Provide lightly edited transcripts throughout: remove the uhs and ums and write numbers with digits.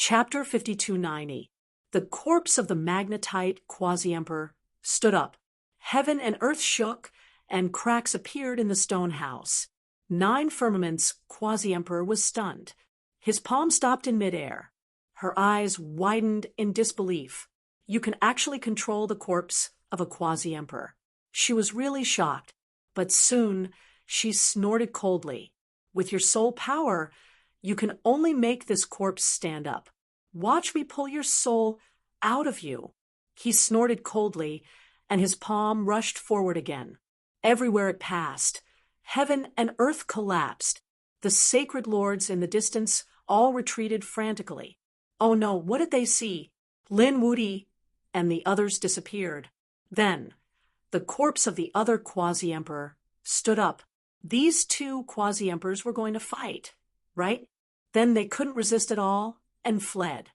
Chapter 5290. The corpse of the magnetite quasi-emperor stood up. Heaven and earth shook, and cracks appeared in the stone house. 9 Firmament's quasi-emperor was stunned. His palm stopped in midair. Her eyes widened in disbelief. You can actually control the corpse of a quasi-emperor. She was really shocked, but soon she snorted coldly. With your soul power, you can only make this corpse stand up. Watch me pull your soul out of you. He snorted coldly, and his palm rushed forward again. Everywhere it passed, heaven and earth collapsed. The sacred lords in the distance all retreated frantically. Oh no, what did they see? Lin Wuti and the others disappeared. Then, the corpse of the other quasi-emperor stood up. These 2 quasi-emperors were going to fight, right? Then they couldn't resist at all and fled.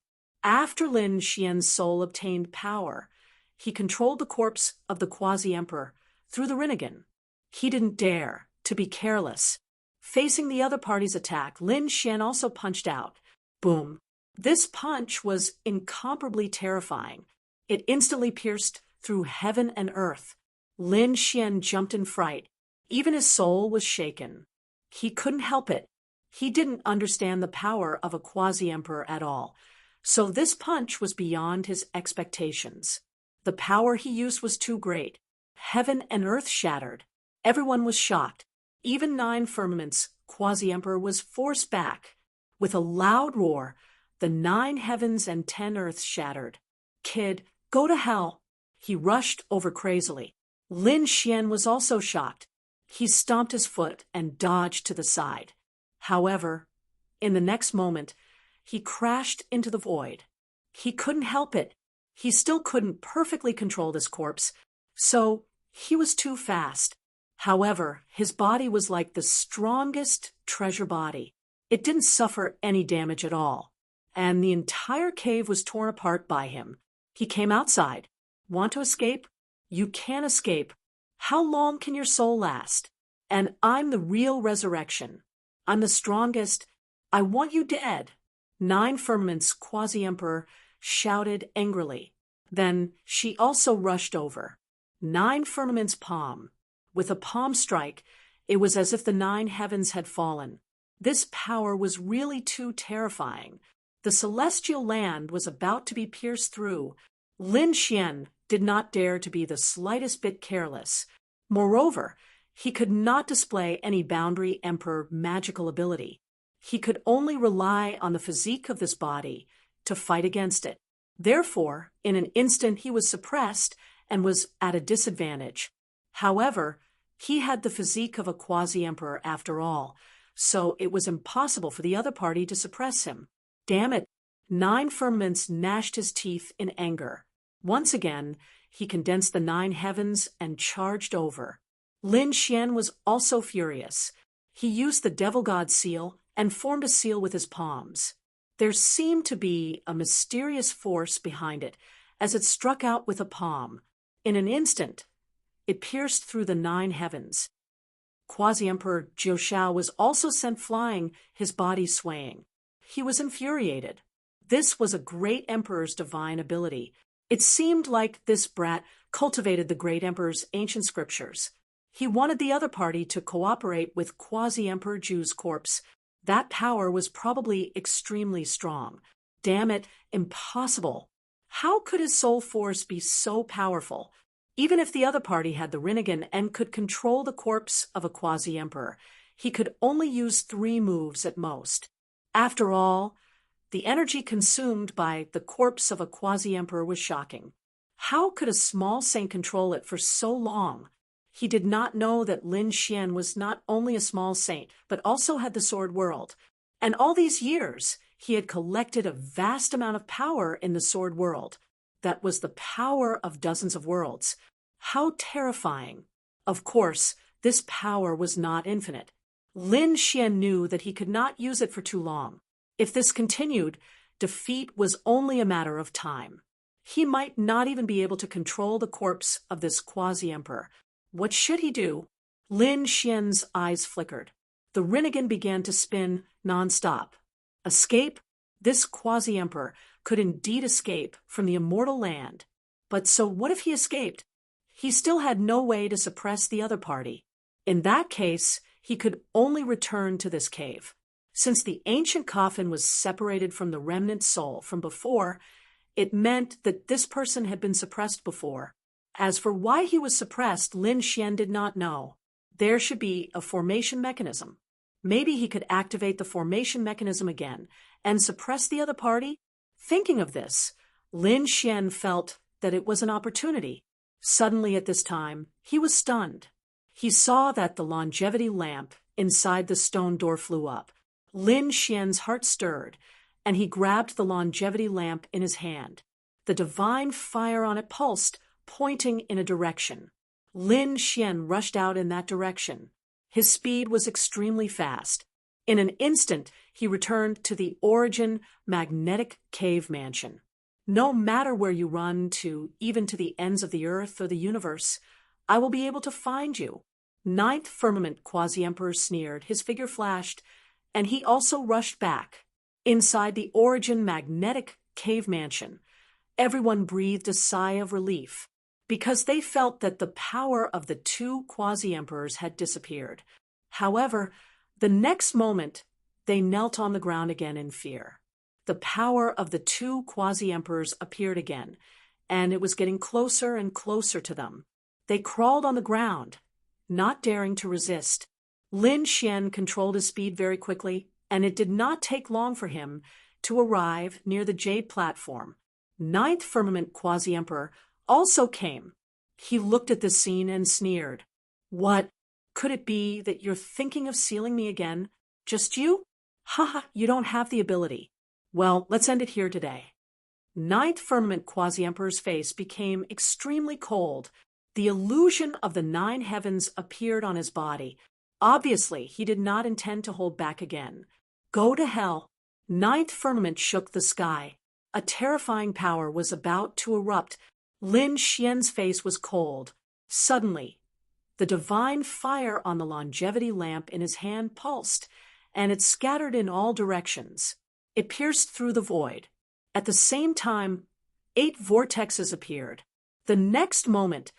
After Lin Xian's soul obtained power, he controlled the corpse of the quasi-emperor through the Rinnegan. He didn't dare to be careless. Facing the other party's attack, Lin Xian also punched out. Boom. This punch was incomparably terrifying. It instantly pierced through heaven and earth. Lin Xian jumped in fright. Even his soul was shaken. He couldn't help it. He didn't understand the power of a quasi-emperor at all, so this punch was beyond his expectations. The power he used was too great. Heaven and earth shattered. Everyone was shocked. Even 9 Firmament's quasi-emperor was forced back. With a loud roar, the 9 heavens and 10 earths shattered. Kid, go to hell. He rushed over crazily. Lin Xian was also shocked. He stomped his foot and dodged to the side. However, in the next moment, he crashed into the void. He couldn't help it. He still couldn't perfectly control this corpse, so he was too fast. However, his body was like the strongest treasure body. It didn't suffer any damage at all, and the entire cave was torn apart by him. He came outside. Want to escape? You can't escape. How long can your soul last? And I'm the real resurrection. I'm the strongest. I want you dead. 9 Firmament's quasi-emperor shouted angrily. Then she also rushed over. 9 Firmament's palm. With a palm strike, it was as if the 9 heavens had fallen. This power was really too terrifying. The celestial land was about to be pierced through. Lin Xian did not dare to be the slightest bit careless. Moreover, he could not display any boundary emperor magical ability. He could only rely on the physique of this body to fight against it. Therefore, in an instant he was suppressed and was at a disadvantage. However, he had the physique of a quasi-emperor after all, so it was impossible for the other party to suppress him. Damn it! 9 Firmaments gnashed his teeth in anger. Once again, he condensed the 9 heavens and charged over. Lin Xian was also furious. He used the devil god seal and formed a seal with his palms. There seemed to be a mysterious force behind it as it struck out with a palm. In an instant, it pierced through the 9 heavens. Quasi-Emperor Jiushao was also sent flying, his body swaying. He was infuriated. This was a great emperor's divine ability. It seemed like this brat cultivated the great emperor's ancient scriptures. He wanted the other party to cooperate with Quasi-Emperor Ju's corpse. That power was probably extremely strong. Damn it, impossible. How could his soul force be so powerful? Even if the other party had the Rinnegan and could control the corpse of a quasi-emperor, he could only use 3 moves at most. After all, the energy consumed by the corpse of a quasi-emperor was shocking. How could a small saint control it for so long? He did not know that Lin Xian was not only a small saint, but also had the sword world. And all these years, he had collected a vast amount of power in the sword world. That was the power of dozens of worlds. How terrifying. Of course, this power was not infinite. Lin Xian knew that he could not use it for too long. If this continued, defeat was only a matter of time. He might not even be able to control the corpse of this quasi-emperor. What should he do? Lin Xian's eyes flickered. The Rinnegan began to spin non-stop. Escape? This quasi-emperor could indeed escape from the immortal land. But so what if he escaped? He still had no way to suppress the other party. In that case, he could only return to this cave. Since the ancient coffin was separated from the remnant soul from before, it meant that this person had been suppressed before. As for why he was suppressed, Lin Xian did not know. There should be a formation mechanism. Maybe he could activate the formation mechanism again and suppress the other party? Thinking of this, Lin Xian felt that it was an opportunity. Suddenly at this time, he was stunned. He saw that the longevity lamp inside the stone door flew up. Lin Xian's heart stirred, and he grabbed the longevity lamp in his hand. The divine fire on it pulsed, pointing in a direction. Lin Xian rushed out in that direction. His speed was extremely fast. In an instant, he returned to the origin magnetic cave mansion. No matter where you run to, even to the ends of the earth or the universe, I will be able to find you. Ninth Firmament Quasi-Emperor sneered, his figure flashed, and he also rushed back. Inside the origin magnetic cave mansion, everyone breathed a sigh of relief, because they felt that the power of the two quasi-emperors had disappeared. However, the next moment, they knelt on the ground again in fear. The power of the two quasi-emperors appeared again, and it was getting closer and closer to them. They crawled on the ground, not daring to resist. Lin Xian controlled his speed very quickly, and it did not take long for him to arrive near the jade platform. Ninth Firmament Quasi-Emperor also came. He looked at this scene and sneered. What? Could it be that you're thinking of sealing me again? Just you? Haha, you don't have the ability. Well, let's end it here today. Ninth Firmament Quasi-Emperor's face became extremely cold. The illusion of the 9 heavens appeared on his body. Obviously, he did not intend to hold back again. Go to hell. Ninth Firmament shook the sky. A terrifying power was about to erupt. Lin Xian's face was cold. Suddenly, the divine fire on the longevity lamp in his hand pulsed, and it scattered in all directions. It pierced through the void. At the same time, 8 vortexes appeared. The next moment,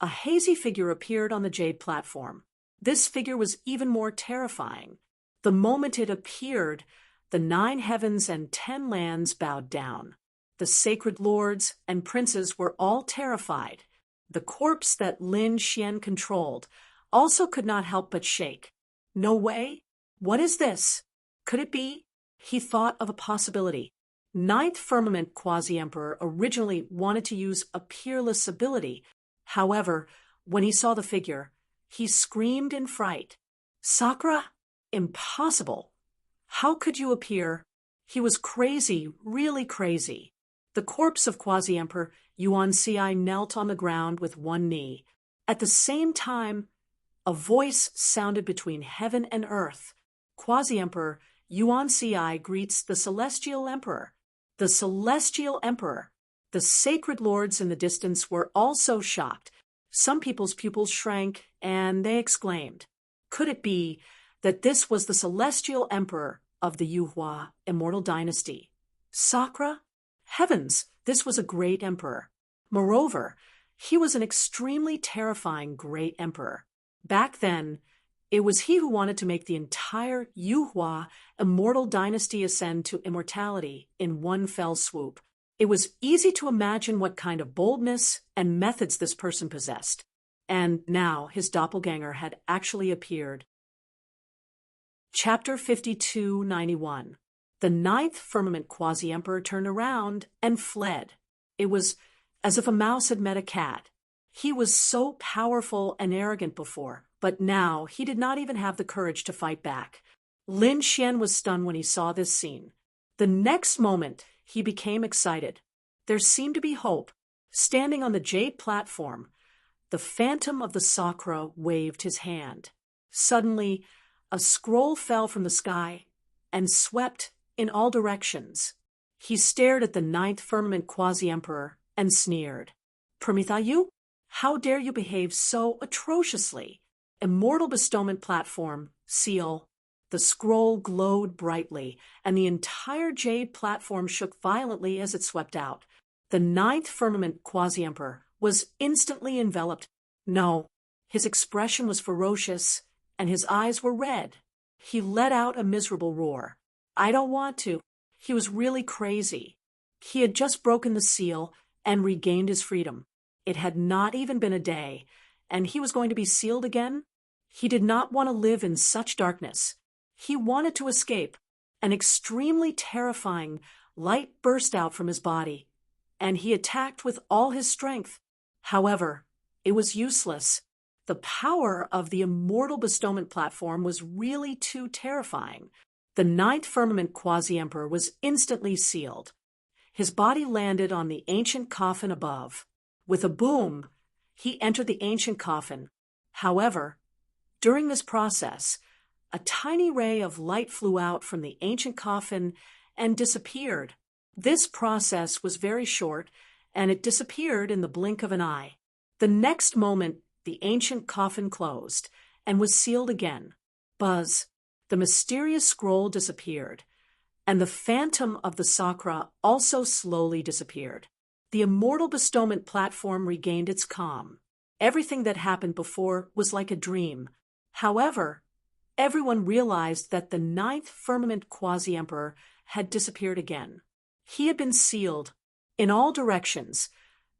a hazy figure appeared on the jade platform. This figure was even more terrifying. The moment it appeared, the 9 heavens and 10 lands bowed down. The sacred lords and princes were all terrified. The corpse that Lin Xian controlled also could not help but shake. No way? What is this? Could it be? He thought of a possibility. Ninth Firmament Quasi-Emperor originally wanted to use a peerless ability. However, when he saw the figure, he screamed in fright. Sakura? Impossible. How could you appear? He was crazy, really crazy. The corpse of Quasi-Emperor Yuan Ci knelt on the ground with one knee. At the same time, a voice sounded between heaven and earth. Quasi-Emperor Yuan Ci greets the Celestial Emperor. The Celestial Emperor. The sacred lords in the distance were also shocked. Some people's pupils shrank, and they exclaimed, could it be that this was the Celestial Emperor of the Yuhua Immortal Dynasty? Sakura? Heavens, this was a great emperor. Moreover, he was an extremely terrifying great emperor. Back then, it was he who wanted to make the entire Yuhua Immortal Dynasty ascend to immortality in one fell swoop. It was easy to imagine what kind of boldness and methods this person possessed. And now his doppelganger had actually appeared. Chapter 5291. The 9th Firmament Quasi-Emperor turned around and fled. It was as if a mouse had met a cat. He was so powerful and arrogant before, but now he did not even have the courage to fight back. Lin Xian was stunned when he saw this scene. The next moment, he became excited. There seemed to be hope. Standing on the jade platform, the phantom of the Sakura waved his hand. Suddenly, a scroll fell from the sky and swept in all directions. He stared at the 9th Firmament Quasi-Emperor and sneered. Promethayu, how dare you behave so atrociously? Immortal Bestowment Platform, seal. The The scroll glowed brightly, and the entire jade platform shook violently as it swept out. The ninth firmament quasi-emperor was instantly enveloped. No, his expression was ferocious, and his eyes were red. He let out a miserable roar. I don't want to. He was really crazy. He had just broken the seal and regained his freedom. It had not even been a day, and he was going to be sealed again? He did not want to live in such darkness. He wanted to escape. An extremely terrifying light burst out from his body, and he attacked with all his strength. However, it was useless. The power of the immortal bestowment platform was really too terrifying. The ninth firmament quasi-emperor was instantly sealed. His body landed on the ancient coffin above. With a boom, he entered the ancient coffin. However, during this process, a tiny ray of light flew out from the ancient coffin and disappeared. This process was very short, and it disappeared in the blink of an eye. The next moment, the ancient coffin closed and was sealed again. Buzz, the mysterious scroll disappeared, and the phantom of the Sakra also slowly disappeared. The immortal bestowment platform regained its calm. Everything that happened before was like a dream. However, everyone realized that the ninth firmament quasi-emperor had disappeared again. He had been sealed in all directions.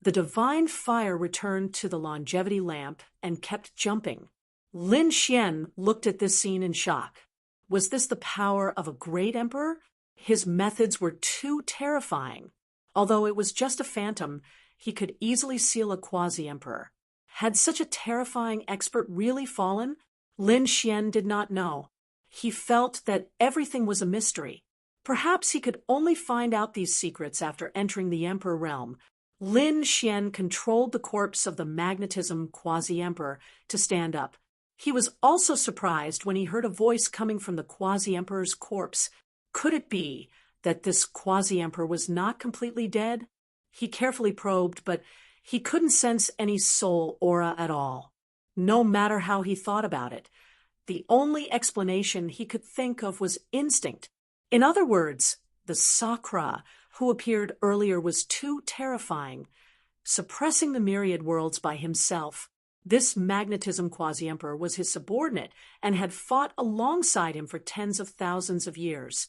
The divine fire returned to the longevity lamp and kept jumping. Lin Xian looked at this scene in shock. Was this the power of a great emperor? His methods were too terrifying. Although it was just a phantom, he could easily seal a quasi-emperor. Had such a terrifying expert really fallen? Lin Xian did not know. He felt that everything was a mystery. Perhaps he could only find out these secrets after entering the Emperor realm. Lin Xian controlled the corpse of the magnetism quasi-emperor to stand up. He was also surprised when he heard a voice coming from the quasi-emperor's corpse. Could it be that this quasi-emperor was not completely dead? He carefully probed, but he couldn't sense any soul aura at all. No matter how he thought about it, the only explanation he could think of was instinct. In other words, the Sakra who appeared earlier was too terrifying. Suppressing the myriad worlds by himself, this magnetism quasi-emperor was his subordinate and had fought alongside him for tens of thousands of years.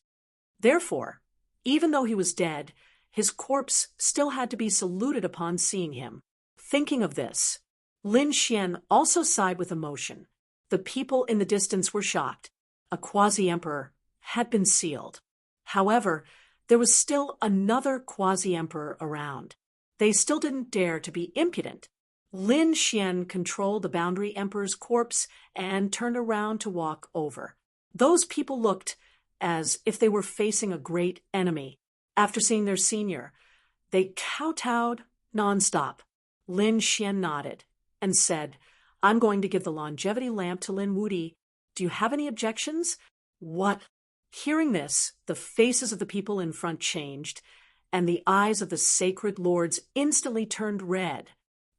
Therefore, even though he was dead, his corpse still had to be saluted upon seeing him. Thinking of this, Lin Xian also sighed with emotion. The people in the distance were shocked. A quasi-emperor had been sealed. However, there was still another quasi-emperor around. They still didn't dare to be impudent. Lin Xian controlled the boundary emperor's corpse and turned around to walk over. Those people looked as if they were facing a great enemy. After seeing their senior, they kowtowed nonstop. Lin Xian nodded and said, I'm going to give the longevity lamp to Lin Wudi. Do you have any objections? What? Hearing this, the faces of the people in front changed, and the eyes of the sacred lords instantly turned red.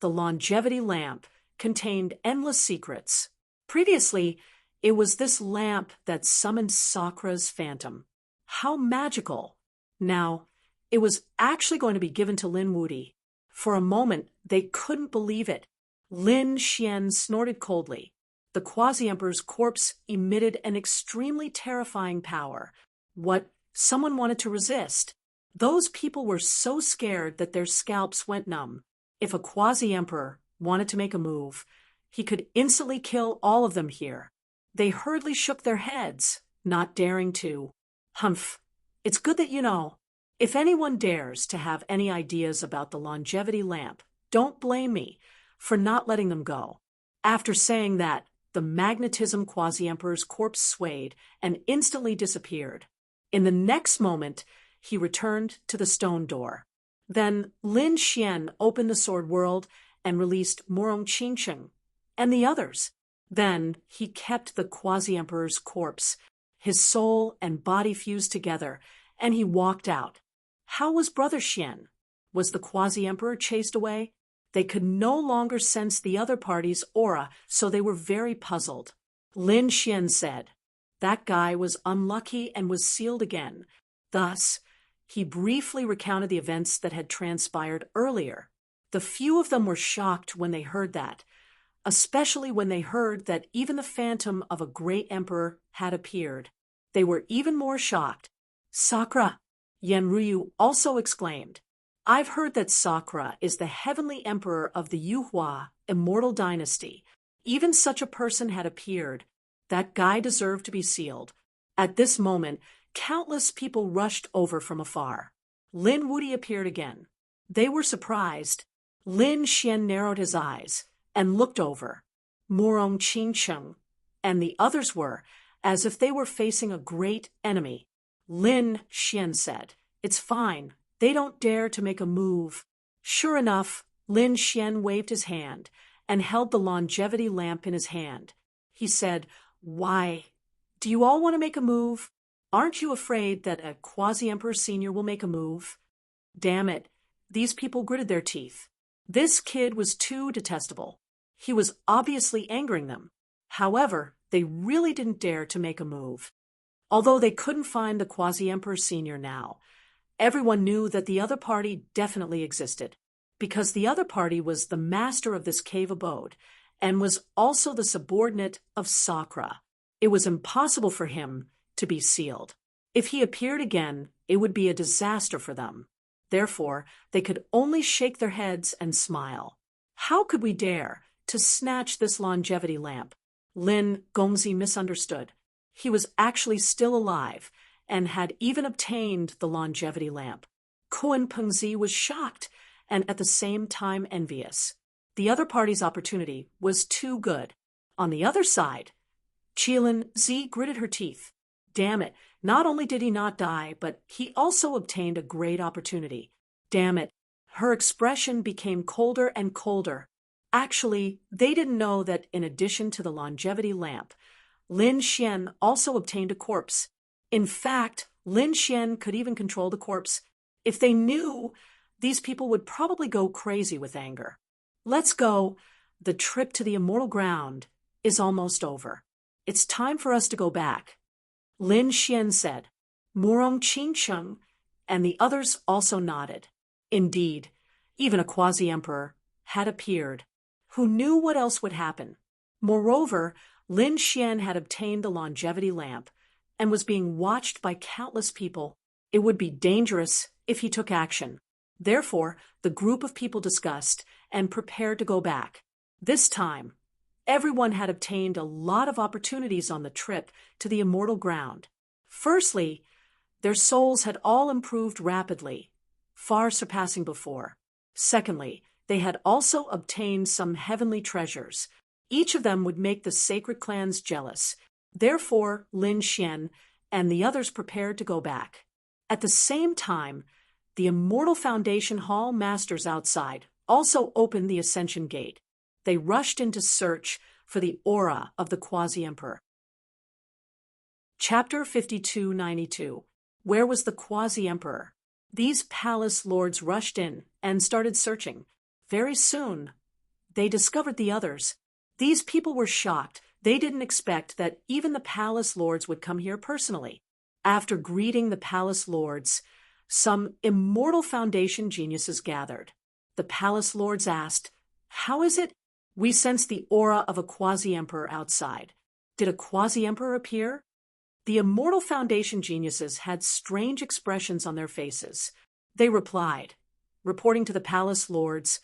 The longevity lamp contained endless secrets. Previously, it was this lamp that summoned Sakra's phantom. How magical! Now, it was actually going to be given to Lin Wudi. For a moment, they couldn't believe it. Lin Xian snorted coldly. The quasi-emperor's corpse emitted an extremely terrifying power. What someone wanted to resist. Those people were so scared that their scalps went numb. If a quasi-emperor wanted to make a move, he could instantly kill all of them here. They hurriedly shook their heads, not daring to. Humph, it's good that you know. If anyone dares to have any ideas about the longevity lamp, don't blame me for not letting them go. After saying that, the magnetism quasi-emperor's corpse swayed and instantly disappeared. In the next moment, he returned to the stone door. Then Lin Xian opened the sword world and released Morong Qingsheng and the others. Then he kept the quasi-emperor's corpse. His soul and body fused together, and he walked out. How was Brother Xian? Was the quasi-emperor chased away? They could no longer sense the other party's aura, so they were very puzzled. Lin Xian said, That guy was unlucky and was sealed again. Thus, he briefly recounted the events that had transpired earlier. The few of them were shocked when they heard that, especially when they heard that even the phantom of a great emperor had appeared. They were even more shocked. Sakura, Yanryu also exclaimed. I've heard that Sakura is the heavenly emperor of the Yuhua immortal dynasty. Even such a person had appeared. That guy deserved to be sealed. At this moment, countless people rushed over from afar. Lin Wuti appeared again. They were surprised. Lin Xian narrowed his eyes and looked over. Murong Qingcheng and the others were, as if they were facing a great enemy. Lin Xian said, It's fine. They don't dare to make a move. Sure enough, Lin Xian waved his hand and held the longevity lamp in his hand. He said, Why? Do you all want to make a move? Aren't you afraid that a quasi-emperor senior will make a move? Damn it. These people gritted their teeth. This kid was too detestable. He was obviously angering them. However, they really didn't dare to make a move. Although they couldn't find the quasi-emperor senior now, everyone knew that the other party definitely existed, because the other party was the master of this cave abode and was also the subordinate of Sakura. It was impossible for him to be sealed. If he appeared again, it would be a disaster for them. Therefore, they could only shake their heads and smile. How could we dare to snatch this longevity lamp? Lin Gongzi misunderstood. He was actually still alive and had even obtained the longevity lamp. Kun Pengzi was shocked and at the same time envious. The other party's opportunity was too good. On the other side, Qilin Zi gritted her teeth. Damn it, not only did he not die, but he also obtained a great opportunity. Damn it, her expression became colder and colder. Actually, they didn't know that in addition to the longevity lamp, Lin Xian also obtained a corpse. In fact, Lin Xian could even control the corpse. If they knew, these people would probably go crazy with anger. Let's go. The trip to the immortal ground is almost over. It's time for us to go back. Lin Xian said. Murong Qingcheng and the others also nodded. Indeed, even a quasi-emperor had appeared. Who knew what else would happen? Moreover, Lin Xian had obtained the longevity lamp and was being watched by countless people. It would be dangerous if he took action. Therefore, the group of people discussed and prepared to go back. This time, everyone had obtained a lot of opportunities on the trip to the immortal ground. Firstly, their souls had all improved rapidly, far surpassing before. Secondly, they had also obtained some heavenly treasures. Each of them would make the sacred clans jealous. Therefore, Lin Xian and the others prepared to go back. At the same time, the Immortal Foundation Hall masters outside also opened the Ascension Gate. They rushed in to search for the aura of the quasi-emperor. Chapter 5292. Where was the quasi-emperor? These palace lords rushed in and started searching. Very soon, they discovered the others. These people were shocked. They didn't expect that even the palace lords would come here personally. After greeting the palace lords, some Immortal Foundation geniuses gathered. The palace lords asked, How is it? We sense the aura of a quasi-emperor outside. Did a quasi-emperor appear? The Immortal Foundation geniuses had strange expressions on their faces. They replied, reporting to the palace lords,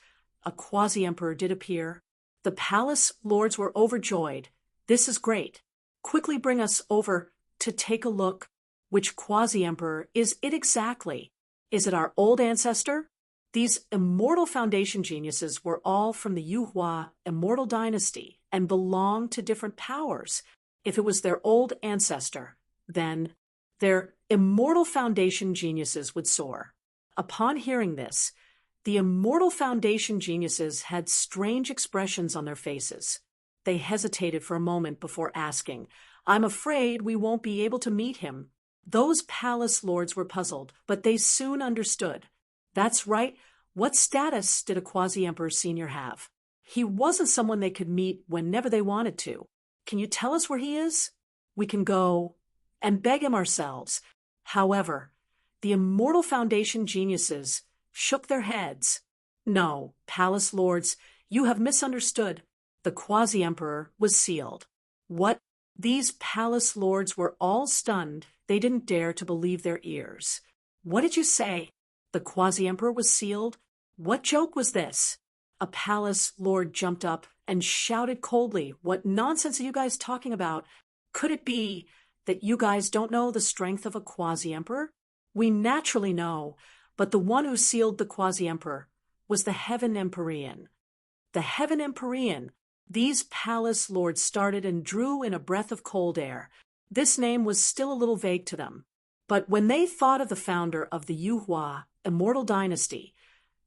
a quasi-emperor did appear. The palace lords were overjoyed. This is great. Quickly bring us over to take a look. Which quasi-emperor is it exactly? Is it our old ancestor? These Immortal Foundation geniuses were all from the Yuhua immortal dynasty and belonged to different powers. If it was their old ancestor, then their Immortal Foundation geniuses would soar. Upon hearing this, the Immortal Foundation geniuses had strange expressions on their faces. They hesitated for a moment before asking, I'm afraid we won't be able to meet him. Those palace lords were puzzled, but they soon understood. That's right. What status did a quasi-emperor senior have? He wasn't someone they could meet whenever they wanted to. Can you tell us where he is? We can go and beg him ourselves. However, the Immortal Foundation geniuses shook their heads. No, palace lords, you have misunderstood. The quasi-emperor was sealed. What? These palace lords were all stunned. They didn't dare to believe their ears. What did you say? The quasi-emperor was sealed? What joke was this? A palace lord jumped up and shouted coldly, "What nonsense are you guys talking about? Could it be that you guys don't know the strength of a quasi-emperor? We naturally know, but the one who sealed the quasi-emperor was the Heaven Empyrean. The Heaven Empyrean. These palace lords started and drew in a breath of cold air. This name was still a little vague to them. But when they thought of the founder of the Yuhua Immortal Dynasty,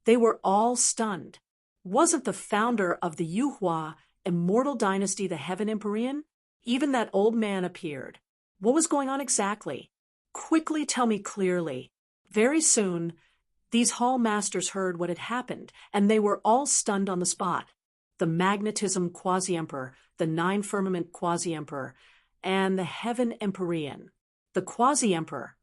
they were all stunned. Wasn't the founder of the Yuhua Immortal Dynasty the Heaven Empyrean? Even that old man appeared. What was going on exactly? Quickly tell me clearly. Very soon, these hall masters heard what had happened, and they were all stunned on the spot. The magnetism quasi-emperor, the nine-firmament quasi-emperor, and the Heaven Empyrean. The quasi-emperor,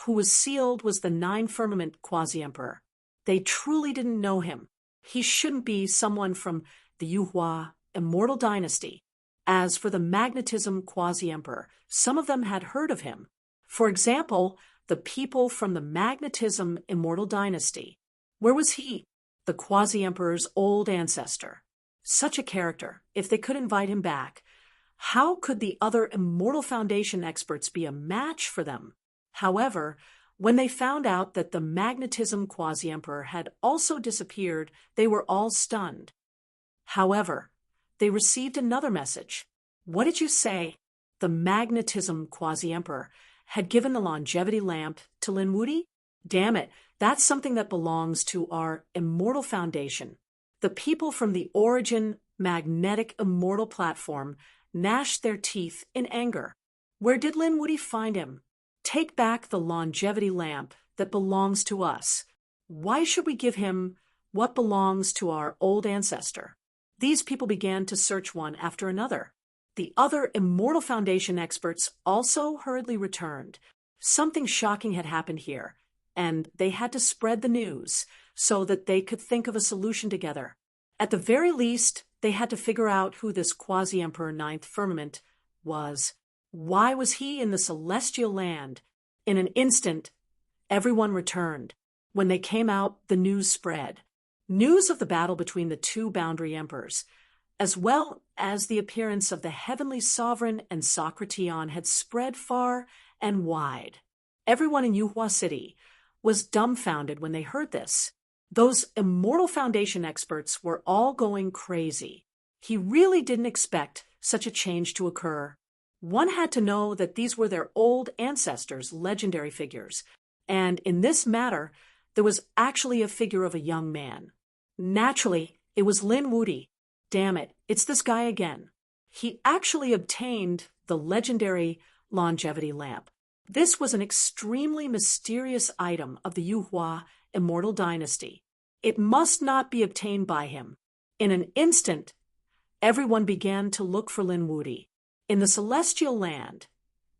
who was sealed, was the nine-firmament quasi-emperor. They truly didn't know him. He shouldn't be someone from the Yuhua Immortal Dynasty. As for the magnetism quasi-emperor, some of them had heard of him. For example, the people from the magnetism Immortal Dynasty. Where was he? The quasi-emperor's old ancestor. Such a character, if they could invite him back. How could the other Immortal Foundation experts be a match for them? However, when they found out that the magnetism quasi-emperor had also disappeared, they were all stunned. However, they received another message. What did you say? The magnetism quasi-emperor had given the longevity lamp to Lin Wuti? Damn it, that's something that belongs to our Immortal Foundation. The people from the Origin Magnetic Immortal Platform gnashed their teeth in anger. Where did Lin Wuti find him? Take back the longevity lamp that belongs to us. Why should we give him what belongs to our old ancestor? These people began to search one after another. The other Immortal Foundation experts also hurriedly returned. Something shocking had happened here, and they had to spread the news so that they could think of a solution together. At the very least, they had to figure out who this quasi-emperor ninth firmament was. Why was he in the celestial land? In an instant, everyone returned. When they came out, the news spread. News of the battle between the two boundary emperors, as well as the appearance of the heavenly sovereign and Socrateon, had spread far and wide. Everyone in Yuhua City was dumbfounded when they heard this. Those Immortal Foundation experts were all going crazy. He really didn't expect such a change to occur. One had to know that these were their old ancestors' legendary figures, and in this matter, there was actually a figure of a young man. Naturally, it was Lin Wuti. Damn it, it's this guy again. He actually obtained the legendary longevity lamp. This was an extremely mysterious item of the Yuhua Immortal Dynasty. It must not be obtained by him. In an instant, everyone began to look for Lin Wuti. In the celestial land,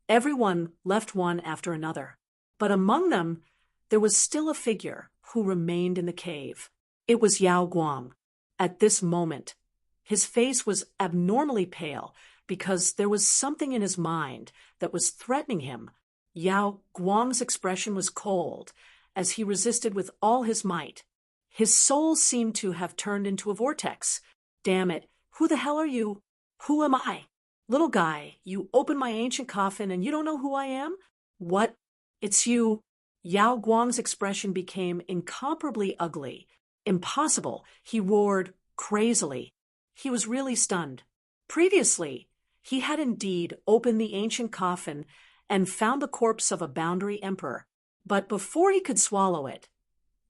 everyone left one after another. But among them, there was still a figure who remained in the cave. It was Yao Guang. At this moment, his face was abnormally pale because there was something in his mind that was threatening him. Yao Guang's expression was cold as he resisted with all his might. His soul seemed to have turned into a vortex. Damn it, who the hell are you? Who am I? Little guy, you opened my ancient coffin and you don't know who I am? What? It's you. Yao Guang's expression became incomparably ugly. Impossible, he roared crazily. He was really stunned. Previously, he had indeed opened the ancient coffin and found the corpse of a boundary emperor. But before he could swallow it,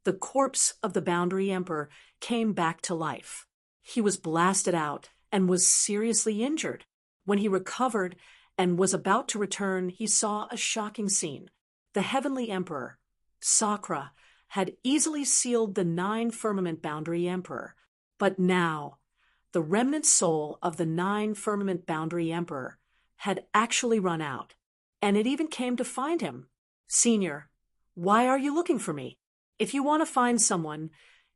the corpse of the boundary emperor came back to life. He was blasted out and was seriously injured. When he recovered and was about to return, he saw a shocking scene. The heavenly emperor, Sakra, had easily sealed the nine-firmament boundary emperor. But now, the remnant soul of the nine-firmament boundary emperor had actually run out, and it even came to find him. Senior, why are you looking for me? If you want to find someone,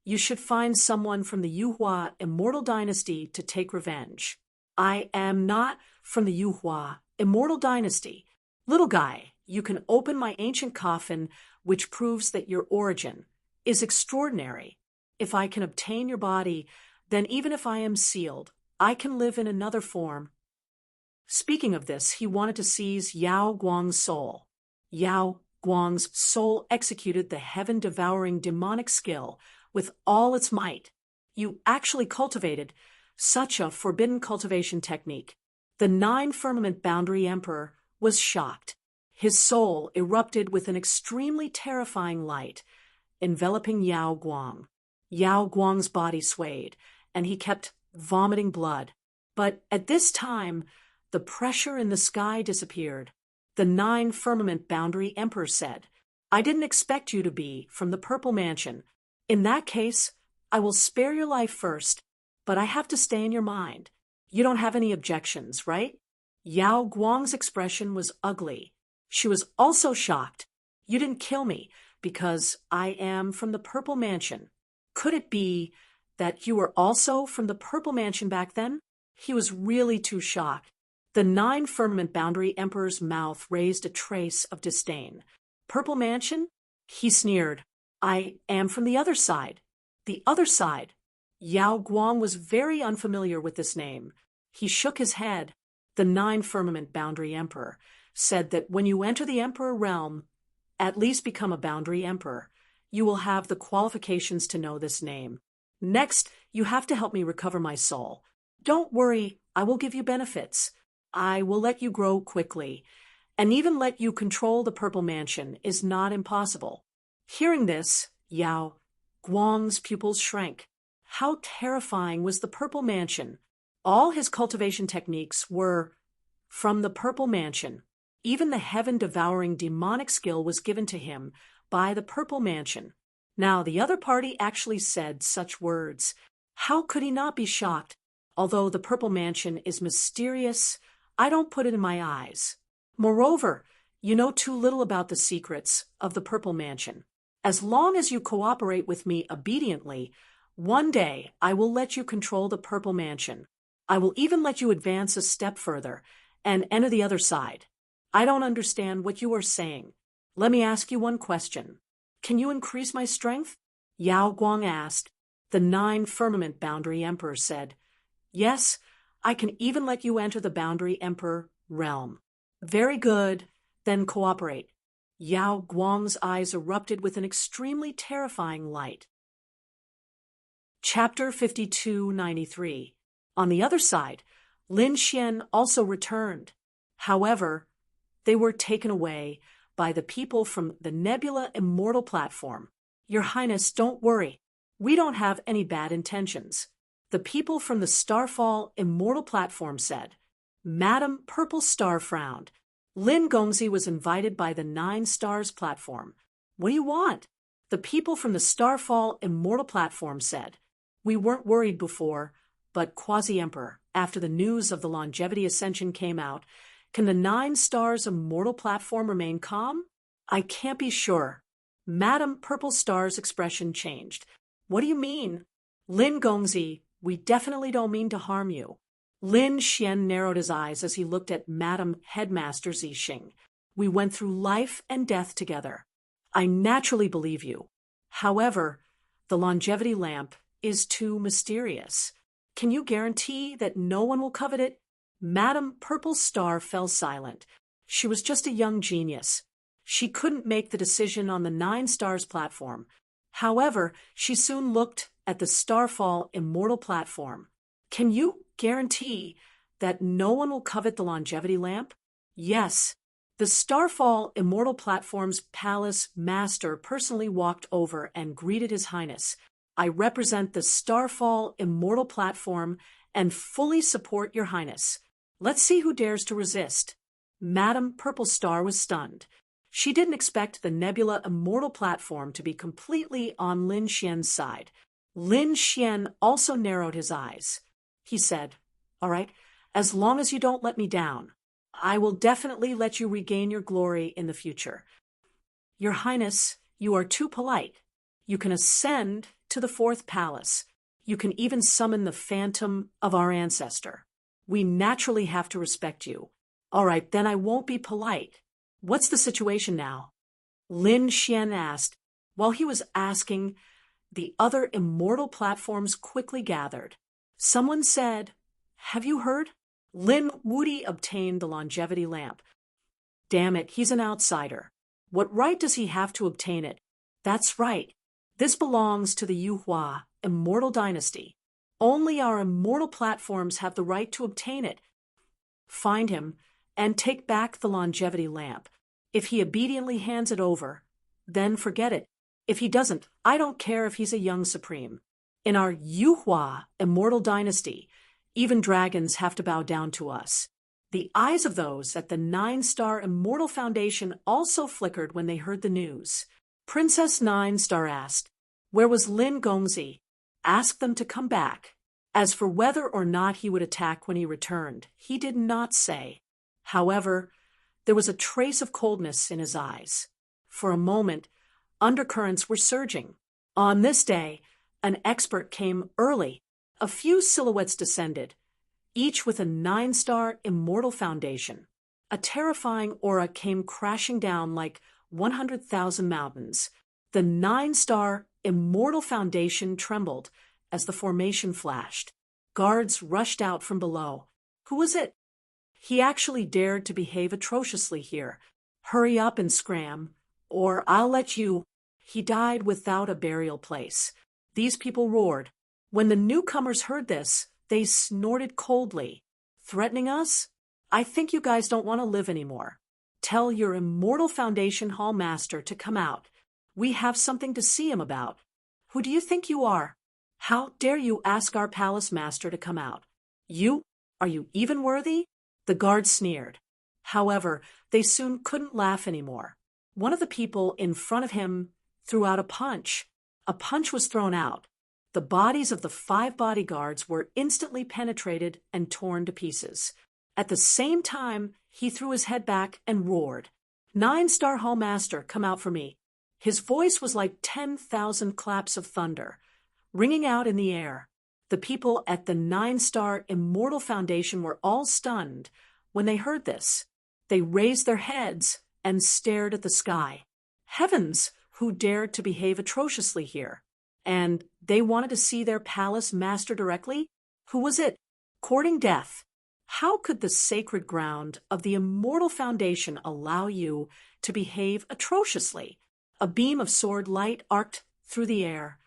you should find someone from the Yuhua Immortal Dynasty to take revenge. I am not from the Yuhua Immortal Dynasty. Little guy, you can open my ancient coffin, which proves that your origin is extraordinary. If I can obtain your body, then even if I am sealed, I can live in another form. Speaking of this, he wanted to seize Yao Guang's soul. Yao Guang's soul executed the heaven-devouring demonic skill with all its might. You actually cultivated such a forbidden cultivation technique. The 9-firmament boundary emperor was shocked. His soul erupted with an extremely terrifying light, enveloping Yao Guang. Yao Guang's body swayed, and he kept vomiting blood. But at this time, the pressure in the sky disappeared. The 9-firmament boundary emperor said, I didn't expect you to be from the Purple Mansion. In that case, I will spare your life first, but I have to stay in your mind. You don't have any objections, right? Yao Guang's expression was ugly. She was also shocked. You didn't kill me because I am from the Purple Mansion. Could it be that you were also from the Purple Mansion back then? He was really too shocked. The 9-firmament boundary emperor's mouth raised a trace of disdain. Purple Mansion? He sneered. I am from the other side. The other side. Yao Guang was very unfamiliar with this name. He shook his head. The 9-firmament boundary emperor said that when you enter the emperor realm, at least become a boundary emperor, you will have the qualifications to know this name. Next, you have to help me recover my soul. Don't worry, I will give you benefits. I will let you grow quickly, and even let you control the Purple Mansion is not impossible. Hearing this, Yao Guang's pupils shrank. How terrifying was the Purple Mansion? All his cultivation techniques were from the Purple Mansion. Even the heaven-devouring demonic skill was given to him by the Purple Mansion. Now, the other party actually said such words. How could he not be shocked? Although the Purple Mansion is mysterious, I don't put it in my eyes. Moreover, you know too little about the secrets of the Purple Mansion. As long as you cooperate with me obediently, one day I will let you control the Purple Mansion. I will even let you advance a step further and enter the other side. I don't understand what you are saying. Let me ask you one question. Can you increase my strength? Yao Guang asked. The 9-firmament boundary emperor said, Yes, I can even let you enter the boundary emperor realm. Very good, then cooperate. Yao Guang's eyes erupted with an extremely terrifying light. Chapter 5293. On the other side, Lin Xian also returned. However, they were taken away by the people from the Nebula Immortal Platform. Your Highness, don't worry. We don't have any bad intentions. The people from the Starfall Immortal Platform said. Madam Purple Star frowned. Lin Gongzi was invited by the 9 Stars platform. What do you want? The people from the Starfall Immortal Platform said. We weren't worried before, but Quasi-Emperor, after the news of the Longevity Ascension came out, can the 9 Stars Immortal Platform remain calm? I can't be sure. Madam Purple Star's expression changed. What do you mean? Lin Gongzi, we definitely don't mean to harm you. Lin Xian narrowed his eyes as he looked at Madam Headmaster Zixing. We went through life and death together. I naturally believe you. However, the longevity lamp is too mysterious. Can you guarantee that no one will covet it? Madam Purple Star fell silent. She was just a young genius. She couldn't make the decision on the 9 Stars platform. However, she soon looked at the Starfall Immortal Platform. Can you guarantee that no one will covet the longevity lamp? Yes. The Starfall Immortal Platform's palace master personally walked over and greeted His Highness. I represent the Starfall Immortal Platform and fully support Your Highness. Let's see who dares to resist. Madam Purple Star was stunned. She didn't expect the Nebula Immortal Platform to be completely on Lin Xian's side. Lin Xian also narrowed his eyes. He said, All right, as long as you don't let me down. I will definitely let you regain your glory in the future. Your Highness, you are too polite. You can ascend to the fourth palace. You can even summon the phantom of our ancestor. We naturally have to respect you. All right, then I won't be polite. What's the situation now? Lin Xian asked. While he was asking, the other immortal platforms quickly gathered. Someone said, "Have you heard? Lin Wudi obtained the longevity lamp. Damn it, he's an outsider. What right does he have to obtain it? That's right. This belongs to the Yuhua immortal dynasty. Only our immortal platforms have the right to obtain it. Find him and take back the longevity lamp. If he obediently hands it over, then forget it. If he doesn't, I don't care if he's a young supreme. In our Yuhua immortal dynasty, even dragons have to bow down to us." The eyes of those at the 9-Star Immortal Foundation also flickered when they heard the news. Princess 9-Star asked, "Where was Lin Gongzi?" "Ask them to come back." As for whether or not he would attack when he returned, he did not say. However, there was a trace of coldness in his eyes. For a moment, undercurrents were surging. On this day, an expert came early. A few silhouettes descended, each with a 9-star immortal foundation. A terrifying aura came crashing down like 100,000 mountains. The 9-star immortal foundation trembled as the formation flashed. Guards rushed out from below. Who was it? He actually dared to behave atrociously here. Hurry up and scram, or I'll let you. He died without a burial place. These people roared. When the newcomers heard this, they snorted coldly. Threatening us? I think you guys don't want to live anymore. Tell your immortal foundation hall master to come out. We have something to see him about. Who do you think you are? How dare you ask our palace master to come out? You? Are you even worthy? The guards sneered. However, they soon couldn't laugh anymore. One of the people in front of him threw out a punch. A punch was thrown out. The bodies of the 5 bodyguards were instantly penetrated and torn to pieces. At the same time, he threw his head back and roared, 9-star hall master, come out for me. His voice was like 10,000 claps of thunder, ringing out in the air. The people at the 9-star Immortal Foundation were all stunned when they heard this. They raised their heads and stared at the sky. Heavens, who dared to behave atrociously here? And they wanted to see their palace master directly? Who was it? Courting death. How could the sacred ground of the Immortal Foundation allow you to behave atrociously? A beam of sword light arced through the air,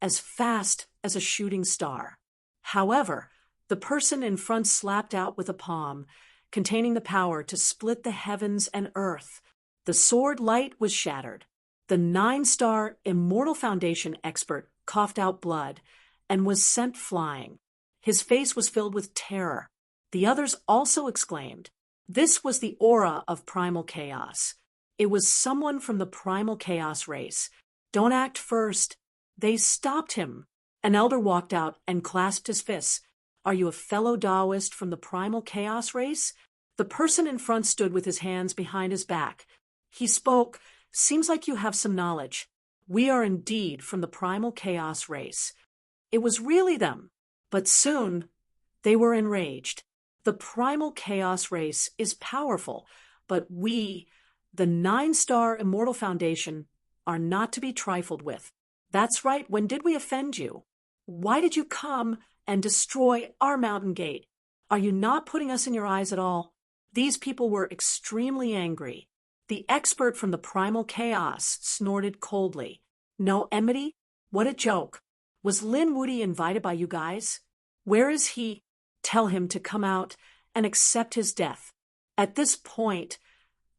as fast as a shooting star. However, the person in front slapped out with a palm, containing the power to split the heavens and earth. The sword light was shattered. The 9-star Immortal Foundation expert coughed out blood and was sent flying. His face was filled with terror. The others also exclaimed. This was the aura of primal chaos. It was someone from the primal chaos race. Don't act first. They stopped him. An elder walked out and clasped his fists. Are you a fellow Taoist from the primal chaos race? The person in front stood with his hands behind his back. He spoke. Seems like you have some knowledge. We are indeed from the primal chaos race. It was really them. But soon they were enraged. The primal chaos race is powerful, but we, the 9-star Immortal Foundation, are not to be trifled with. That's right, when did we offend you? Why did you come and destroy our mountain gate? Are you not putting us in your eyes at all? These people were extremely angry. The expert from the primal chaos snorted coldly. No enmity? What a joke. Was Lin Wudi invited by you guys? Where is he? Tell him to come out and accept his death. At this point,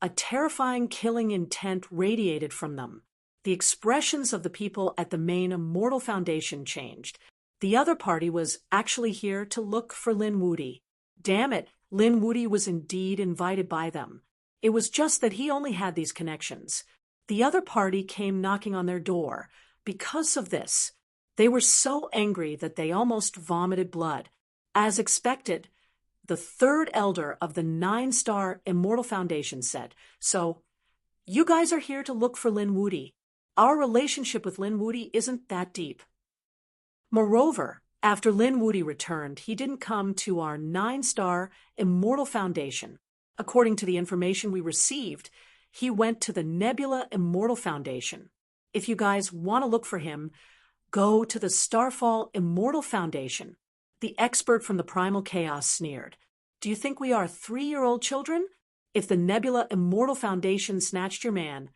a terrifying killing intent radiated from them. The expressions of the people at the main Immortal Foundation changed. The other party was actually here to look for Lin Wudi. Damn it, Lin Wudi was indeed invited by them. It was just that he only had these connections. The other party came knocking on their door. Because of this, they were so angry that they almost vomited blood. As expected, The third elder of the 9-star Immortal Foundation said, "So, you guys are here to look for Lin Wudy. Our relationship with Lin Wudy isn't that deep. Moreover, after Lin Wudy returned, he didn't come to our 9-star Immortal Foundation. According to the information we received, he went to the Nebula Immortal Foundation. If you guys want to look for him, go to the Starfall Immortal Foundation." The expert from the Primal Chaos sneered. "Do you think we are 3-year-old children? If the Nebula Immortal Foundation snatched your man,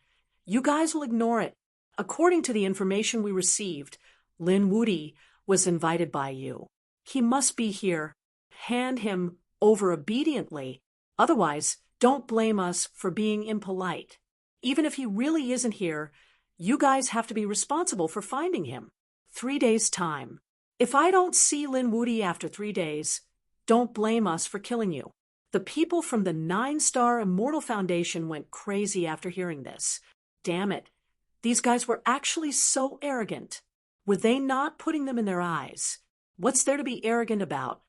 you guys will ignore it. According to the information we received, Lin Wudy was invited by you. He must be here. Hand him over obediently. Otherwise, don't blame us for being impolite. Even if he really isn't here, you guys have to be responsible for finding him. 3 days' time. If I don't see Lin Wudy after 3 days, don't blame us for killing you." The people from the 9-star Immortal Foundation went crazy after hearing this. Damn it. These guys were actually so arrogant. Were they not putting them in their eyes? What's there to be arrogant about?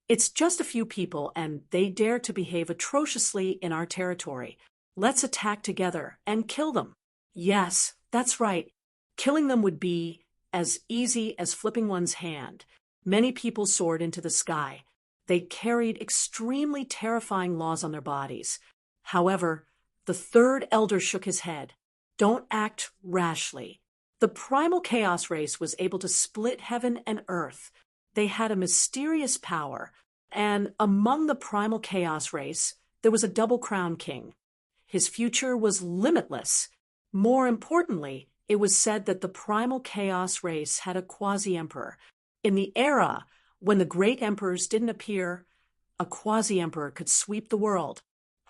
It's just a few people, and they dare to behave atrociously in our territory. Let's attack together and kill them. Yes, that's right. Killing them would be as easy as flipping one's hand. Many people soared into the sky. They carried extremely terrifying laws on their bodies. However, the third elder shook his head. Don't act rashly. The Primal Chaos race was able to split heaven and earth. They had a mysterious power, and among the Primal Chaos race, there was a double crown king. His future was limitless. More importantly, it was said that the Primal Chaos race had a quasi-emperor. In the era when the great emperors didn't appear, a quasi-emperor could sweep the world.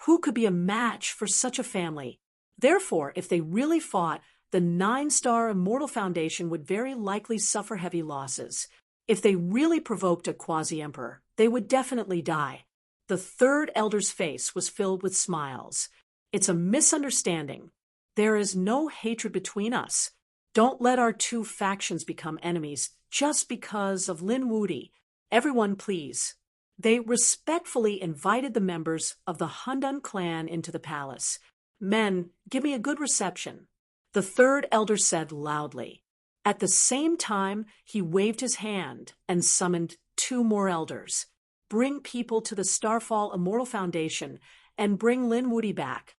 Who could be a match for such a family? Therefore, if they really fought, the 9-star Immortal Foundation would very likely suffer heavy losses. If they really provoked a quasi-emperor, they would definitely die. The third elder's face was filled with smiles. "It's a misunderstanding. There is no hatred between us. Don't let our two factions become enemies just because of Lin Wudy. Everyone, please." They respectfully invited the members of the Hundun clan into the palace. "Men, give me a good reception," the third elder said loudly. At the same time, he waved his hand and summoned 2 more elders. "Bring people to the Starfall Immortal Foundation and bring Lin Wudy back."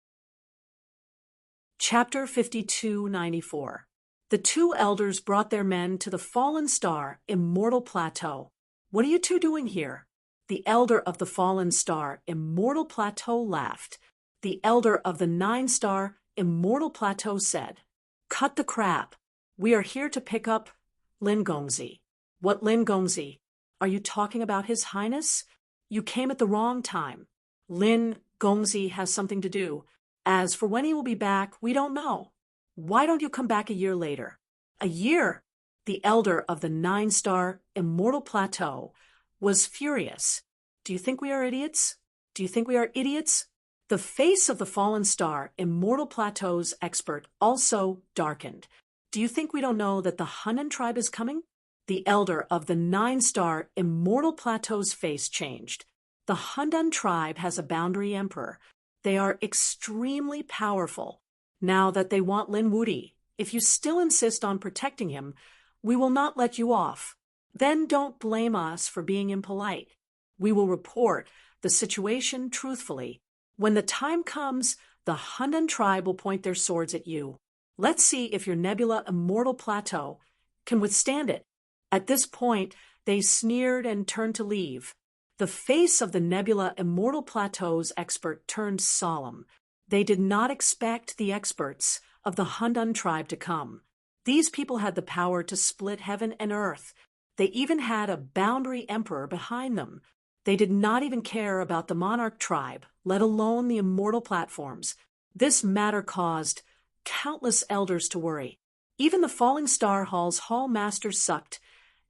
Chapter 5294. The 2 elders brought their men to the fallen star Immortal Plateau. "What are you 2 doing here?" The elder of the fallen star Immortal Plateau laughed. The elder of the 9-star Immortal Plateau said, "Cut the crap. We are here to pick up Lin Gongzi." "What Lin Gongzi? Are you talking about His Highness? You came at the wrong time. Lin Gongzi has something to do. As for when he will be back, we don't know. Why don't you come back a year later?" "A year?" The elder of the 9-star Immortal Plateau was furious. "Do you think we are idiots? Do you think we are idiots?" The face of the fallen star Immortal Plateau's expert also darkened. "Do you think we don't know that the Hunan tribe is coming?" The elder of the 9-star Immortal Plateau's face changed. "The Hunan tribe has a boundary emperor. They are extremely powerful. Now that they want Lin Wudy, if you still insist on protecting him, we will not let you off. Then don't blame us for being impolite. We will report the situation truthfully. When the time comes, the Hunan tribe will point their swords at you. Let's see if your Nebula Immortal Plateau can withstand it." At this point, they sneered and turned to leave. The face of the Nebula Immortal Plateau's expert turned solemn. They did not expect the experts of the Hunan tribe to come. These people had the power to split heaven and earth. They even had a boundary emperor behind them. They did not even care about the monarch tribe, let alone the immortal platforms. This matter caused countless elders to worry. Even the Falling Star Hall's hall master sucked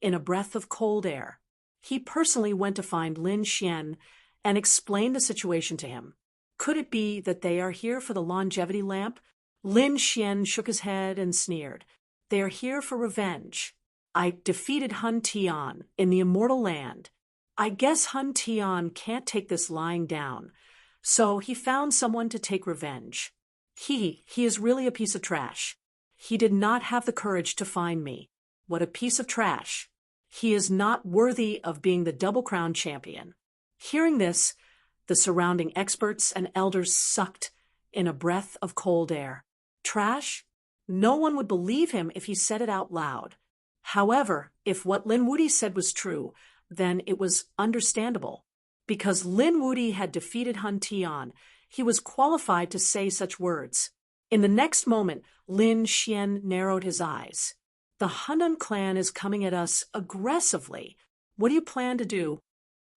in a breath of cold air. He personally went to find Lin Xian and explained the situation to him. Could it be that they are here for the longevity lamp? Lin Xian shook his head and sneered. They are here for revenge. I defeated Hun Tian in the immortal land. I guess Hun Tian can't take this lying down, so he found someone to take revenge. He is really a piece of trash. He did not have the courage to find me. What a piece of trash. He is not worthy of being the double-crown champion. Hearing this, the surrounding experts and elders sucked in a breath of cold air. Trash? No one would believe him if he said it out loud. However, if what Lin Wuti said was true, then it was understandable. Because Lin Wuti had defeated Hun Tian, he was qualified to say such words. In the next moment, Lin Xian narrowed his eyes. The Hunan clan is coming at us aggressively. What do you plan to do?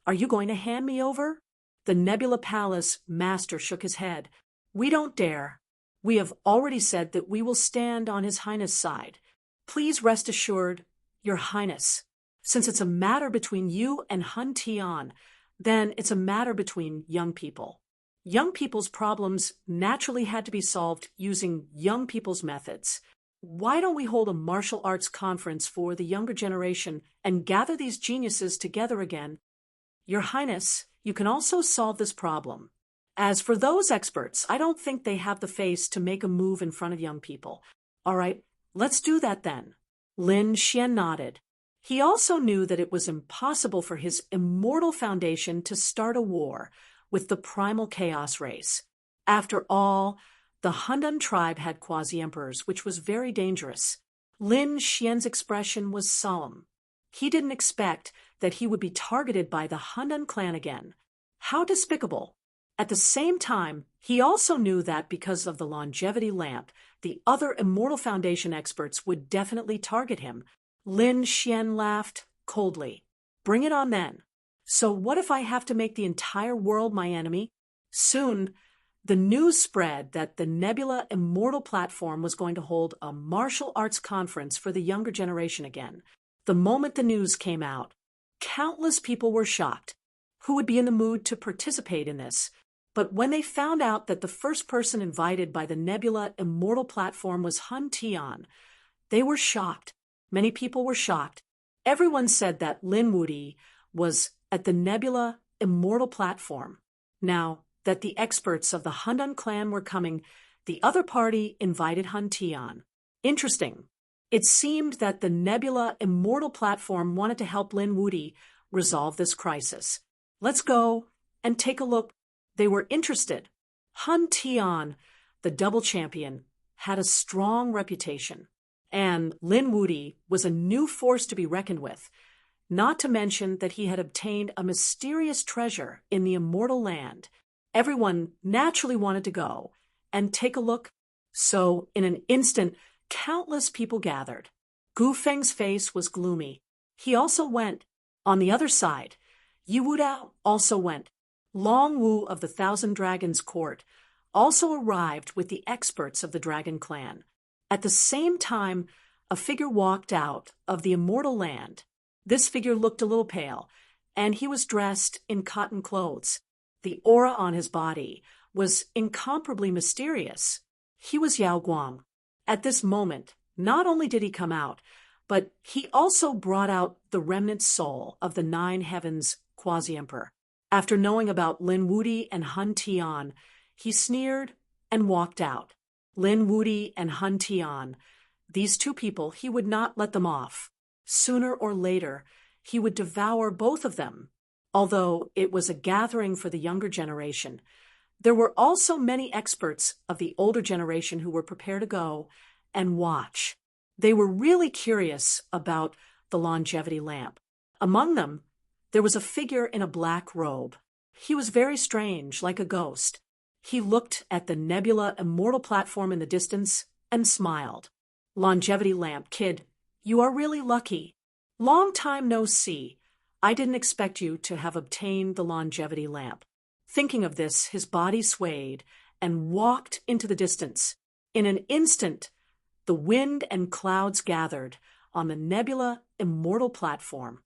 Are you going to hand me over? The Nebula Palace master shook his head. We don't dare. We have already said that we will stand on His Highness' side. Please rest assured, Your Highness, since it's a matter between you and Hun Tian, then it's a matter between young people. Young people's problems naturally had to be solved using young people's methods. Why don't we hold a martial arts conference for the younger generation and gather these geniuses together again? Your Highness, you can also solve this problem. As for those experts, I don't think they have the face to make a move in front of young people. All right, let's do that then. Lin Xian nodded. He also knew that it was impossible for his immortal foundation to start a war with the primal chaos race. After all, the Hunan tribe had quasi-emperors, which was very dangerous. Lin Xian's expression was solemn. He didn't expect that he would be targeted by the Hunan clan again. How despicable! At the same time, he also knew that because of the longevity lamp, the other Immortal Foundation experts would definitely target him. Lin Xian laughed coldly. Bring it on then. So what if I have to make the entire world my enemy? Soon, the news spread that the Nebula Immortal Platform was going to hold a martial arts conference for the younger generation again. The moment the news came out, countless people were shocked. Who would be in the mood to participate in this? But when they found out that the first person invited by the Nebula Immortal Platform was Hun Tian, they were shocked. Many people were shocked. Everyone said that Lin Wuti was at the Nebula Immortal Platform. Now that the experts of the Hunan clan were coming, the other party invited Hun Tian. Interesting. It seemed that the Nebula Immortal Platform wanted to help Lin Wuti resolve this crisis. Let's go and take a look. They were interested. Hun Tian, the double champion, had a strong reputation, and Lin Wuti was a new force to be reckoned with, not to mention that he had obtained a mysterious treasure in the immortal land. Everyone naturally wanted to go and take a look, so in an instant, countless people gathered. Gu Feng's face was gloomy. He also went. On the other side, Yi Wudao also went. Long Wu of the Thousand Dragons Court also arrived with the experts of the Dragon Clan. At the same time, a figure walked out of the immortal land. This figure looked a little pale, and he was dressed in cotton clothes. The aura on his body was incomparably mysterious. He was Yao Guang. At this moment, not only did he come out, but he also brought out the remnant soul of the Nine Heavens Quasi-Emperor. After knowing about Lin Wuti and Hun Tian, he sneered and walked out. Lin Wuti and Hun Tian, these two people, he would not let them off. Sooner or later, he would devour both of them. Although it was a gathering for the younger generation, there were also many experts of the older generation who were prepared to go and watch. They were really curious about the longevity lamp. Among them, there was a figure in a black robe. He was very strange, like a ghost. He looked at the Nebula Immortal Platform in the distance and smiled. Longevity lamp, kid, you are really lucky. Long time no see. I didn't expect you to have obtained the longevity lamp. Thinking of this, his body swayed and walked into the distance. In an instant, the wind and clouds gathered on the Nebula Immortal Platform.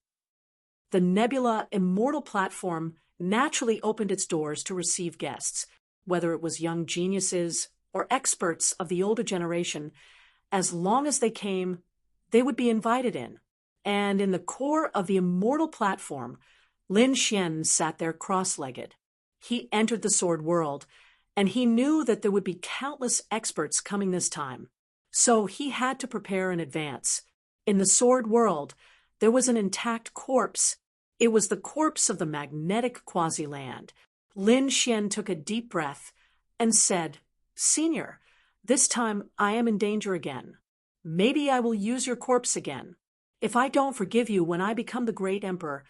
The Nebula Immortal Platform naturally opened its doors to receive guests, whether it was young geniuses or experts of the older generation. As long as they came, they would be invited in. And in the core of the Immortal Platform, Lin Xian sat there cross-legged. He entered the sword world, and he knew that there would be countless experts coming this time. So he had to prepare in advance. In the sword world, there was an intact corpse. It was the corpse of the magnetic quasi-land. Lin Xian took a deep breath and said, "Senior, this time I am in danger again. Maybe I will use your corpse again. If I don't forgive you when I become the great emperor,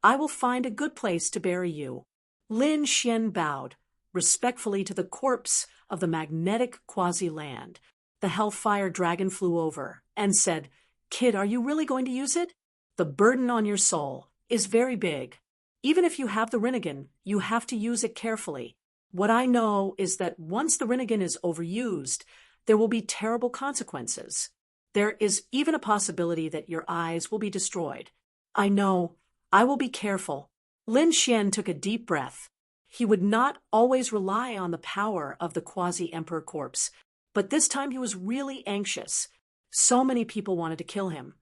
I will find a good place to bury you." Lin Xian bowed respectfully to the corpse of the magnetic quasi-land. The hellfire dragon flew over and said, "Kid, are you really going to use it? The burden on your soul is very big. Even if you have the Rinnegan, you have to use it carefully. What I know is that once the Rinnegan is overused, there will be terrible consequences. There is even a possibility that your eyes will be destroyed. I know. I will be careful." Lin Xian took a deep breath. He would not always rely on the power of the quasi-emperor corpse, but this time he was really anxious. So many people wanted to kill him.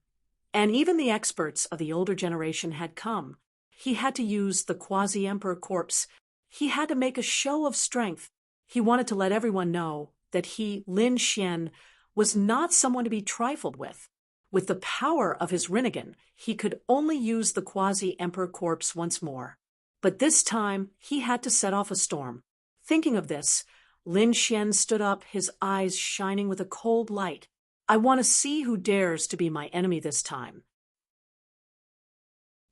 And even the experts of the older generation had come. He had to use the quasi-emperor corpse. He had to make a show of strength. He wanted to let everyone know that he, Lin Xian, was not someone to be trifled with. With the power of his Rinnegan, he could only use the quasi-emperor corpse once more. But this time, he had to set off a storm. Thinking of this, Lin Xian stood up, his eyes shining with a cold light. "I want to see who dares to be my enemy this time."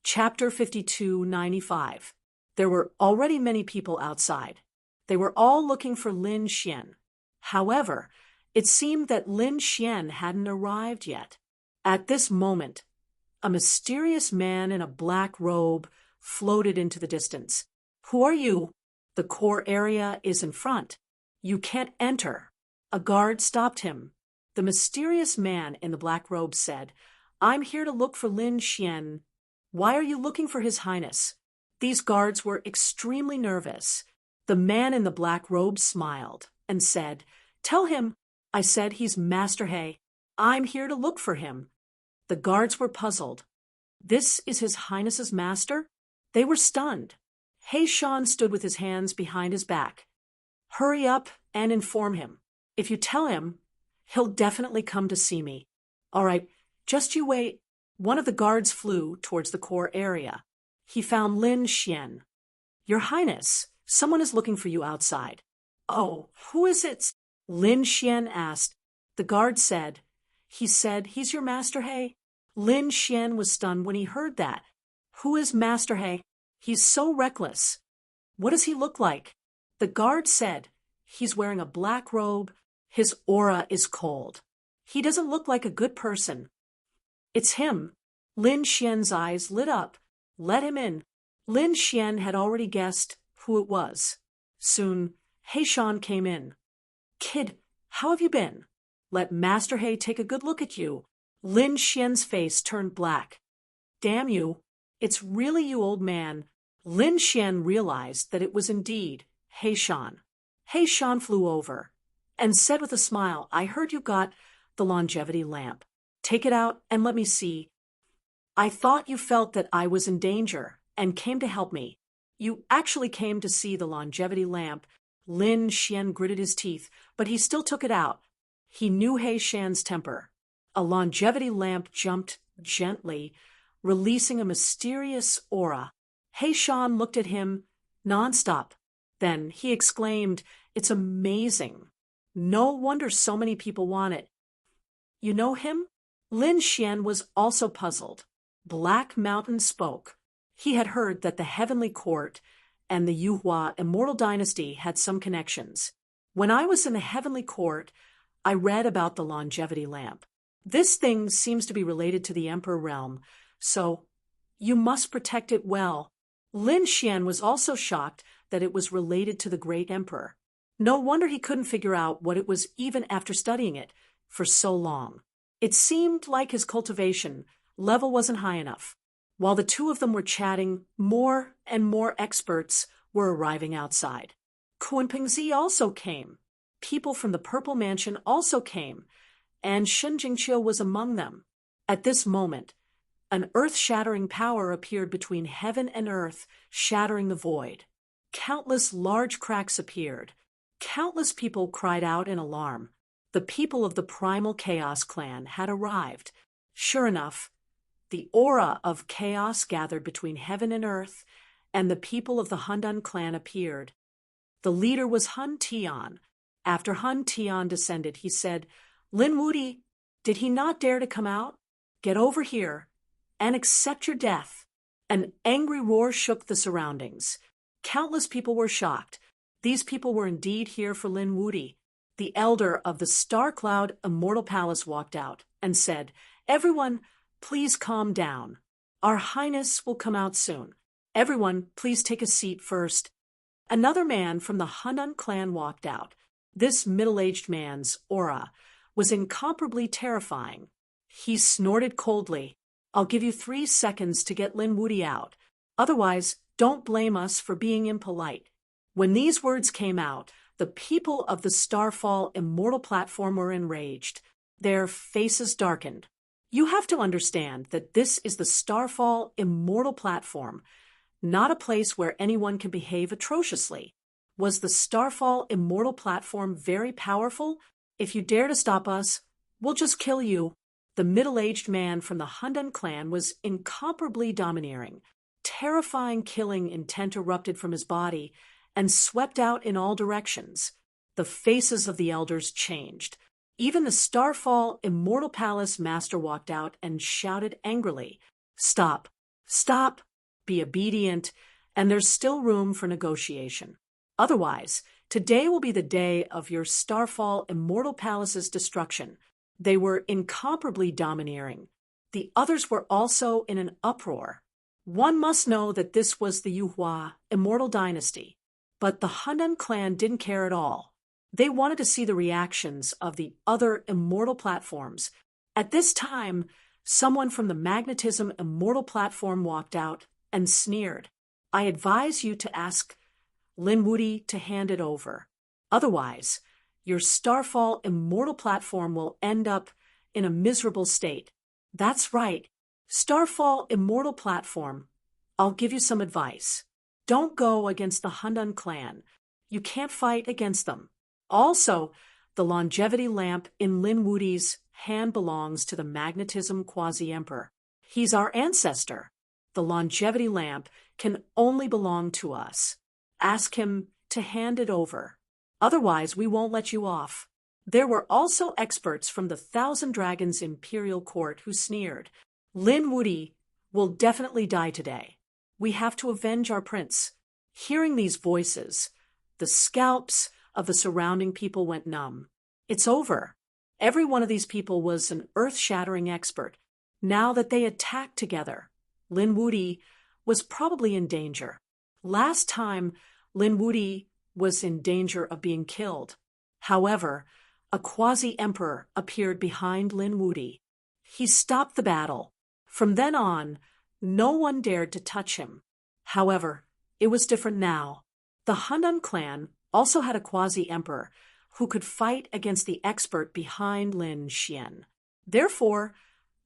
Chapter 5295. There were already many people outside. They were all looking for Lin Xian. However, it seemed that Lin Xian hadn't arrived yet. At this moment, a mysterious man in a black robe floated into the distance. "Who are you?" "The core area is in front. You can't enter." A guard stopped him. The mysterious man in the black robe said, "I'm here to look for Lin Xian." "Why are you looking for His Highness?" These guards were extremely nervous. The man in the black robe smiled and said, "Tell him I said he's Master He. I'm here to look for him." The guards were puzzled. This is His Highness's master? They were stunned. He Shan stood with his hands behind his back. "Hurry up and inform him. If you tell him, he'll definitely come to see me." "All right, just you wait." One of the guards flew towards the core area. He found Lin Xian. "Your Highness, someone is looking for you outside." "Oh, who is it?" Lin Xian asked. The guard said, "He said he's your Master He." Lin Xian was stunned when he heard that. "Who is Master He? He's so reckless." "What does he look like?" The guard said, "He's wearing a black robe. His aura is cold. He doesn't look like a good person." "It's him." Lin Xian's eyes lit up. "Let him in." Lin Xian had already guessed who it was. Soon, He Shan came in. "Kid, how have you been? Let Master He take a good look at you." Lin Xian's face turned black. "Damn you. It's really you, old man." Lin Xian realized that it was indeed He Shan. He Shan flew over and said with a smile, "I heard you got the longevity lamp. Take it out and let me see. I thought you felt that I was in danger and came to help me. You actually came to see the longevity lamp." Lin Xian gritted his teeth, but he still took it out. He knew He Shan's temper. A longevity lamp jumped gently, releasing a mysterious aura. He Shan looked at him nonstop. Then he exclaimed, "It's amazing. No wonder so many people want it." "You know him?" Lin Xian was also puzzled. Black Mountain spoke. He had heard that the Heavenly Court and the Yuhua Immortal Dynasty had some connections. "When I was in the Heavenly Court, I read about the longevity lamp. This thing seems to be related to the Emperor realm, so you must protect it well." Lin Xian was also shocked that it was related to the Great Emperor. No wonder he couldn't figure out what it was even after studying it for so long. It seemed like his cultivation level wasn't high enough. While the two of them were chatting, more and more experts were arriving outside. Kunpingzi also came. People from the Purple Mansion also came, and Shen Jingqiu was among them. At this moment, An earth-shattering power appeared between heaven and earth, shattering the void. Countless large cracks appeared. Countless people cried out in alarm. The people of the Primal Chaos clan had arrived. Sure enough, the aura of chaos gathered between heaven and earth, and the people of the Hundan clan appeared. The leader was Hun Tian. After Hun Tian descended, he said, "Lin Wudi, did he not dare to come out? Get over here and accept your death." An angry roar shook the surroundings. Countless people were shocked. These people were indeed here for Lin Wudi. The elder of the Star Cloud Immortal Palace walked out and said, "Everyone, please calm down. Our Highness will come out soon. Everyone, please take a seat first." Another man from the Hundan clan walked out. This middle-aged man's aura was incomparably terrifying. He snorted coldly. "I'll give you 3 seconds to get Lin Wudi out. Otherwise, don't blame us for being impolite." When these words came out, the people of the Starfall Immortal Platform were enraged. Their faces darkened. You have to understand that this is the Starfall Immortal Platform, not a place where anyone can behave atrociously. Was the Starfall Immortal Platform very powerful? "If you dare to stop us, we'll just kill you." The middle-aged man from the Hundan clan was incomparably domineering. Terrifying killing intent erupted from his body and swept out in all directions. The faces of the elders changed. Even the Starfall Immortal Palace master walked out and shouted angrily, "Stop! Stop! Be obedient, and there's still room for negotiation. Otherwise, today will be the day of your Starfall Immortal Palace's destruction." They were incomparably domineering. The others were also in an uproar. One must know that this was the Yuhua Immortal Dynasty. But the Hundan clan didn't care at all. They wanted to see the reactions of the other immortal platforms. At this time, someone from the Magnetism Immortal Platform walked out and sneered. "I advise you to ask Lin Wudi to hand it over. Otherwise, your Starfall Immortal Platform will end up in a miserable state." "That's right. Starfall Immortal Platform, I'll give you some advice. Don't go against the Hundan clan. You can't fight against them. Also, the longevity lamp in Lin Wudi's hand belongs to the Magnetism Quasi-Emperor. He's our ancestor. The longevity lamp can only belong to us. Ask him to hand it over. Otherwise, we won't let you off." There were also experts from the Thousand Dragons Imperial Court who sneered. "Lin Wudi will definitely die today. We have to avenge our prince." Hearing these voices, the scalps of the surrounding people went numb. It's over. Every one of these people was an earth-shattering expert. Now that they attacked together, Lin Wudi was probably in danger. Last time, Lin Wudi was in danger of being killed. However, a quasi-emperor appeared behind Lin Wudi. He stopped the battle. From then on, no one dared to touch him. However, it was different now. The Hundan clan also had a quasi-emperor who could fight against the expert behind Lin Xian. Therefore,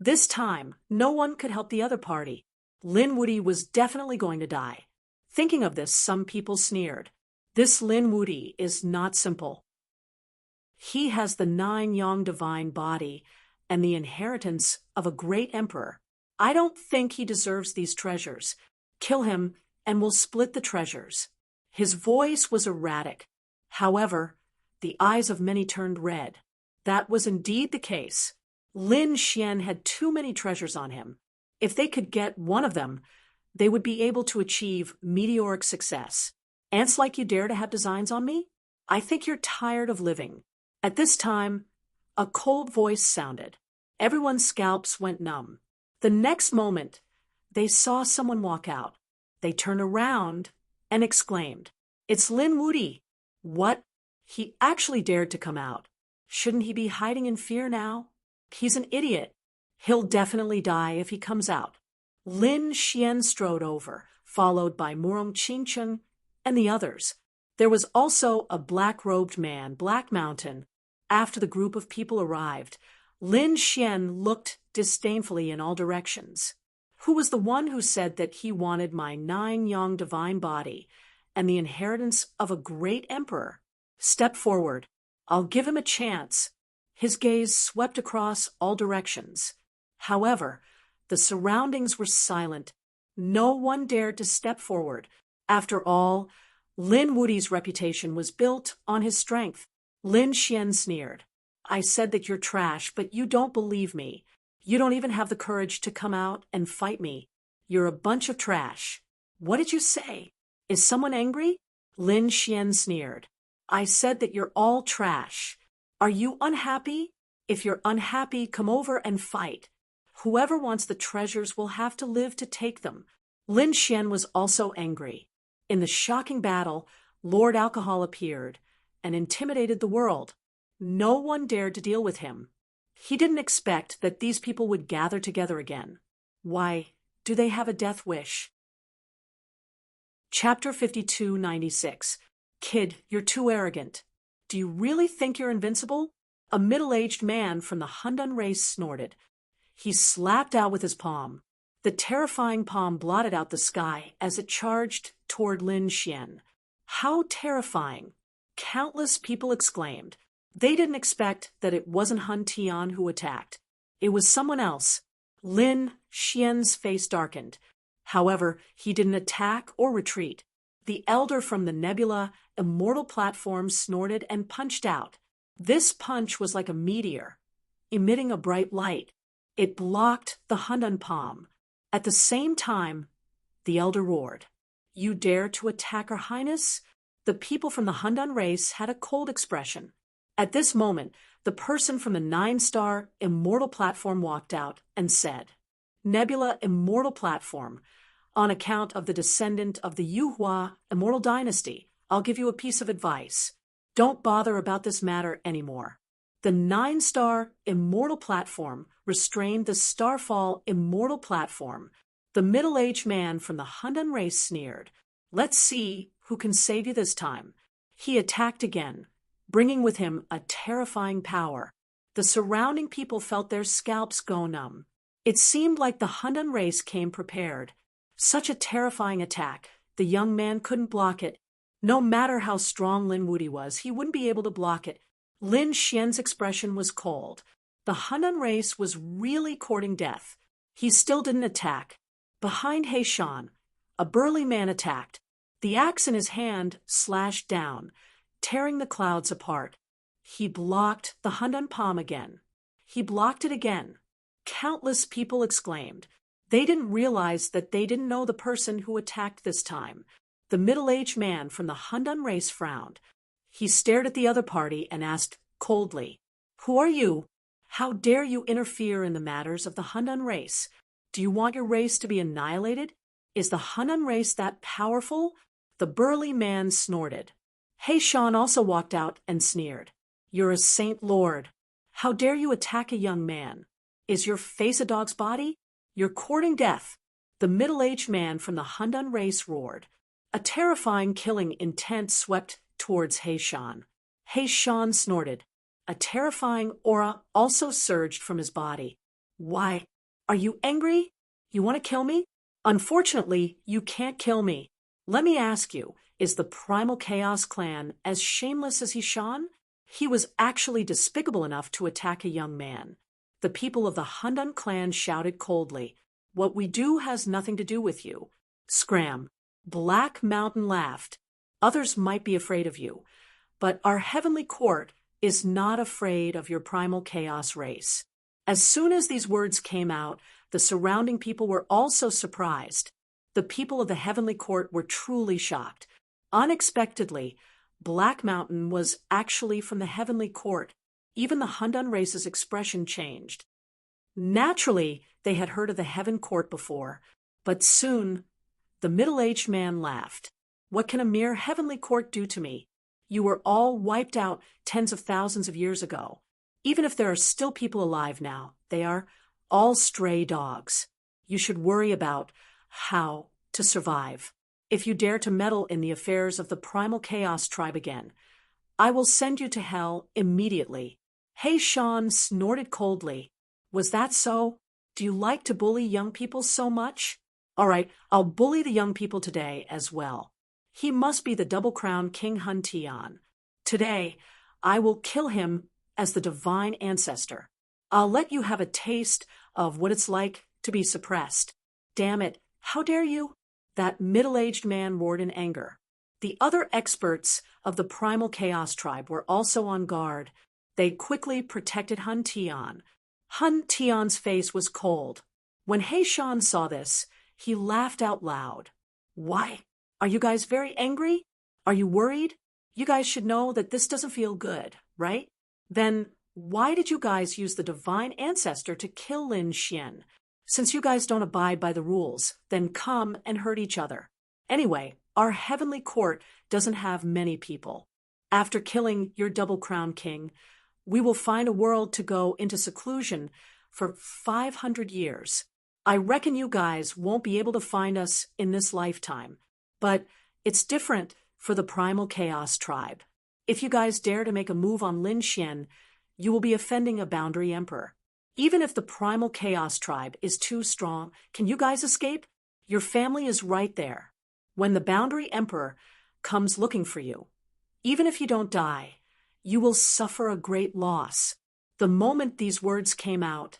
this time, no one could help the other party. Lin Wudi was definitely going to die. Thinking of this, some people sneered. This Lin Wudi is not simple. He has the 9 Yang divine body and the inheritance of a great emperor. I don't think he deserves these treasures. Kill him, and we'll split the treasures." His voice was erratic. However, the eyes of many turned red. That was indeed the case. Lin Xian had too many treasures on him. If they could get one of them, they would be able to achieve meteoric success. "Ants like you dare to have designs on me? I think you're tired of living." At this time, a cold voice sounded. Everyone's scalps went numb. The next moment, they saw someone walk out. They turned around and exclaimed, "It's Lin Wudi." What? He actually dared to come out. Shouldn't he be hiding in fear now? He's an idiot. He'll definitely die if he comes out. Lin Xian strode over, followed by Murong Qingcheng and the others. There was also a black-robed man, Black Mountain. After the group of people arrived, Lin Xian looked disdainfully in all directions. Who was the one who said that he wanted my 9 young divine body and the inheritance of a great emperor? Step forward. I'll give him a chance. His gaze swept across all directions. However, the surroundings were silent. No one dared to step forward. After all, Lin Wudi's reputation was built on his strength. Lin Xian sneered. I said that you're trash, but you don't believe me. You don't even have the courage to come out and fight me. You're a bunch of trash. What did you say? Is someone angry? Lin Xian sneered. I said that you're all trash. Are you unhappy? If you're unhappy, come over and fight. Whoever wants the treasures will have to live to take them. Lin Xian was also angry. In the shocking battle, Lord Alcohol appeared and intimidated the world. No one dared to deal with him. He didn't expect that these people would gather together again. Why, do they have a death wish? Chapter 5296. Kid, you're too arrogant. Do you really think you're invincible? A middle-aged man from the Hundan race snorted. He slapped out with his palm. The terrifying palm blotted out the sky as it charged toward Lin Xian. How terrifying! Countless people exclaimed. They didn't expect that it wasn't Hun Tian who attacked. It was someone else. Lin Xian's face darkened. However, he didn't attack or retreat. The elder from the Nebula Immortal platform snorted and punched out. This punch was like a meteor, emitting a bright light. It blocked the Hundan palm. At the same time, the elder roared. You dare to attack Her Highness? The people from the Hundan race had a cold expression. At this moment, the person from the 9-star Immortal platform walked out and said, Nebula Immortal platform, on account of the descendant of the Yuhua Immortal dynasty, I'll give you a piece of advice. Don't bother about this matter anymore. The 9-star Immortal platform restrained the Starfall Immortal platform. The middle-aged man from the Hundan race sneered. Let's see who can save you this time. He attacked again, bringing with him a terrifying power. The surrounding people felt their scalps go numb. It seemed like the Hundan race came prepared. Such a terrifying attack. The young man couldn't block it. No matter how strong Lin Wudi was, he wouldn't be able to block it. Lin Xian's expression was cold. The Hundan race was really courting death. He still didn't attack. Behind He Shan, a burly man attacked. The axe in his hand slashed down, tearing the clouds apart. He blocked the Hundan palm again. He blocked it again. Countless people exclaimed. They didn't realize that they didn't know the person who attacked this time. The middle-aged man from the Hundan race frowned. He stared at the other party and asked coldly, Who are you? How dare you interfere in the matters of the Hundan race? Do you want your race to be annihilated? Is the Hundan race that powerful? The burly man snorted. He Shan also walked out and sneered. You're a saint lord. How dare you attack a young man? Is your face a dog's body? You're courting death. The middle-aged man from the Hundan race roared. A terrifying killing intent swept towards He Shan. He Shan snorted. A terrifying aura also surged from his body. Why? Are you angry? You want to kill me? Unfortunately, you can't kill me. Let me ask you, is the Primal Chaos clan as shameless as He Shan? He was actually despicable enough to attack a young man. The people of the Hundan clan shouted coldly, What we do has nothing to do with you. Scram. Black Mountain laughed. Others might be afraid of you, but our heavenly court is not afraid of your Primal Chaos race. As soon as these words came out, the surrounding people were also surprised. The people of the heavenly court were truly shocked. Unexpectedly, Black Mountain was actually from the heavenly court. Even the Hundan race's expression changed. Naturally, they had heard of the heaven court before, but soon the middle-aged man laughed. What can a mere heavenly court do to me? You were all wiped out tens of thousands of years ago. Even if there are still people alive now, they are all stray dogs. You should worry about how to survive. If you dare to meddle in the affairs of the Primal Chaos tribe again, I will send you to hell immediately. He Shan snorted coldly. Was that so? Do you like to bully young people so much? All right, I'll bully the young people today as well. He must be the double-crowned King Hun Tian. Today, I will kill him as the divine ancestor. I'll let you have a taste of what it's like to be suppressed. Damn it, how dare you? That middle-aged man roared in anger. The other experts of the primal chaos tribe were also on guard. They quickly protected Hun Tian. Hun Tian's face was cold. When He Shan saw this, he laughed out loud. Why? Are you guys very angry? Are you worried? You guys should know that this doesn't feel good, right? Then why did you guys use the divine ancestor to kill Lin Xian? Since you guys don't abide by the rules, then come and hurt each other. Anyway, our heavenly court doesn't have many people. After killing your double-crowned king, we will find a world to go into seclusion for 500 years. I reckon you guys won't be able to find us in this lifetime, but it's different for the primal chaos tribe. If you guys dare to make a move on Lin Xian, you will be offending a boundary emperor. Even if the primal chaos tribe is too strong, can you guys escape? Your family is right there. When the boundary emperor comes looking for you, even if you don't die, you will suffer a great loss. The moment these words came out,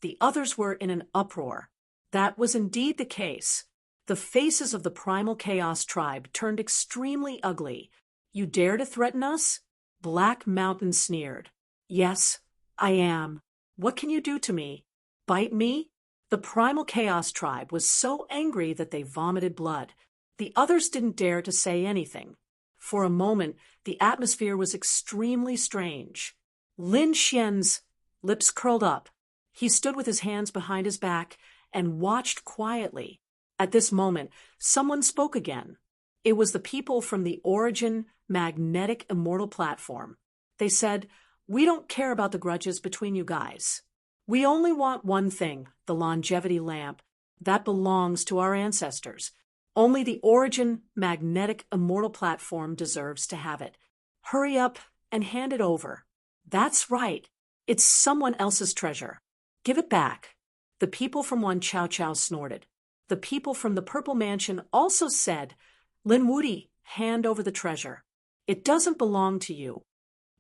the others were in an uproar. That was indeed the case. The faces of the primal chaos tribe turned extremely ugly. You dare to threaten us? Black Mountain sneered. Yes, I am. What can you do to me? Bite me? The primal chaos tribe was so angry that they vomited blood. The others didn't dare to say anything. For a moment, the atmosphere was extremely strange. Lin Xian's lips curled up. He stood with his hands behind his back and watched quietly. At this moment, someone spoke again. It was the people from the Origin Magnetic Immortal Platform. They said, "We don't care about the grudges between you guys. We only want one thing, the longevity lamp. That belongs to our ancestors. Only the Origin Magnetic Immortal Platform deserves to have it. Hurry up and hand it over." That's right. It's someone else's treasure. Give it back. The people from One Chow Chow snorted. The people from the Purple Mansion also said, "Lin Wudi, hand over the treasure. It doesn't belong to you."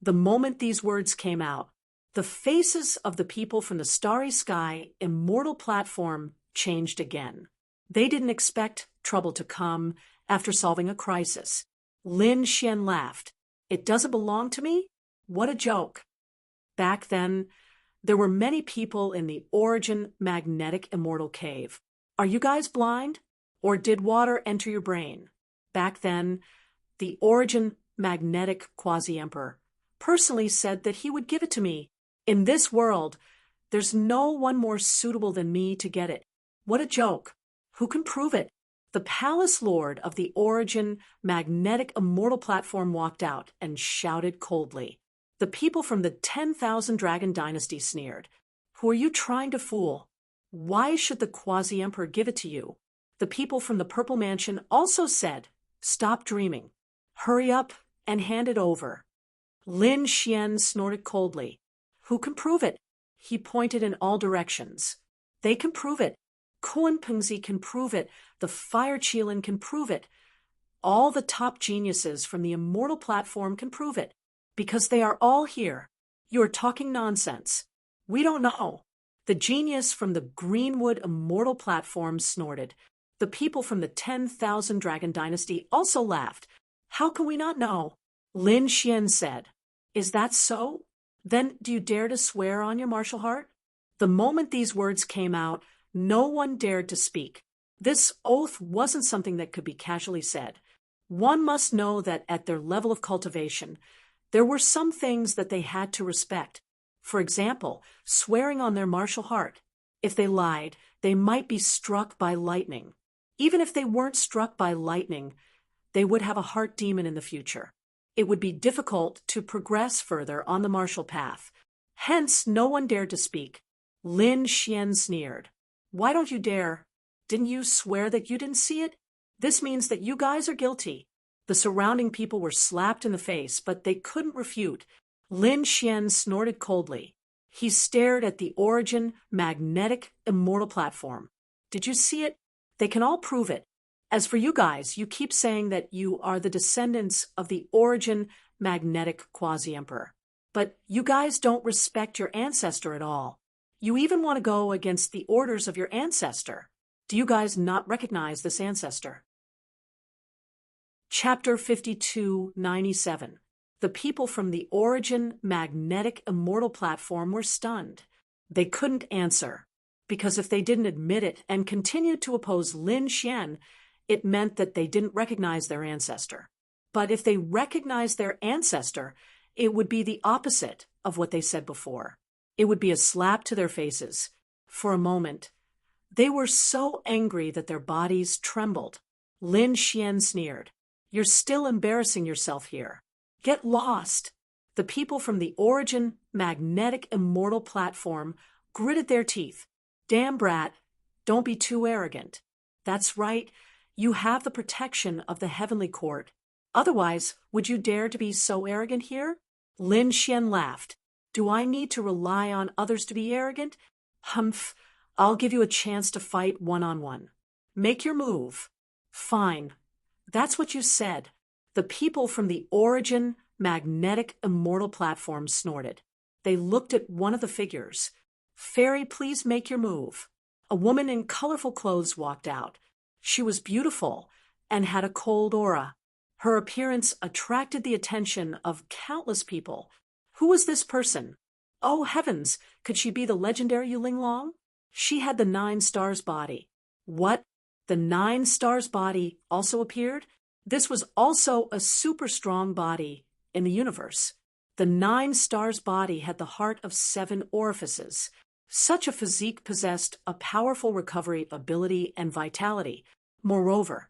The moment these words came out, the faces of the people from the Starry Sky Immortal Platform changed again. They didn't expect trouble to come after solving a crisis. Lin Xian laughed. "It doesn't belong to me? What a joke." Back then, there were many people in the Origin Magnetic Immortal Cave. Are you guys blind? Or did water enter your brain? Back then, the Origin Magnetic Quasi-Emperor personally said that he would give it to me. In this world, there's no one more suitable than me to get it. What a joke. Who can prove it? The Palace Lord of the Origin Magnetic Immortal Platform walked out and shouted coldly. The people from the 10,000 Dragon Dynasty sneered. "Who are you trying to fool? Why should the Quasi-Emperor give it to you?" The people from the Purple Mansion also said, "Stop dreaming. Hurry up and hand it over." Lin Xian snorted coldly. "Who can prove it?" He pointed in all directions. "They can prove it. Kuan Pengzi can prove it. The Fire Qilin can prove it. All the top geniuses from the Immortal Platform can prove it. Because they are all here. You are talking nonsense. We don't know." The genius from the Greenwood Immortal Platform snorted. The people from the 10,000 Dragon Dynasty also laughed. "How can we not know?" Lin Xian said, "Is that so? Then do you dare to swear on your martial heart?" The moment these words came out, no one dared to speak. This oath wasn't something that could be casually said. One must know that at their level of cultivation, there were some things that they had to respect. For example, swearing on their martial heart. If they lied, they might be struck by lightning. Even if they weren't struck by lightning, they would have a heart demon in the future. It would be difficult to progress further on the martial path. Hence, no one dared to speak. Lin Xian sneered. "Why don't you dare? Didn't you swear that you didn't see it? This means that you guys are guilty." The surrounding people were slapped in the face, but they couldn't refute. Lin Xian snorted coldly. He stared at the Origin magnetic immortal platform. Did you see it? They can all prove it. As for you guys, you keep saying that you are the descendants of the Origin magnetic quasi-emperor. But you guys don't respect your ancestor at all. You even want to go against the orders of your ancestor. Do you guys not recognize this ancestor? Chapter 5297. The people from the Origin magnetic immortal platform were stunned. They couldn't answer, because if they didn't admit it and continued to oppose Lin Xian, it meant that they didn't recognize their ancestor. But if they recognized their ancestor, it would be the opposite of what they said before. It would be a slap to their faces. For a moment, they were so angry that their bodies trembled. Lin Xian sneered, "You're still embarrassing yourself here. Get lost." The people from the Origin magnetic immortal platform gritted their teeth. "Damn brat, don't be too arrogant. That's right, you have the protection of the heavenly court. Otherwise, would you dare to be so arrogant here?" Lin Xian laughed. "Do I need to rely on others to be arrogant? Humph, I'll give you a chance to fight one-on-one. Make your move." "Fine. That's what you said." The people from the Origin magnetic immortal platform snorted. They looked at one of the figures. "Fairy, please make your move." A woman in colorful clothes walked out. She was beautiful and had a cold aura. Her appearance attracted the attention of countless people. Who was this person? Oh heavens, could she be the legendary Yuling Long? She had the 9 stars body. What? The 9 stars body also appeared? This was also a super strong body in the universe. The 9 stars body had the heart of 7 orifices. Such a physique possessed a powerful recovery ability and vitality. Moreover,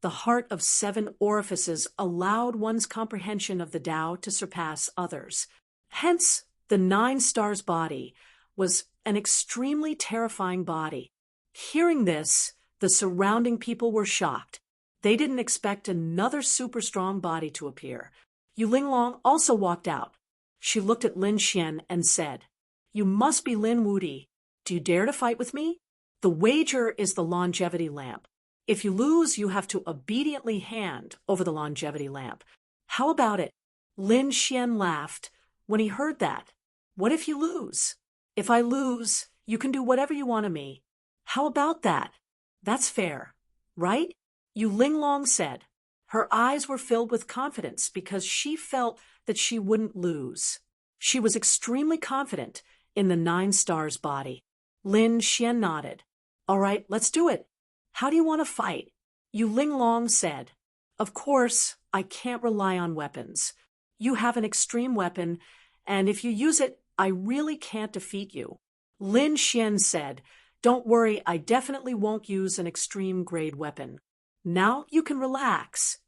the heart of 7 orifices allowed one's comprehension of the Tao to surpass others. Hence, the 9 stars body was an extremely terrifying body. Hearing this, the surrounding people were shocked. They didn't expect another super strong body to appear. Yuling Long also walked out. She looked at Lin Xian and said, "You must be Lin Wudi. Do you dare to fight with me? The wager is the longevity lamp. If you lose, you have to obediently hand over the longevity lamp. How about it?" Lin Xian laughed when he heard that. "What if you lose?" "If I lose, you can do whatever you want of me." "How about that? That's fair, right?" Yuling Long said. Her eyes were filled with confidence because she felt that she wouldn't lose. She was extremely confident in the 9 stars body. Lin Xian nodded. "All right, let's do it. How do you want to fight?" Yuling Long said, "Of course, I can't rely on weapons. You have an extreme weapon, and if you use it, I really can't defeat you." Lin Xian said, "Don't worry, I definitely won't use an extreme grade weapon. Now you can relax."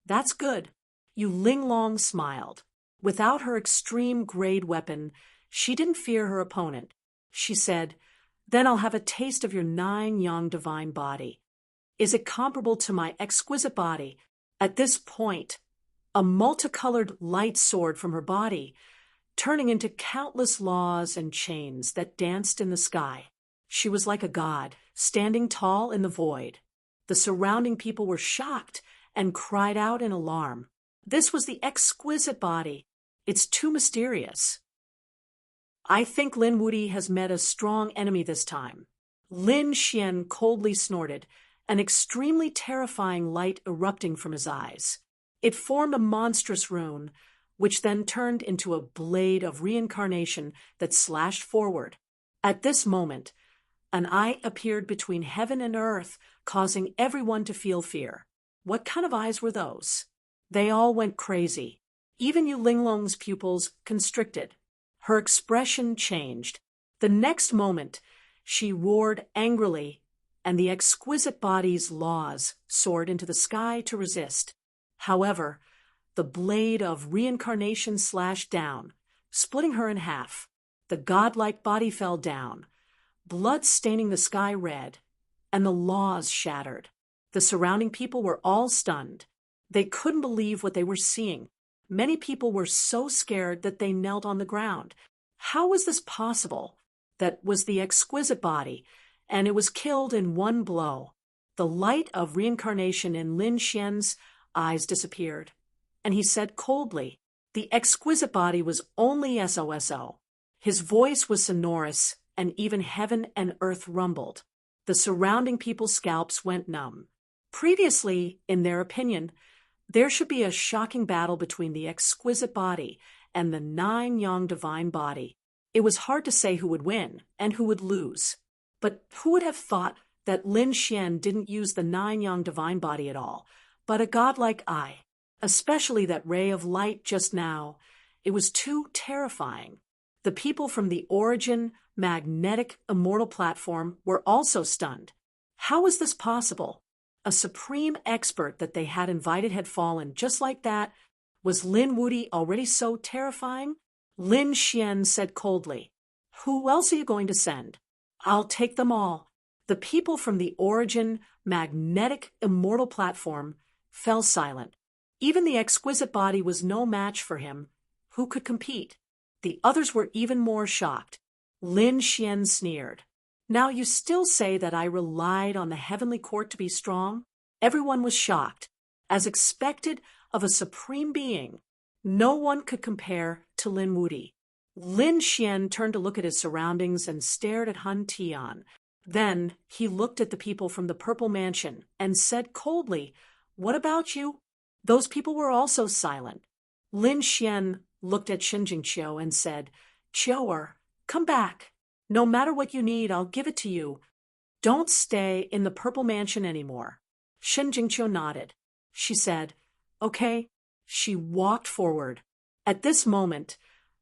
"That's good." Yuling Long smiled. Without her extreme grade weapon, she didn't fear her opponent. She said, "Then I'll have a taste of your 9 yang divine body. Is it comparable to my exquisite body?" At this point, a multicolored light soared from her body, turning into countless laws and chains that danced in the sky. She was like a god, standing tall in the void. The surrounding people were shocked and cried out in alarm. This was the exquisite body. It's too mysterious. "I think Lin Wudi has met a strong enemy this time." Lin Xian coldly snorted, an extremely terrifying light erupting from his eyes. It formed a monstrous rune, which then turned into a blade of reincarnation that slashed forward. At this moment, an eye appeared between heaven and earth, causing everyone to feel fear. What kind of eyes were those? They all went crazy. Even Yuling Long's pupils constricted. Her expression changed. The next moment, she roared angrily, and the exquisite body's laws soared into the sky to resist. However, the blade of reincarnation slashed down, splitting her in half. The godlike body fell down, blood staining the sky red, and the laws shattered. The surrounding people were all stunned. They couldn't believe what they were seeing. Many people were so scared that they knelt on the ground. How was this possible? That was the exquisite body, and it was killed in one blow. The light of reincarnation in Lin Xian's eyes disappeared, and he said coldly, the exquisite body was only SOSO. His voice was sonorous, and even heaven and earth rumbled. The surrounding people's scalps went numb. Previously, in their opinion, there should be a shocking battle between the exquisite body and the 9-yang divine body. It was hard to say who would win and who would lose. But who would have thought that Lin Xian didn't use the 9-yang divine body at all, but a godlike eye? Especially that ray of light just now. It was too terrifying. The people from the Origin magnetic immortal platform were also stunned. How was this possible? A supreme expert that they had invited had fallen just like that. Was Lin Wuti already so terrifying? Lin Xian said coldly, who else are you going to send? I'll take them all. The people from the Origin magnetic immortal platform fell silent. Even the exquisite body was no match for him. Who could compete? The others were even more shocked. Lin Xian sneered. Now you still say that I relied on the heavenly court to be strong? Everyone was shocked. As expected of a supreme being, no one could compare to Lin Wuti. Lin Xian turned to look at his surroundings and stared at Han Tian. Then he looked at the people from the Purple Mansion and said coldly, what about you? Those people were also silent. Lin Xian looked at Shen Jingqiu and said, Qiu'er, come back. No matter what you need, I'll give it to you. Don't stay in the Purple Mansion anymore. Shen Jingqiu nodded. She said, okay. She walked forward. At this moment,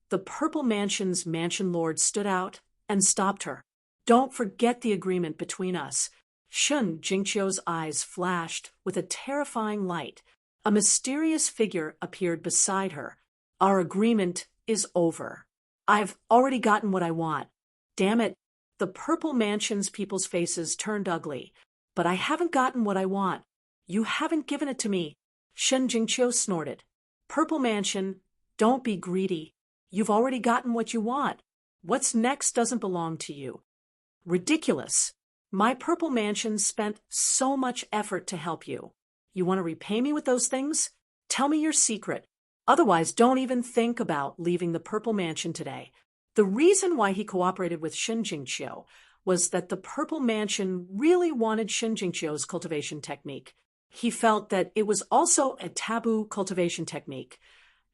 the Purple Mansion's mansion lord stood out and stopped her. Don't forget the agreement between us. Shen Jingqiu's eyes flashed with a terrifying light. A mysterious figure appeared beside her. Our agreement is over. I've already gotten what I want. Damn it. The Purple Mansion's people's faces turned ugly. But I haven't gotten what I want. You haven't given it to me. Shen Jingqiu snorted. Purple Mansion, don't be greedy. You've already gotten what you want. What's next doesn't belong to you. Ridiculous. My Purple Mansion spent so much effort to help you. You want to repay me with those things? Tell me your secret. Otherwise, don't even think about leaving the Purple Mansion today. The reason why he cooperated with Shen Jingqiu was that the Purple Mansion really wanted Shen Jingqiu's cultivation technique. He felt that it was also a taboo cultivation technique,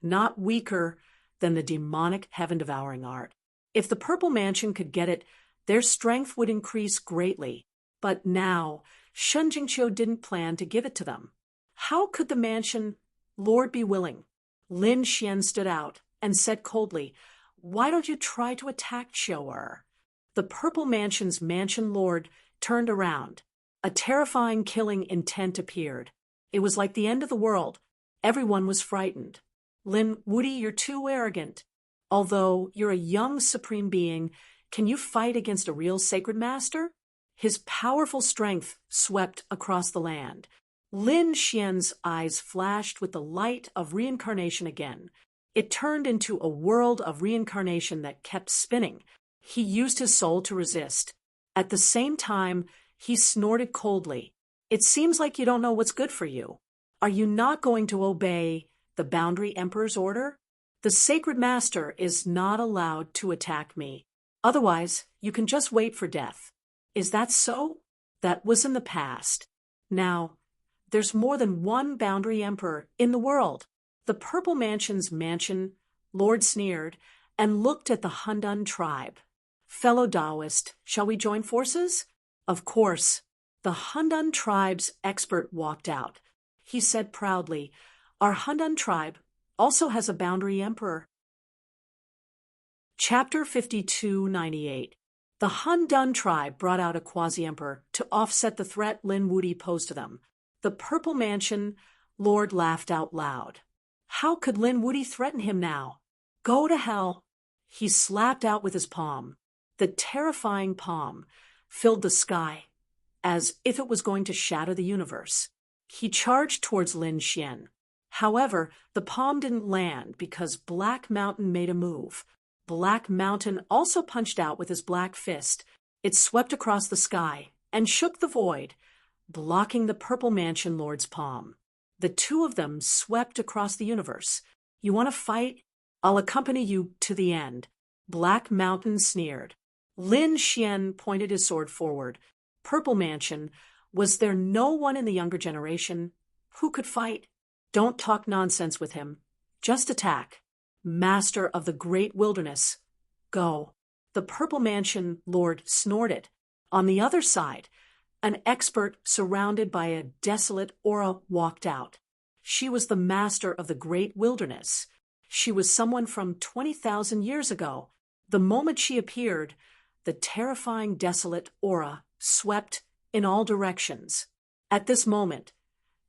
not weaker than the demonic heaven-devouring art. If the Purple Mansion could get it, their strength would increase greatly. But now, Shen Jingqiu didn't plan to give it to them. How could the mansion lord be willing? Lin Xian stood out and said coldly, why don't you try to attack Qiu'er? The Purple Mansion's mansion lord turned around. A terrifying killing intent appeared. It was like the end of the world. Everyone was frightened. Lin Wuti, you're too arrogant. Although you're a young supreme being, can you fight against a real sacred master? His powerful strength swept across the land. Lin Xian's eyes flashed with the light of reincarnation again. It turned into a world of reincarnation that kept spinning. He used his soul to resist. At the same time, he snorted coldly. It seems like you don't know what's good for you. Are you not going to obey the Boundary Emperor's order? The Sacred Master is not allowed to attack me. Otherwise, you can just wait for death. Is that so? That was in the past. Now, there's more than one Boundary Emperor in the world. The Purple Mansion's mansion lord sneered and looked at the Handan tribe. Fellow Taoist, shall we join forces? Of course. The Handan tribe's expert walked out. He said proudly, our Handan tribe also has a Boundary Emperor. Chapter 5298. The Handan tribe brought out a quasi-emperor to offset the threat Lin Wuti posed to them. The Purple Mansion lord laughed out loud. How could Lin Wuti threaten him now? Go to hell. He slapped out with his palm. The terrifying palm filled the sky as if it was going to shatter the universe. He charged towards Lin Xian. However, the palm didn't land because Black Mountain made a move. Black Mountain also punched out with his black fist. It swept across the sky and shook the void, blocking the Purple Mansion Lord's palm. The two of them swept across the universe. You want to fight? I'll accompany you to the end. Black Mountain sneered. Lin Xian pointed his sword forward. Purple Mansion, was there no one in the younger generation who could fight? Don't talk nonsense with him. Just attack. Master of the great wilderness, go. The Purple Mansion Lord snorted. On the other side, an expert surrounded by a desolate aura walked out. She was the master of the great wilderness. She was someone from 20,000 years ago. The moment she appeared, the terrifying desolate aura swept in all directions. At this moment,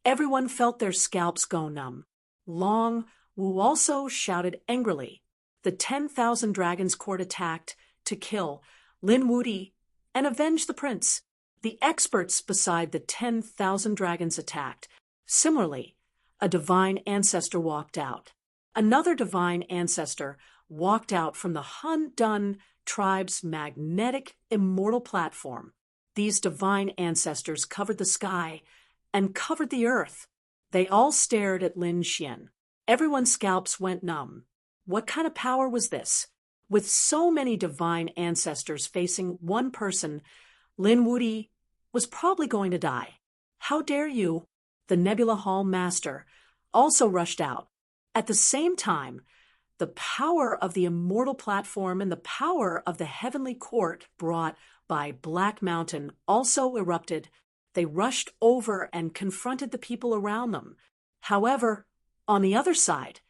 everyone felt their scalps go numb. Long Wu also shouted angrily. The 10,000 Dragons Court attacked to kill Lin Wudi and avenge the prince. The experts beside the 10,000 dragons attacked. Similarly, a divine ancestor walked out. Another divine ancestor walked out from the Han Dun tribe's magnetic immortal platform. These divine ancestors covered the sky and covered the earth. They all stared at Lin Xian. Everyone's scalps went numb. What kind of power was this? With so many divine ancestors facing one person, Lin Wudi was probably going to die. How dare you? The Nebula Hall Master also rushed out. At the same time, the power of the immortal platform and the power of the heavenly court brought by Black Mountain also erupted. They rushed over and confronted the people around them. However, on the other side,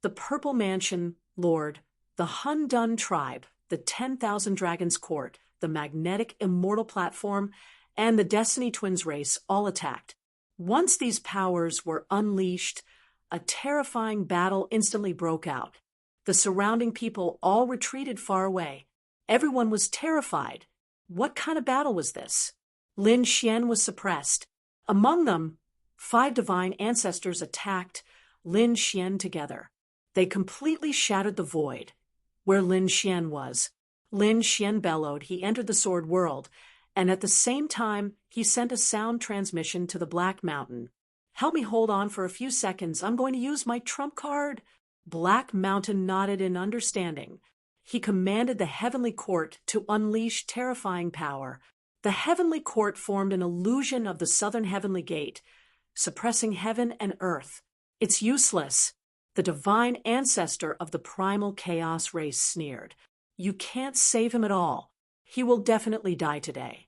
the Purple Mansion Lord, the Han Dun tribe, the 10,000 Dragons Court, the magnetic immortal platform, and the Destiny Twins race all attacked. Once these powers were unleashed, a terrifying battle instantly broke out. The surrounding people all retreated far away. Everyone was terrified. What kind of battle was this? Lin Xian was suppressed. Among them, 5 divine ancestors attacked Lin Xian together. They completely shattered the void where Lin Xian was. Lin Xian bellowed. He entered the sword world, and at the same time, he sent a sound transmission to the Black Mountain. Help me hold on for a few seconds. I'm going to use my trump card. Black Mountain nodded in understanding. He commanded the Heavenly Court to unleash terrifying power. The Heavenly Court formed an illusion of the Southern Heavenly Gate, suppressing heaven and earth. It's useless. The divine ancestor of the primal chaos race sneered. You can't save him at all. He will definitely die today.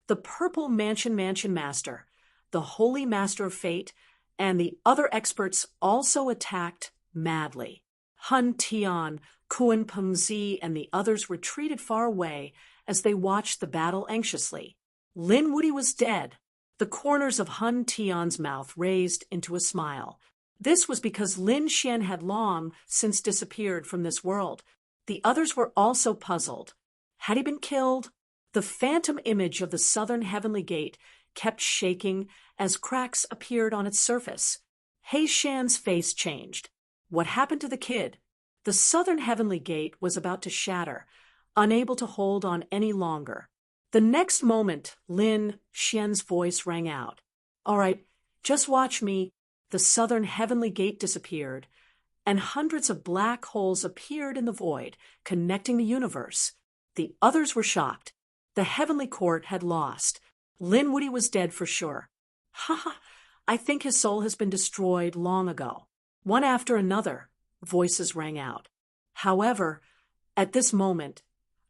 The Purple Mansion Master, the Holy Master of Fate, and the other experts also attacked madly. Hun Tian, Kuan Pengzi, and the others retreated far away as they watched the battle anxiously. Lin Wudi was dead. The corners of Hun Tian's mouth raised into a smile. This was because Lin Xian had long since disappeared from this world. The others were also puzzled. Had he been killed? The phantom image of the Southern Heavenly Gate kept shaking as cracks appeared on its surface. He Shan's face changed. What happened to the kid? The Southern Heavenly Gate was about to shatter, unable to hold on any longer. The next moment, Lin Xian's voice rang out. All right, just watch me. The Southern Heavenly Gate disappeared, and hundreds of black holes appeared in the void, connecting the universe. The others were shocked. The Heavenly Court had lost. Lin Wudi was dead for sure. I think his soul has been destroyed long ago. One after another, voices rang out. However, at this moment,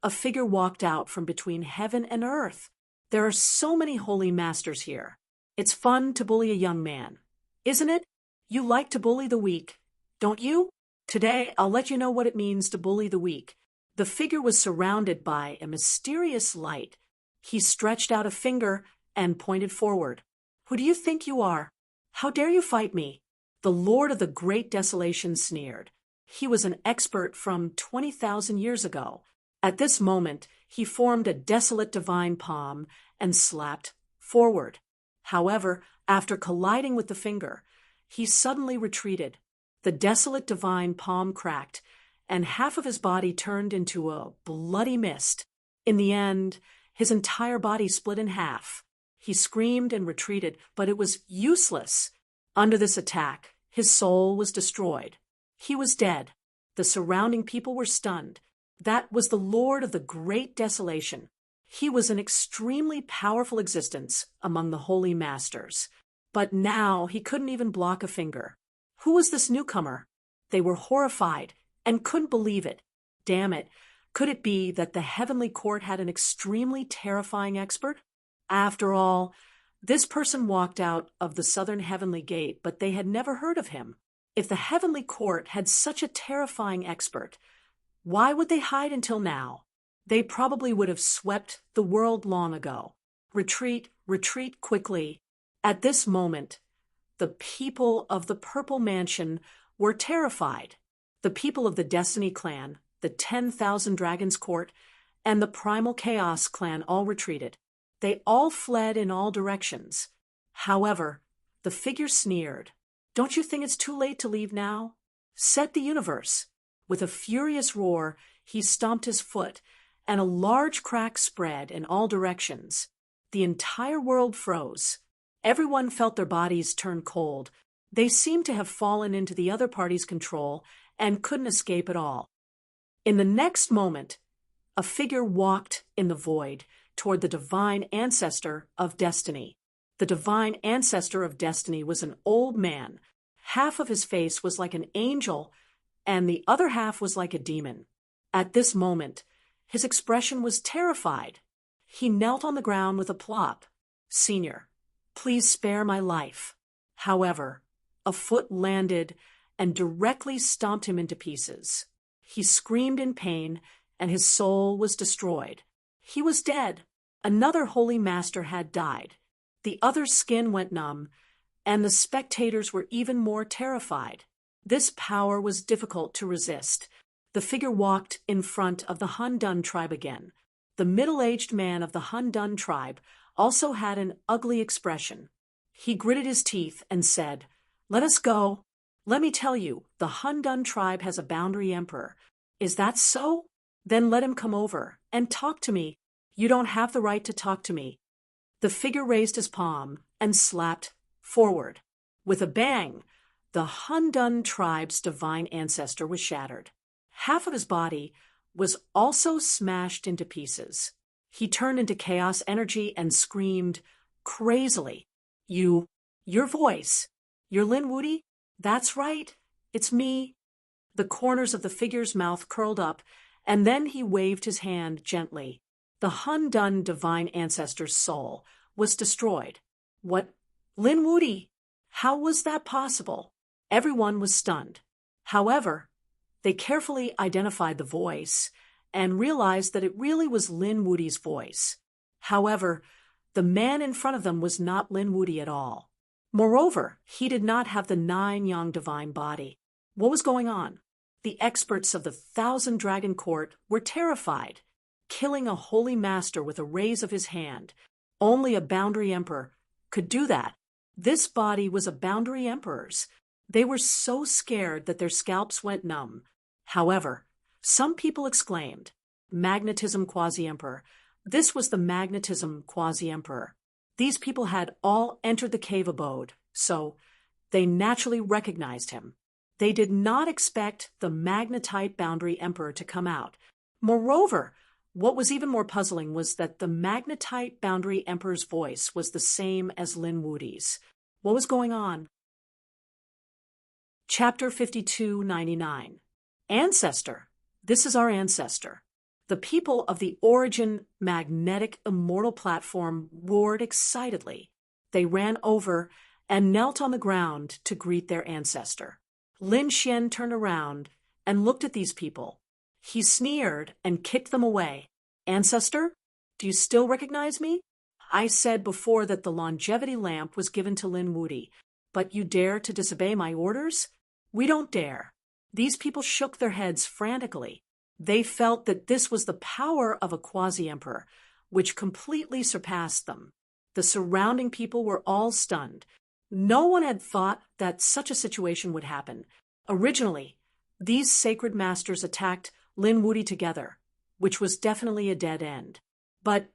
a figure walked out from between heaven and earth. There are so many holy masters here. It's fun to bully a young man, isn't it? You like to bully the weak, don't you? Today, I'll let you know what it means to bully the weak. The figure was surrounded by a mysterious light. He stretched out a finger and pointed forward. Who do you think you are? How dare you fight me? The Lord of the Great Desolation sneered. He was an expert from 20,000 years ago. At this moment, he formed a desolate divine palm and slapped forward. However, after colliding with the finger, he suddenly retreated. The desolate divine palm cracked, and half of his body turned into a bloody mist. In the end, his entire body split in half. He screamed and retreated, but it was useless. Under this attack, his soul was destroyed. He was dead. The surrounding people were stunned. That was the Lord of the Great Desolation. He was an extremely powerful existence among the holy masters. But now he couldn't even block a finger. Who was this newcomer? They were horrified and couldn't believe it. Damn it, could it be that the heavenly court had an extremely terrifying expert? After all, this person walked out of the southern heavenly gate, but they had never heard of him. If the heavenly court had such a terrifying expert, why would they hide until now? They probably would have swept the world long ago. Retreat, retreat quickly. At this moment, the people of the Purple Mansion were terrified. The people of the Destiny Clan, the 10,000 Dragons Court, and the Primal Chaos Clan all retreated. They all fled in all directions. However, the figure sneered. Don't you think it's too late to leave now? Set the universe. With a furious roar, he stomped his foot, and a large crack spread in all directions. The entire world froze. Everyone felt their bodies turn cold. They seemed to have fallen into the other party's control and couldn't escape at all. In the next moment, a figure walked in the void toward the divine ancestor of destiny. The divine ancestor of destiny was an old man. Half of his face was like an angel, and the other half was like a demon. At this moment, his expression was terrified. He knelt on the ground with a plop. "Senior, please spare my life." However, a foot landed and directly stomped him into pieces. He screamed in pain, and his soul was destroyed. He was dead. Another holy master had died. The other's skin went numb, and the spectators were even more terrified. This power was difficult to resist. The figure walked in front of the Hundun tribe again. The middle-aged man of the Hundun tribe also had an ugly expression. He gritted his teeth and said, "Let us go. Let me tell you, the Hundun tribe has a boundary emperor. Is that so? Then let him come over and talk to me. You don't have the right to talk to me." The figure raised his palm and slapped forward. With a bang, the Hundun tribe's divine ancestor was shattered. Half of his body was also smashed into pieces. He turned into chaos energy and screamed crazily, Your voice. You're Lin Woody? That's right. It's me." The corners of the figure's mouth curled up, and then he waved his hand gently. The Hundun divine ancestor's soul was destroyed. "What? Lin Woody? How was that possible?" Everyone was stunned. However, they carefully identified the voice and realized that it really was Lin Woody's voice. However, the man in front of them was not Lin Woody at all. Moreover, he did not have the 9-yang divine body. What was going on? The experts of the 1,000 Dragon Court were terrified. Killing a holy master with a raise of his hand. Only a boundary emperor could do that. This body was a boundary emperor's. They were so scared that their scalps went numb. However, some people exclaimed, "Magnetism Quasi-Emperor." This was the Magnetism Quasi-Emperor. These people had all entered the cave abode, so they naturally recognized him. They did not expect the Magnetite Boundary Emperor to come out. Moreover, what was even more puzzling was that the Magnetite Boundary Emperor's voice was the same as Lin Woody's. What was going on? Chapter 5299. Ancestor. This is our ancestor. The people of the Origin Magnetic Immortal Platform roared excitedly. They ran over and knelt on the ground to greet their ancestor. Lin Xian turned around and looked at these people. He sneered and kicked them away. "Ancestor, do you still recognize me? I said before that the longevity lamp was given to Lin Woody, but you dare to disobey my orders? We don't dare." These people shook their heads frantically. They felt that this was the power of a quasi-emperor, which completely surpassed them. The surrounding people were all stunned. No one had thought that such a situation would happen. Originally, These sacred masters attacked Lin Wuti together, which was definitely a dead end. But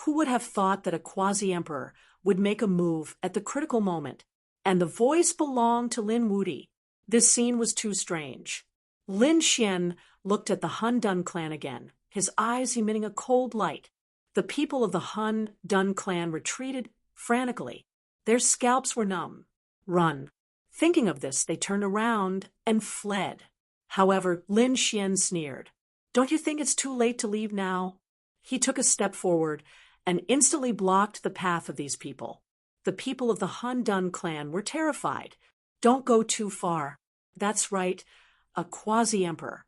who would have thought that a quasi-emperor would make a move at the critical moment? And the voice belonged to Lin Wuti. This scene was too strange. Lin Xian looked at the Han Dun clan again, his eyes emitting a cold light. The people of the Han Dun clan retreated frantically. Their scalps were numb. Run. Thinking of this, they turned around and fled. However, Lin Xian sneered. Don't you think it's too late to leave now? He took a step forward and instantly blocked the path of these people. The people of the Han Dun clan were terrified. Don't go too far. That's right, a quasi-emperor.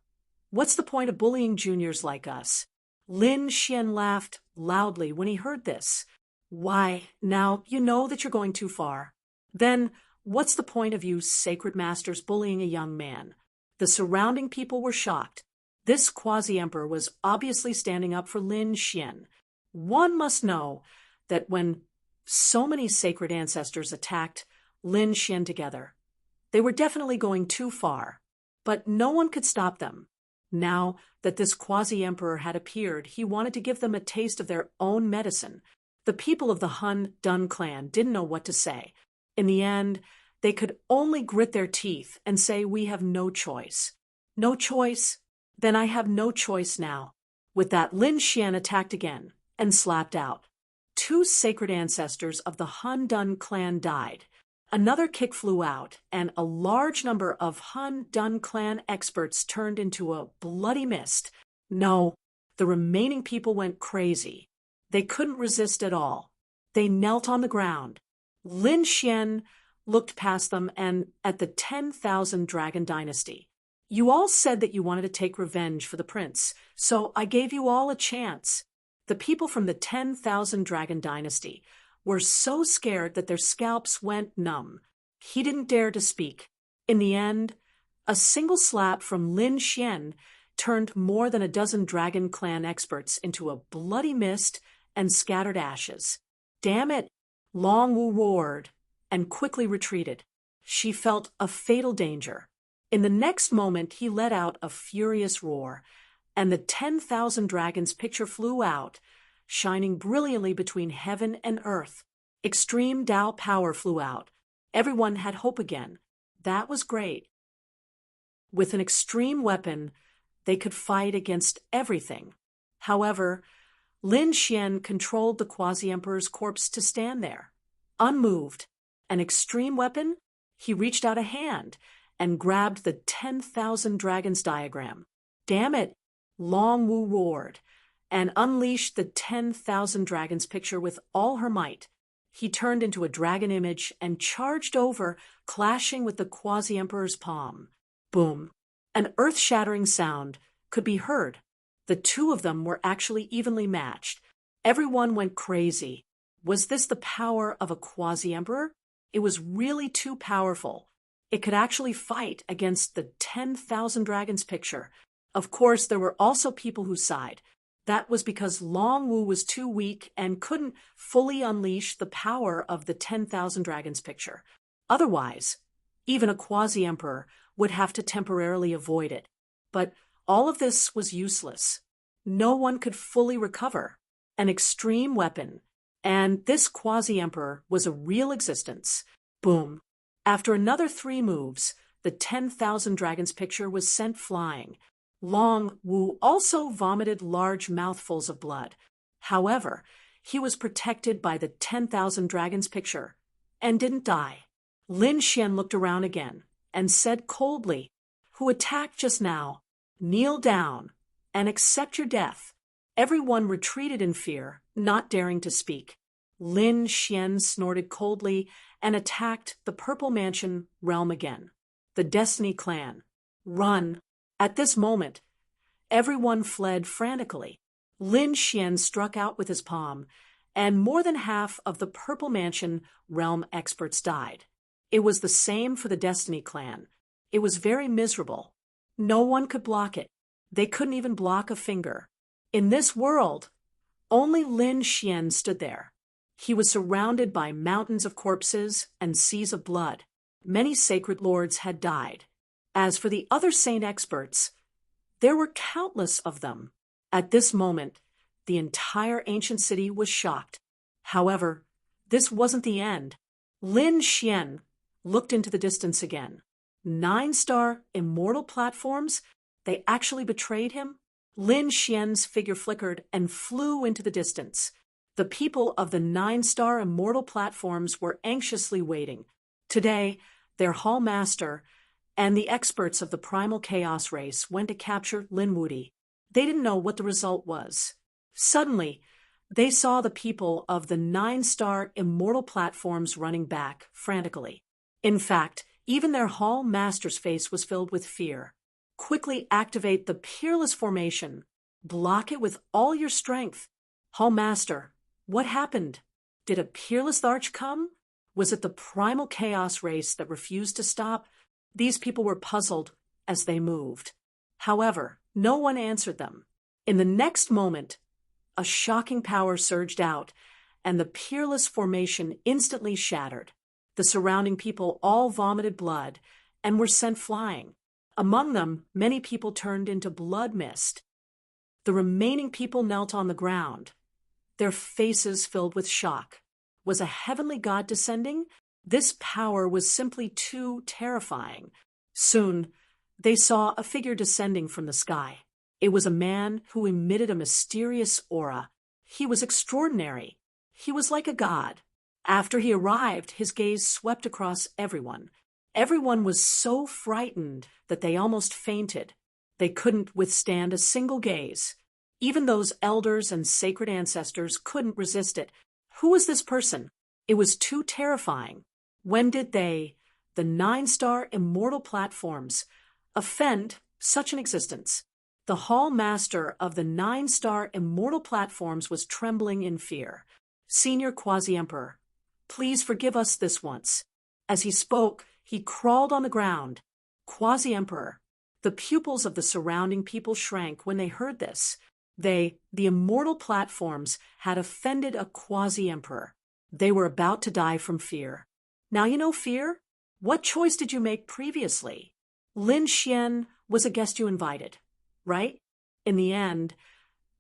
What's the point of bullying juniors like us? Lin Xian laughed loudly when he heard this. Why, now you know that you're going too far. Then, what's the point of you sacred masters bullying a young man? The surrounding people were shocked. This quasi-emperor was obviously standing up for Lin Xian. One must know that when so many sacred ancestors attacked Lin Xian together, they were definitely going too far. But no one could stop them. Now that this quasi-emperor had appeared, he wanted to give them a taste of their own medicine. The people of the Han Dun clan didn't know what to say. In the end, they could only grit their teeth and say, we have no choice. No choice? Then I have no choice now. With that, Lin Xian attacked again and slapped out. 2 sacred ancestors of the Han Dun clan died. Another kick flew out, and a large number of Han Dun clan experts turned into a bloody mist. No, the remaining people went crazy. They couldn't resist at all. They knelt on the ground. Lin Xian looked past them and at the 10,000 Dragon Dynasty. You all said that you wanted to take revenge for the prince, so I gave you all a chance. The people from the 10,000 Dragon Dynasty were so scared that their scalps went numb. He didn't dare to speak. In the end, a single slap from Lin Xian turned more than a dozen Dragon Clan experts into a bloody mist and scattered ashes. Damn it! Long Wu roared and quickly retreated. She felt a fatal danger. In the next moment, he let out a furious roar, and the 10,000 dragons picture flew out, shining brilliantly between heaven and earth. Extreme Tao power flew out. Everyone had hope again. That was great. With an extreme weapon, they could fight against everything. However, Lin Xian controlled the quasi-emperor's corpse to stand there, unmoved. An extreme weapon? He reached out a hand and grabbed the 10,000 dragons diagram. Damn it! Long Wu roared and unleashed the 10,000 dragons picture with all her might. He turned into a dragon image and charged over, clashing with the quasi-emperor's palm. Boom! An earth-shattering sound could be heard. The 2 of them were actually evenly matched. Everyone went crazy. Was this the power of a quasi-emperor? It was really too powerful. It could actually fight against the 10,000 dragons picture. Of course, there were also people who sighed. That was because Long Wu was too weak and couldn't fully unleash the power of the 10,000 dragons picture. Otherwise, even a quasi-emperor would have to temporarily avoid it. But all of this was useless. No one could fully recover. An extreme weapon. And this quasi-emperor was a real existence. Boom. After another 3 moves, the 10,000 dragons picture was sent flying. Long Wu also vomited large mouthfuls of blood. However, he was protected by the 10,000 dragons picture and didn't die. Lin Xian looked around again and said coldly, "Who attacked just now? Kneel down and accept your death." Everyone retreated in fear, not daring to speak. Lin Xian snorted coldly and attacked the Purple Mansion realm again. The Destiny Clan. Run! At this moment, everyone fled frantically. Lin Xian struck out with his palm, and more than half of the Purple Mansion realm experts died. It was the same for the Destiny Clan. It was very miserable. No one could block it. They couldn't even block a finger. In this world, only Lin Xian stood there. He was surrounded by mountains of corpses and seas of blood. Many sacred lords had died. As for the other saint experts, there were countless of them. At this moment, the entire ancient city was shocked. However, this wasn't the end. Lin Xian looked into the distance again. 9-star immortal platforms? They actually betrayed him? Lin Xian's figure flickered and flew into the distance. The people of the 9-star immortal platforms were anxiously waiting. Today, their hall master and the experts of the primal chaos race went to capture Lin Wudi. They didn't know what the result was. Suddenly, they saw the people of the 9-star immortal platforms running back frantically. In fact, even their hall master's face was filled with fear. Quickly activate the peerless formation. Block it with all your strength. Hall master, what happened? Did a peerless arch come? Was it the primal chaos race that refused to stop? These people were puzzled as they moved. However, no one answered them. In the next moment, a shocking power surged out, and the peerless formation instantly shattered. The surrounding people all vomited blood and were sent flying. Among them, many people turned into blood mist. The remaining people knelt on the ground, their faces filled with shock. Was a heavenly god descending? This power was simply too terrifying. Soon, they saw a figure descending from the sky. It was a man who emitted a mysterious aura. He was extraordinary. He was like a god. After he arrived, his gaze swept across everyone. Everyone was so frightened that they almost fainted. They couldn't withstand a single gaze. Even those elders and sacred ancestors couldn't resist it. Who was this person? It was too terrifying. When did they, the 9-star immortal platforms, offend such an existence? The hall master of the 9-star immortal platforms was trembling in fear. Senior Quasi-Emperor, please forgive us this once. As he spoke, he crawled on the ground. Quasi-Emperor, the pupils of the surrounding people shrank when they heard this. The immortal platforms, had offended a Quasi-Emperor. They were about to die from fear. Now you know fear? What choice did you make previously? Lin Xian was a guest you invited, right? In the end,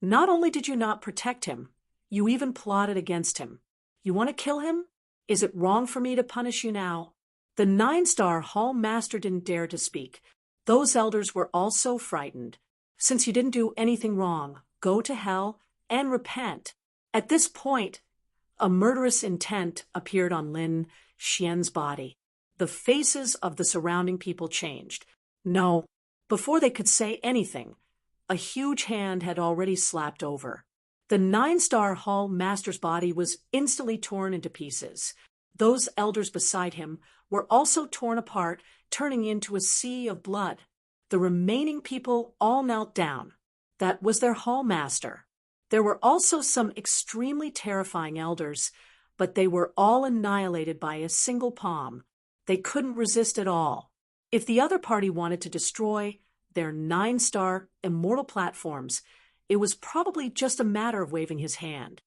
not only did you not protect him, you even plotted against him. You want to kill him? Is it wrong for me to punish you now? The 9-star hall master didn't dare to speak. Those elders were also frightened. Since you didn't do anything wrong, go to hell and repent. At this point, a murderous intent appeared on Lin Xian's body. The faces of the surrounding people changed. No, before they could say anything, a huge hand had already slapped over. The 9-star hall master's body was instantly torn into pieces. Those elders beside him were also torn apart, turning into a sea of blood. The remaining people all knelt down. That was their hall master. There were also some extremely terrifying elders, but they were all annihilated by a single palm. They couldn't resist at all. If the other party wanted to destroy their 9-star immortal platforms, it was probably just a matter of waving his hand.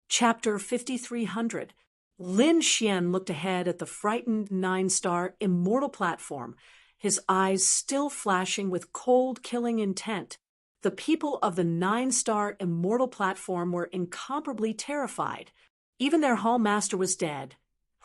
Chapter 5300. Lin Xian looked ahead at the frightened 9-star immortal platform, his eyes still flashing with cold, killing intent. The people of the 9-star immortal platform were incomparably terrified. Even their hall master was dead.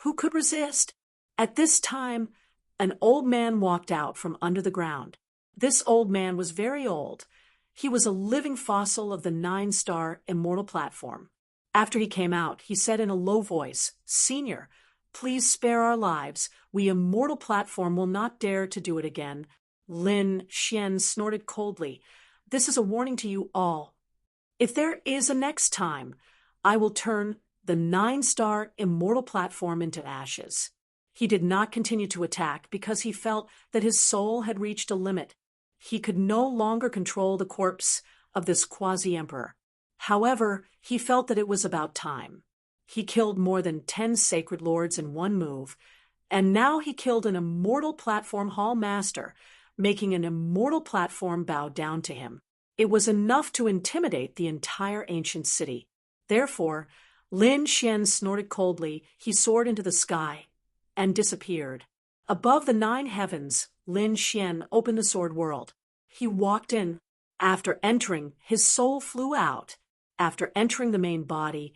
Who could resist? At this time, an old man walked out from under the ground. This old man was very old. He was a living fossil of the 9-star immortal platform. After he came out, he said in a low voice, "Senior, please spare our lives. We immortal platform will not dare to do it again." Lin Xian snorted coldly. "This is a warning to you all. If there is a next time, I will turn the 9-star immortal platform into ashes." He did not continue to attack because he felt that his soul had reached a limit. He could no longer control the corpse of this quasi-emperor. However, he felt that it was about time. He killed more than 10 sacred lords in one move, and now he killed an immortal platform hall master, making an immortal platform bow down to him. It was enough to intimidate the entire ancient city. Therefore, Lin Xian snorted coldly, he soared into the sky and disappeared. Above the 9 heavens, Lin Xian opened the sword world. He walked in. After entering, his soul flew out. After entering the main body,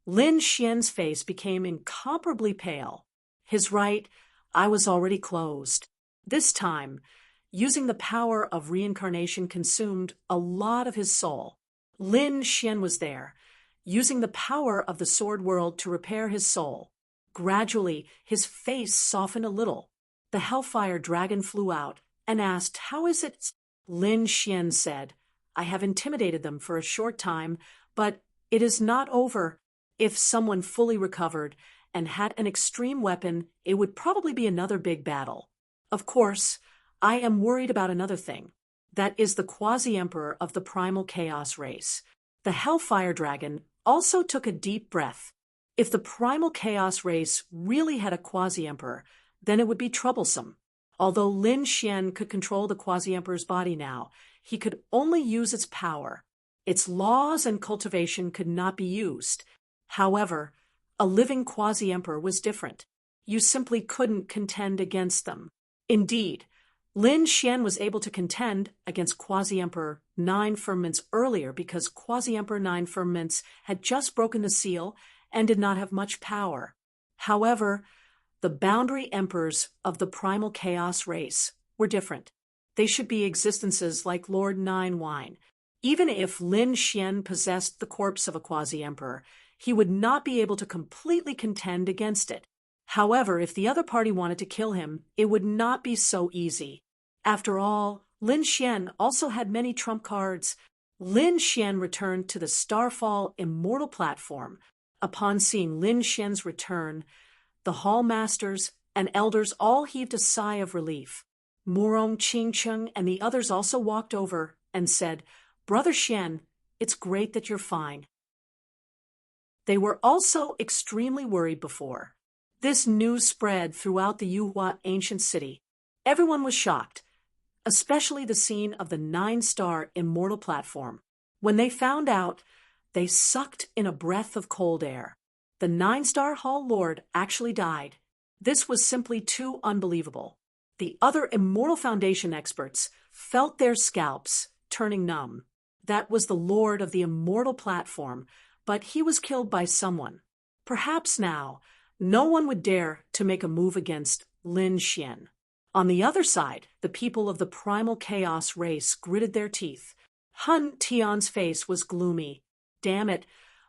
Lin Xian's face became incomparably pale. His right eye was already closed. This time, using the power of reincarnation consumed a lot of his soul. Lin Xian was there, using the power of the sword world to repair his soul. Gradually, his face softened a little. The hellfire dragon flew out and asked, "How is it?" Lin Xian said, "I have intimidated them for a short time, but it is not over. If someone fully recovered and had an extreme weapon, it would probably be another big battle. Of course, I am worried about another thing. That is the quasi-emperor of the primal chaos race." The hellfire dragon also took a deep breath. If the primal chaos race really had a quasi-emperor, then it would be troublesome. Although Lin Xian could control the quasi-emperor's body now, he could only use its power. Its laws and cultivation could not be used. However, a living quasi-emperor was different. You simply couldn't contend against them. Indeed, Lin Xian was able to contend against Quasi-Emperor 9 Firmaments earlier because Quasi-Emperor 9 Firmaments had just broken the seal and did not have much power. However, the boundary emperors of the primal chaos race were different. They should be existences like Lord Nine Wine. Even if Lin Xian possessed the corpse of a quasi-emperor, he would not be able to completely contend against it. However, if the other party wanted to kill him, it would not be so easy. After all, Lin Xian also had many trump cards. Lin Xian returned to the Starfall Immortal platform. Upon seeing Lin Xian's return, the Hall Masters and Elders all heaved a sigh of relief. Murong Qingcheng and the others also walked over and said, "Brother Xian, it's great that you're fine." They were also extremely worried before. This news spread throughout the Yuhua ancient city. Everyone was shocked, especially the scene of the 9-star immortal platform. When they found out, they sucked in a breath of cold air. The 9-star Hall Lord actually died. This was simply too unbelievable. The other Immortal Foundation experts felt their scalps turning numb. That was the Lord of the Immortal Platform, but he was killed by someone. Perhaps now, no one would dare to make a move against Lin Xian. On the other side, the people of the primal chaos race gritted their teeth. Hun Tian's face was gloomy. Damn it,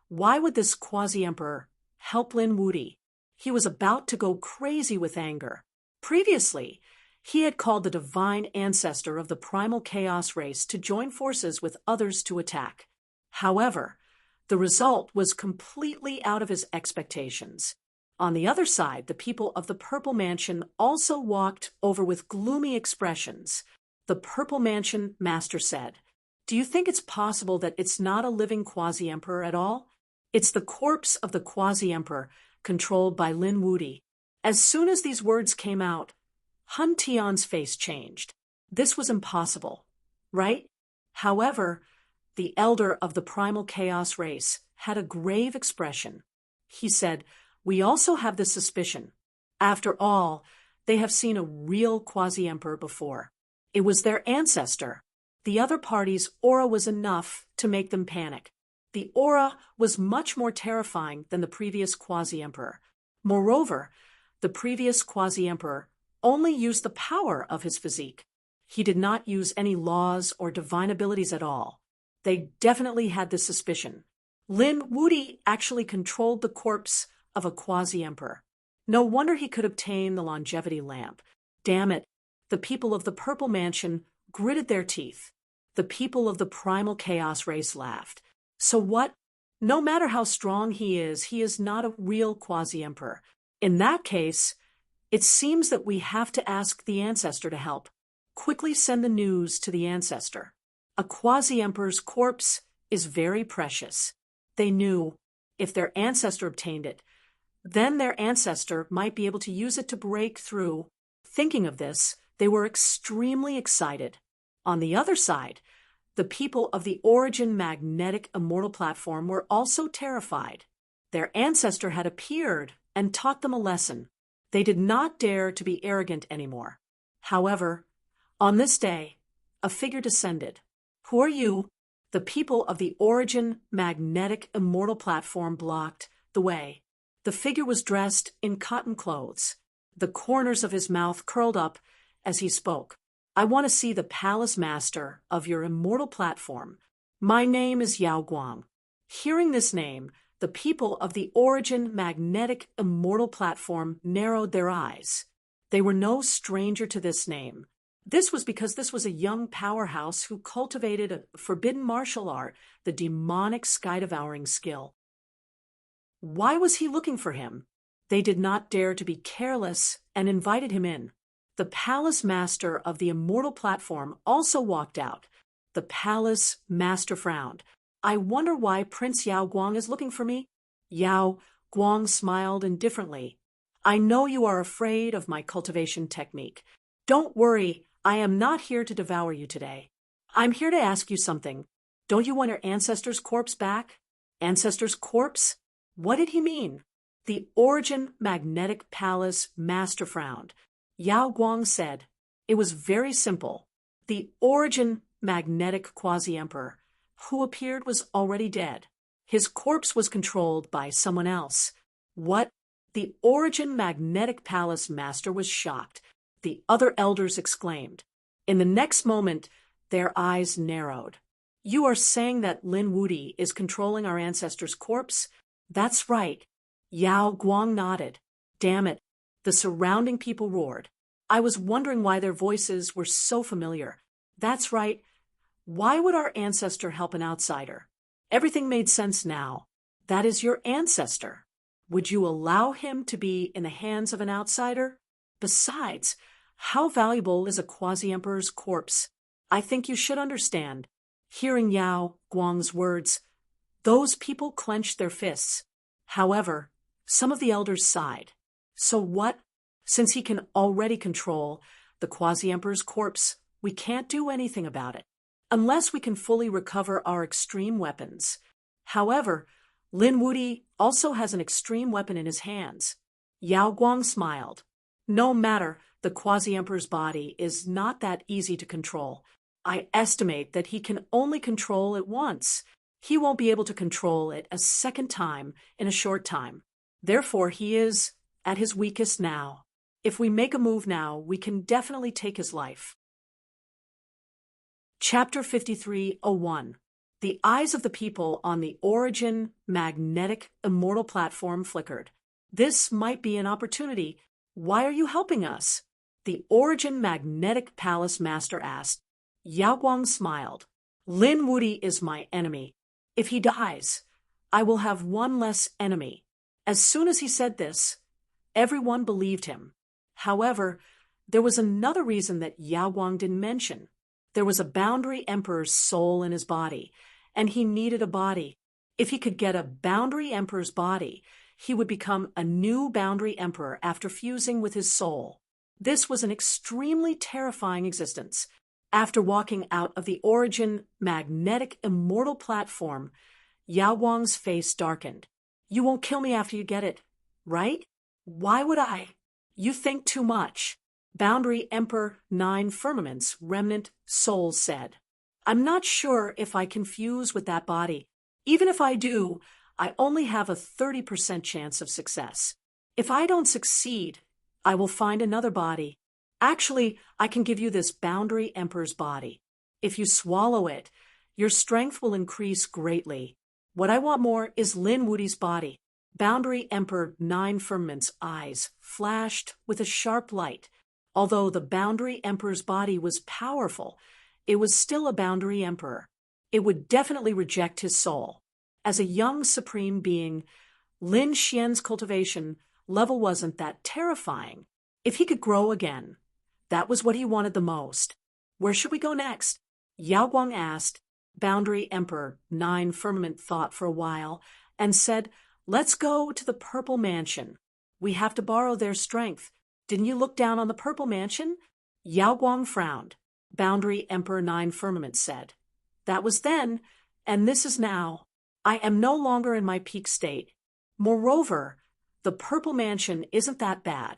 why would this quasi-emperor help Lin Wudi? He was about to go crazy with anger. Previously, he had called the divine ancestor of the primal chaos race to join forces with others to attack. However, the result was completely out of his expectations. On the other side, the people of the Purple Mansion also walked over with gloomy expressions. The Purple Mansion master said, "Do you think it's possible that it's not a living quasi-emperor at all? It's the corpse of the quasi-emperor controlled by Lin Wudi." As soon as these words came out, Hun Tian's face changed. This was impossible, right? However, the elder of the primal chaos race had a grave expression. He said, "We also have this suspicion. After all, they have seen a real quasi-emperor before. It was their ancestor. The other party's aura was enough to make them panic. The aura was much more terrifying than the previous quasi-emperor. Moreover, the previous quasi-emperor only used the power of his physique. He did not use any laws or divine abilities at all. They definitely had this suspicion. Lin Wudi actually controlled the corpse of a quasi-emperor. No wonder he could obtain the longevity lamp. Damn it, the people of the Purple Mansion gritted their teeth. The people of the primal chaos race laughed. So what? No matter how strong he is not a real quasi-emperor. In that case, it seems that we have to ask the ancestor to help. Quickly send the news to the ancestor. A quasi-emperor's corpse is very precious. They knew if their ancestor obtained it, then their ancestor might be able to use it to break through. Thinking of this, they were extremely excited. On the other side, the people of the Origin Magnetic Immortal Platform were also terrified. Their ancestor had appeared and taught them a lesson. They did not dare to be arrogant anymore. However, on this day, a figure descended. Who are you? The people of the Origin magnetic immortal platform blocked the way. The figure was dressed in cotton clothes. The corners of his mouth curled up as he spoke. I want to see the palace master of your immortal platform. My name is Yao Guang. Hearing this name, the people of the Origin magnetic immortal platform narrowed their eyes. They were no stranger to this name. This was because this was a young powerhouse who cultivated a forbidden martial art, the demonic sky-devouring skill. Why was he looking for him? They did not dare to be careless and invited him in. The palace master of the immortal platform also walked out. The palace master frowned. I wonder why Prince Yao Guang is looking for me? Yao Guang smiled indifferently. I know you are afraid of my cultivation technique. Don't worry, I am not here to devour you today. I'm here to ask you something. Don't you want your ancestor's corpse back? Ancestor's corpse? What did he mean? The Origin magnetic palace master frowned. Yao Guang said, it was very simple. The Origin magnetic quasi-emperor who appeared was already dead. His corpse was controlled by someone else. What? The Origin magnetic palace master was shocked. The other elders exclaimed. In the next moment, their eyes narrowed. You are saying that Lin Wudi is controlling our ancestor's corpse? That's right. Yao Guang nodded. Damn it. The surrounding people roared. I was wondering why their voices were so familiar. That's right. Why would our ancestor help an outsider? Everything made sense now. That is your ancestor. Would you allow him to be in the hands of an outsider? Besides, how valuable is a quasi-emperor's corpse? I think you should understand. Hearing Yao Guang's words, those people clenched their fists. However, some of the elders sighed. So what? Since he can already control the quasi-emperor's corpse, we can't do anything about it, unless we can fully recover our extreme weapons. However, Lin Wudi also has an extreme weapon in his hands. Yao Guang smiled. No matter, the quasi-emperor's body is not that easy to control. I estimate that he can only control it once. He won't be able to control it a second time in a short time. Therefore, he is at his weakest now. If we make a move now, we can definitely take his life. Chapter 53:01. The eyes of the people on the Origin magnetic immortal platform flickered. This might be an opportunity. Why are you helping us? The Origin magnetic palace master asked. Yao Guang smiled. Lin Wudi is my enemy. If he dies, I will have one less enemy. As soon as he said this, everyone believed him. However, there was another reason that Yao Guang didn't mention. There was a boundary emperor's soul in his body, and he needed a body. If he could get a boundary emperor's body, he would become a new boundary emperor after fusing with his soul. This was an extremely terrifying existence. After walking out of the Origin magnetic immortal platform, Yao Guang's face darkened. You won't kill me after you get it, right? Why would I? You think too much. Boundary Emperor 9 Firmament's remnant soul said. I'm not sure if I can fuse with that body. Even if I do, I only have a 30% chance of success. If I don't succeed, I will find another body. Actually, I can give you this Boundary Emperor's body. If you swallow it, your strength will increase greatly. What I want more is Lin Wudi's body. Boundary Emperor 9 Firmament's eyes flashed with a sharp light. Although the Boundary Emperor's body was powerful, it was still a Boundary Emperor. It would definitely reject his soul. As a young supreme being, Lin Xian's cultivation level wasn't that terrifying. If he could grow again, that was what he wanted the most. Where should we go next? Yao Guang asked. Boundary Emperor 9 Firmament thought for a while and said, Let's go to the Purple Mansion. We have to borrow their strength. Didn't you look down on the Purple Mansion? Yao Guang frowned. Boundary Emperor 9 Firmament said. That was then, and this is now. I am no longer in my peak state. Moreover, the Purple Mansion isn't that bad.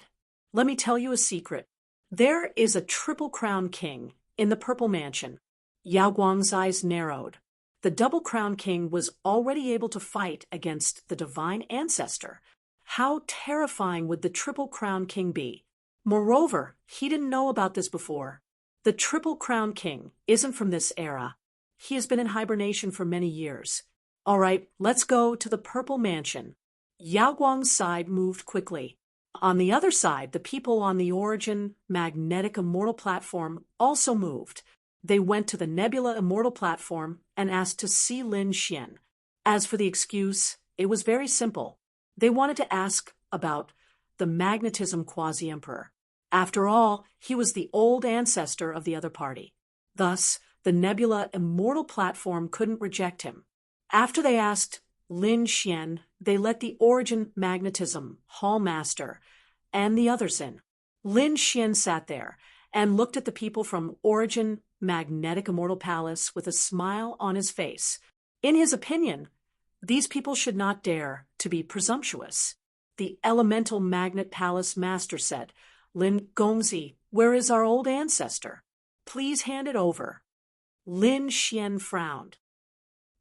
Let me tell you a secret. There is a triple crown king in the Purple Mansion. Yao Guang's eyes narrowed. The double crown king was already able to fight against the divine ancestor. How terrifying would the triple crown king be? Moreover, he didn't know about this before. The triple crown king isn't from this era. He has been in hibernation for many years. All right, let's go to the Purple Mansion. Yao Guang's side moved quickly. On the other side, the people on the Origin Magnetic Immortal platform also moved. They went to the Nebula Immortal platform and asked to see Lin Xian. As for the excuse, it was very simple. They wanted to ask about the magnetism quasi-emperor. After all, he was the old ancestor of the other party. Thus, the Nebula Immortal platform couldn't reject him. After they asked Lin Xian, they let the Origin Magnetism Hall Master and the others in. Lin Xian sat there and looked at the people from Origin Magnetic Immortal Palace with a smile on his face. In his opinion, these people should not dare to be presumptuous. The Elemental Magnet Palace Master said, Lin Gongzi, where is our old ancestor? Please hand it over. Lin Xian frowned.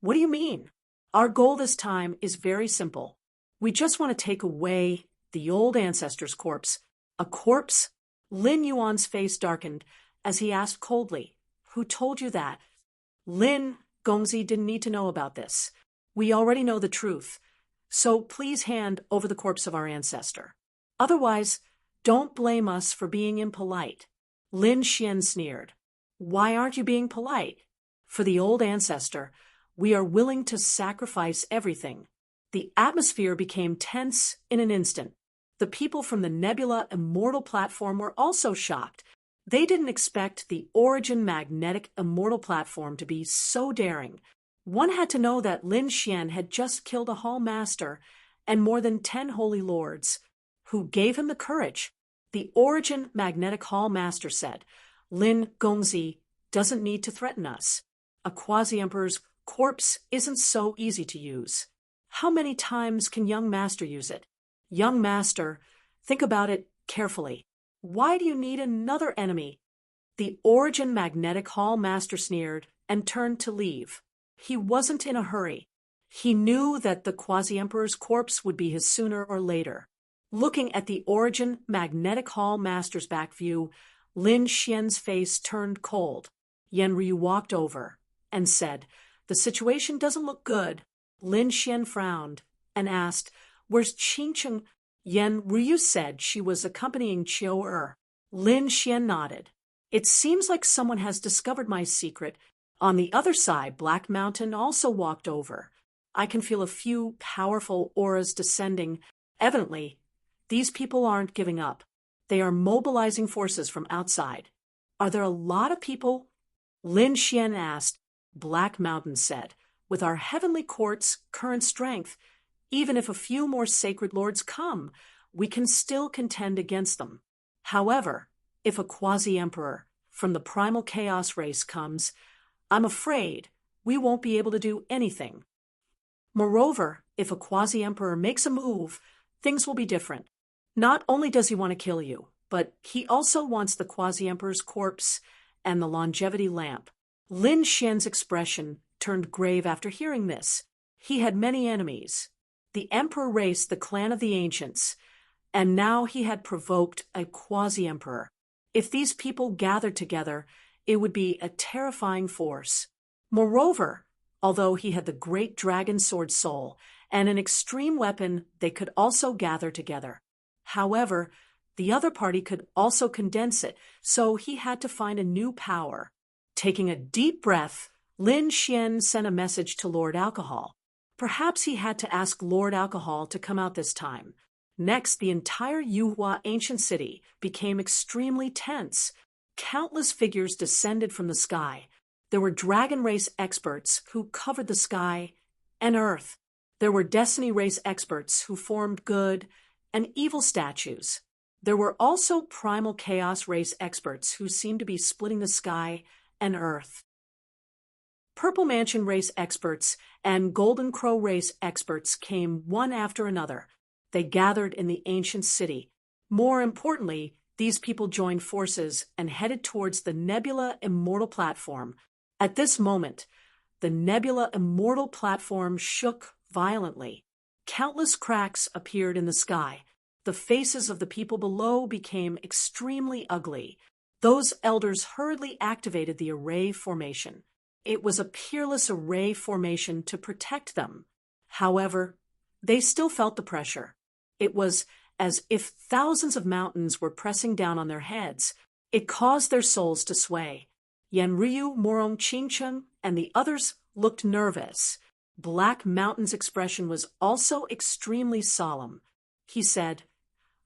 What do you mean? Our goal this time is very simple. We just want to take away the old ancestor's corpse. A corpse? Lin Yuan's face darkened as he asked coldly, Who told you that? Lin Gongzi didn't need to know about this. We already know the truth. So please hand over the corpse of our ancestor. Otherwise, don't blame us for being impolite. Lin Xian sneered. Why aren't you being polite? For the old ancestor, we are willing to sacrifice everything. The atmosphere became tense in an instant. The people from the Nebula Immortal platform were also shocked. They didn't expect the Origin Magnetic Immortal platform to be so daring. One had to know that Lin Xian had just killed a Hall Master and more than 10 Holy Lords. Who gave him the courage? The Origin Magnetic Hall Master said, Lin Gongzi doesn't need to threaten us. A quasi-emperor's corpse isn't so easy to use. How many times can young master use it? Young master, think about it carefully. Why do you need another enemy? The Origin Magnetic Hall Master sneered and turned to leave. He wasn't in a hurry. He knew that the quasi-emperor's corpse would be his sooner or later. Looking at the Origin Magnetic Hall Master's back view, Lin Xian's face turned cold. Yan Ryu walked over and said, The situation doesn't look good. Lin Xian frowned and asked, Where's Qingcheng? Yan Ryu said she was accompanying Qiu Er. Lin Xian nodded. It seems like someone has discovered my secret. On the other side, Black Mountain also walked over. I can feel a few powerful auras descending. Evidently, these people aren't giving up. They are mobilizing forces from outside. Are there a lot of people? Lin Xian asked. Black Mountain said, With our heavenly court's current strength, even if a few more sacred lords come, we can still contend against them. However, if a quasi-emperor from the primal chaos race comes, I'm afraid we won't be able to do anything. Moreover, if a quasi-emperor makes a move, things will be different. Not only does he want to kill you, but he also wants the quasi-emperor's corpse and the longevity lamp. Lin Xian's expression turned grave after hearing this. He had many enemies. The emperor race, the clan of the ancients, and now he had provoked a quasi-emperor. If these people gathered together, it would be a terrifying force. Moreover, although he had the great dragon sword soul and an extreme weapon, they could also gather together. However, the other party could also condense it, so he had to find a new power. Taking a deep breath, Lin Xian sent a message to Lord Alcohol. Perhaps he had to ask Lord Alcohol to come out this time. Next, the entire Yuhua ancient city became extremely tense. Countless figures descended from the sky. There were dragon race experts who covered the sky and earth. There were destiny race experts who formed good and evil statues. There were also primal chaos race experts who seemed to be splitting the sky and earth. Purple Mansion race experts and Golden Crow race experts came one after another. They gathered in the ancient city. More importantly, these people joined forces and headed towards the Nebula Immortal Platform. At this moment, the Nebula Immortal Platform shook violently. Countless cracks appeared in the sky. The faces of the people below became extremely ugly. Those elders hurriedly activated the array formation. It was a peerless array formation to protect them. However, they still felt the pressure. It was as if thousands of mountains were pressing down on their heads. It caused their souls to sway. Yanryu, Morong Qingcheng, and the others looked nervous. Black Mountain's expression was also extremely solemn. He said,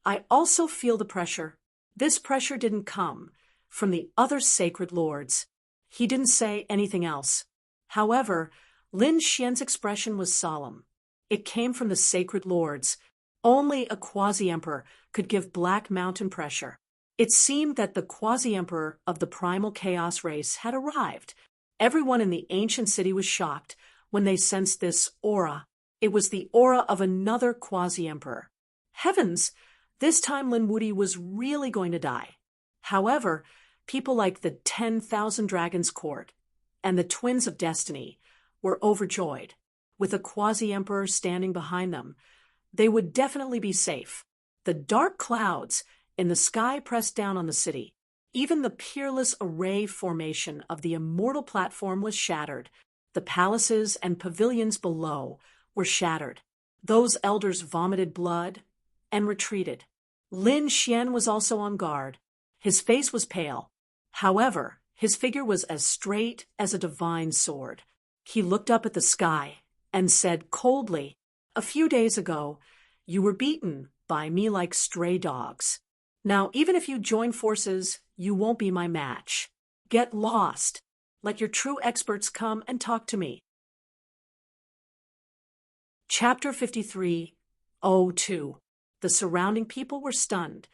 "I also feel the pressure. This pressure didn't come from the other sacred lords." He didn't say anything else. However, Lin Xian's expression was solemn. It came from the sacred lords. Only a quasi-emperor could give Black Mountain pressure. It seemed that the quasi-emperor of the primal chaos race had arrived. Everyone in the ancient city was shocked when they sensed this aura. It was the aura of another quasi-emperor. Heavens! This time Lin Wudi was really going to die. However, people like the 10,000 Dragons Court and the Twins of Destiny were overjoyed. With a quasi-emperor standing behind them, they would definitely be safe. The dark clouds in the sky pressed down on the city. Even the peerless array formation of the immortal platform was shattered. The palaces and pavilions below were shattered. Those elders vomited blood and retreated. Lin Xian was also on guard. His face was pale. However, his figure was as straight as a divine sword. He looked up at the sky and said coldly, "A few days ago, you were beaten by me like stray dogs. Now, even if you join forces, you won't be my match. Get lost. Let your true experts come and talk to me." Chapter 53:02. The surrounding people were stunned.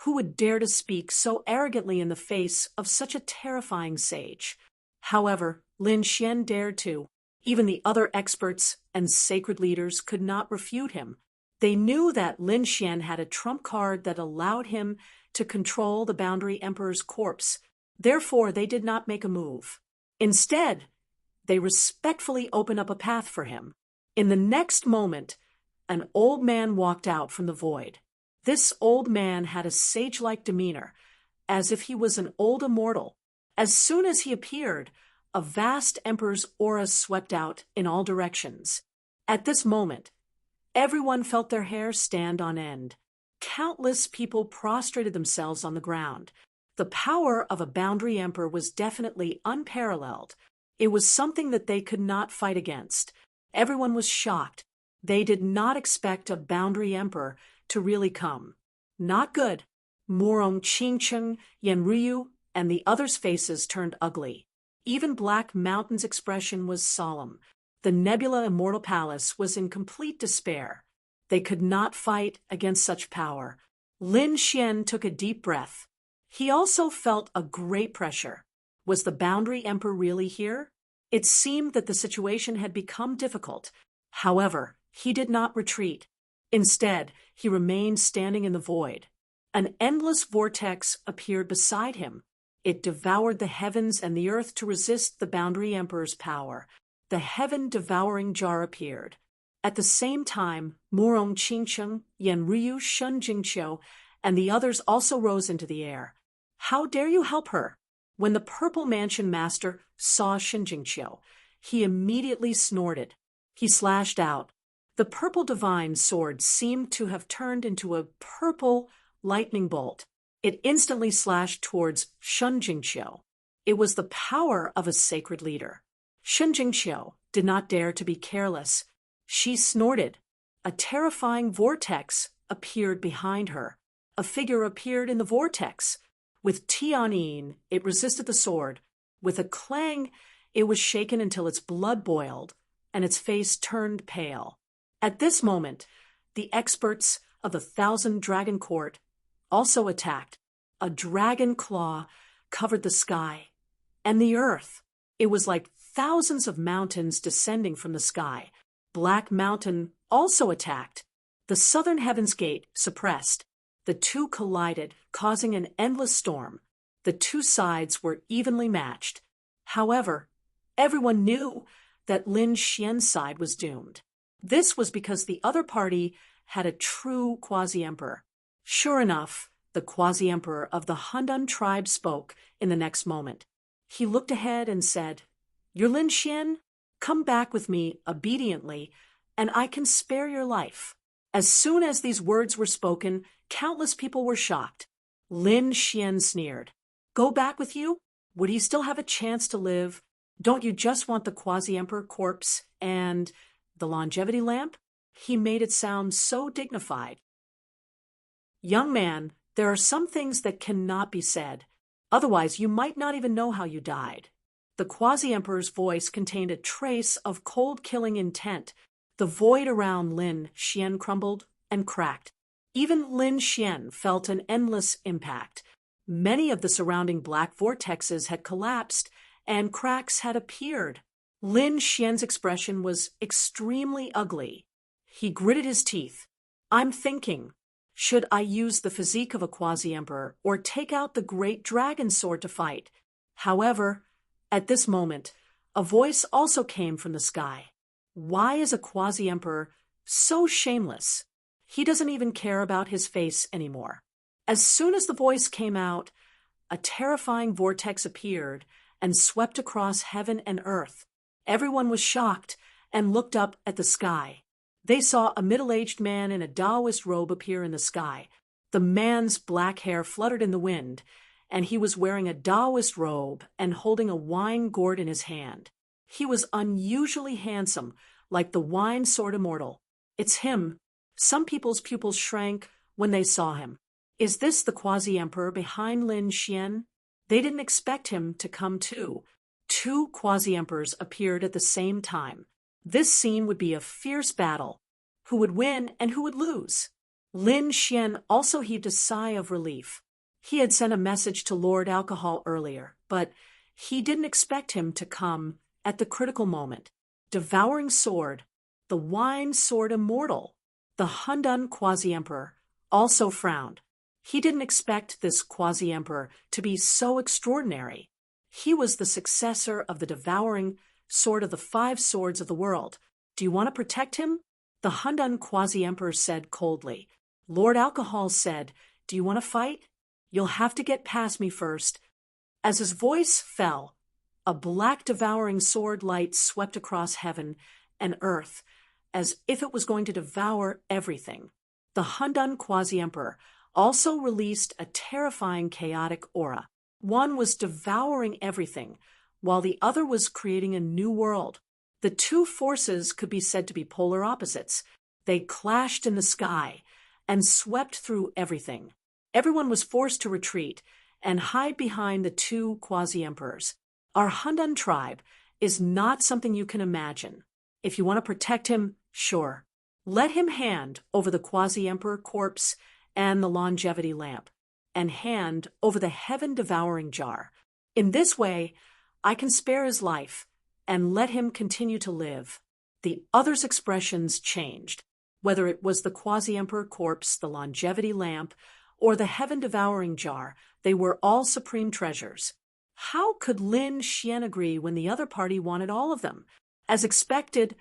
Who would dare to speak so arrogantly in the face of such a terrifying sage? However, Lin Xian dared to. Even the other experts and sacred leaders could not refute him. They knew that Lin Xian had a trump card that allowed him to control the Boundary Emperor's corpse. Therefore, they did not make a move. Instead, they respectfully opened up a path for him. In the next moment, an old man walked out from the void. This old man had a sage-like demeanor, as if he was an old immortal. As soon as he appeared, a vast emperor's aura swept out in all directions. At this moment, everyone felt their hair stand on end. Countless people prostrated themselves on the ground. The power of a boundary emperor was definitely unparalleled. It was something that they could not fight against. Everyone was shocked. They did not expect a boundary emperor to really come. Not good. Morong Qingcheng, Yanryu, and the others' faces turned ugly. Even Black Mountain's expression was solemn. The Nebula Immortal Palace was in complete despair. They could not fight against such power. Lin Xian took a deep breath. He also felt a great pressure. Was the Boundary Emperor really here? It seemed that the situation had become difficult. However, he did not retreat. Instead, he remained standing in the void. An endless vortex appeared beside him. It devoured the heavens and the earth to resist the Boundary Emperor's power. The heaven-devouring jar appeared. At the same time, Morong Qingcheng, Yanryu, Shun Jingqiu, and the others also rose into the air. "How dare you help her?" When the Purple Mansion Master saw Shun Jingqiu, he immediately snorted. He slashed out. The purple divine sword seemed to have turned into a purple lightning bolt. It instantly slashed towards Shun Jingqiu. It was the power of a sacred leader. Shun Jingqiu did not dare to be careless. She snorted. A terrifying vortex appeared behind her. A figure appeared in the vortex. With Tianyin, it resisted the sword. With a clang, it was shaken until its blood boiled, and its face turned pale. At this moment, the experts of the 1,000 Dragon Court also attacked. A dragon claw covered the sky and the earth. It was like thousands of mountains descending from the sky. Black Mountain also attacked. The southern heaven's gate suppressed. The two collided, causing an endless storm. The two sides were evenly matched. However, everyone knew that Lin Xian's side was doomed. This was because the other party had a true quasi-emperor. Sure enough, the quasi-emperor of the Handan tribe spoke in the next moment. He looked ahead and said, "You're Lin Xian? Come back with me obediently, and I can spare your life." As soon as these words were spoken, countless people were shocked. Lin Xian sneered. "Go back with you? Would he still have a chance to live? Don't you just want the quasi-emperor corpse and the longevity lamp?" He made it sound so dignified. "Young man, there are some things that cannot be said. Otherwise, you might not even know how you died." The quasi-emperor's voice contained a trace of cold-killing intent. The void around Lin Xian crumbled and cracked. Even Lin Xian felt an endless impact. Many of the surrounding black vortexes had collapsed, and cracks had appeared. Lin Xian's expression was extremely ugly. He gritted his teeth. "I'm thinking, should I use the physique of a quasi-emperor or take out the great dragon sword to fight?" However, at this moment, a voice also came from the sky. Why is a quasi-emperor so shameless? He doesn't even care about his face anymore. As soon as the voice came out, a terrifying vortex appeared and swept across heaven and earth. Everyone was shocked and looked up at the sky. They saw a middle-aged man in a Taoist robe appear in the sky. The man's black hair fluttered in the wind, and he was wearing a Taoist robe and holding a wine gourd in his hand. He was unusually handsome, like the wine sword immortal. "It's him." Some people's pupils shrank when they saw him. Is this the quasi-emperor behind Lin Xian? They didn't expect him to come too. Two quasi-emperors appeared at the same time. This scene would be a fierce battle. Who would win and who would lose? Lin Xian also heaved a sigh of relief. He had sent a message to Lord Alcohol earlier, but he didn't expect him to come at the critical moment. Devouring sword, the wine sword immortal. The Handan quasi-emperor also frowned. He didn't expect this quasi-emperor to be so extraordinary. He was the successor of the devouring sword of the 5 swords of the world. "Do you want to protect him?" The Handan quasi-emperor said coldly. Lord Alcohol said, "Do you want to fight? You'll have to get past me first." As his voice fell, a black devouring sword light swept across heaven and earth, as if it was going to devour everything. The Handan quasi-emperor also released a terrifying chaotic aura. One was devouring everything, while the other was creating a new world. The two forces could be said to be polar opposites. They clashed in the sky and swept through everything. Everyone was forced to retreat and hide behind the two quasi-emperors. Our Handan tribe is not something you can imagine. If you want to protect him, sure. Let him hand over the quasi-emperor corpse and the longevity lamp, and hand over the heaven-devouring jar. In this way, I can spare his life and let him continue to live. The other's expressions changed. Whether it was the quasi-emperor corpse, the longevity lamp, or the heaven-devouring jar, they were all supreme treasures. How could Lin Xian agree when the other party wanted all of them? As expected,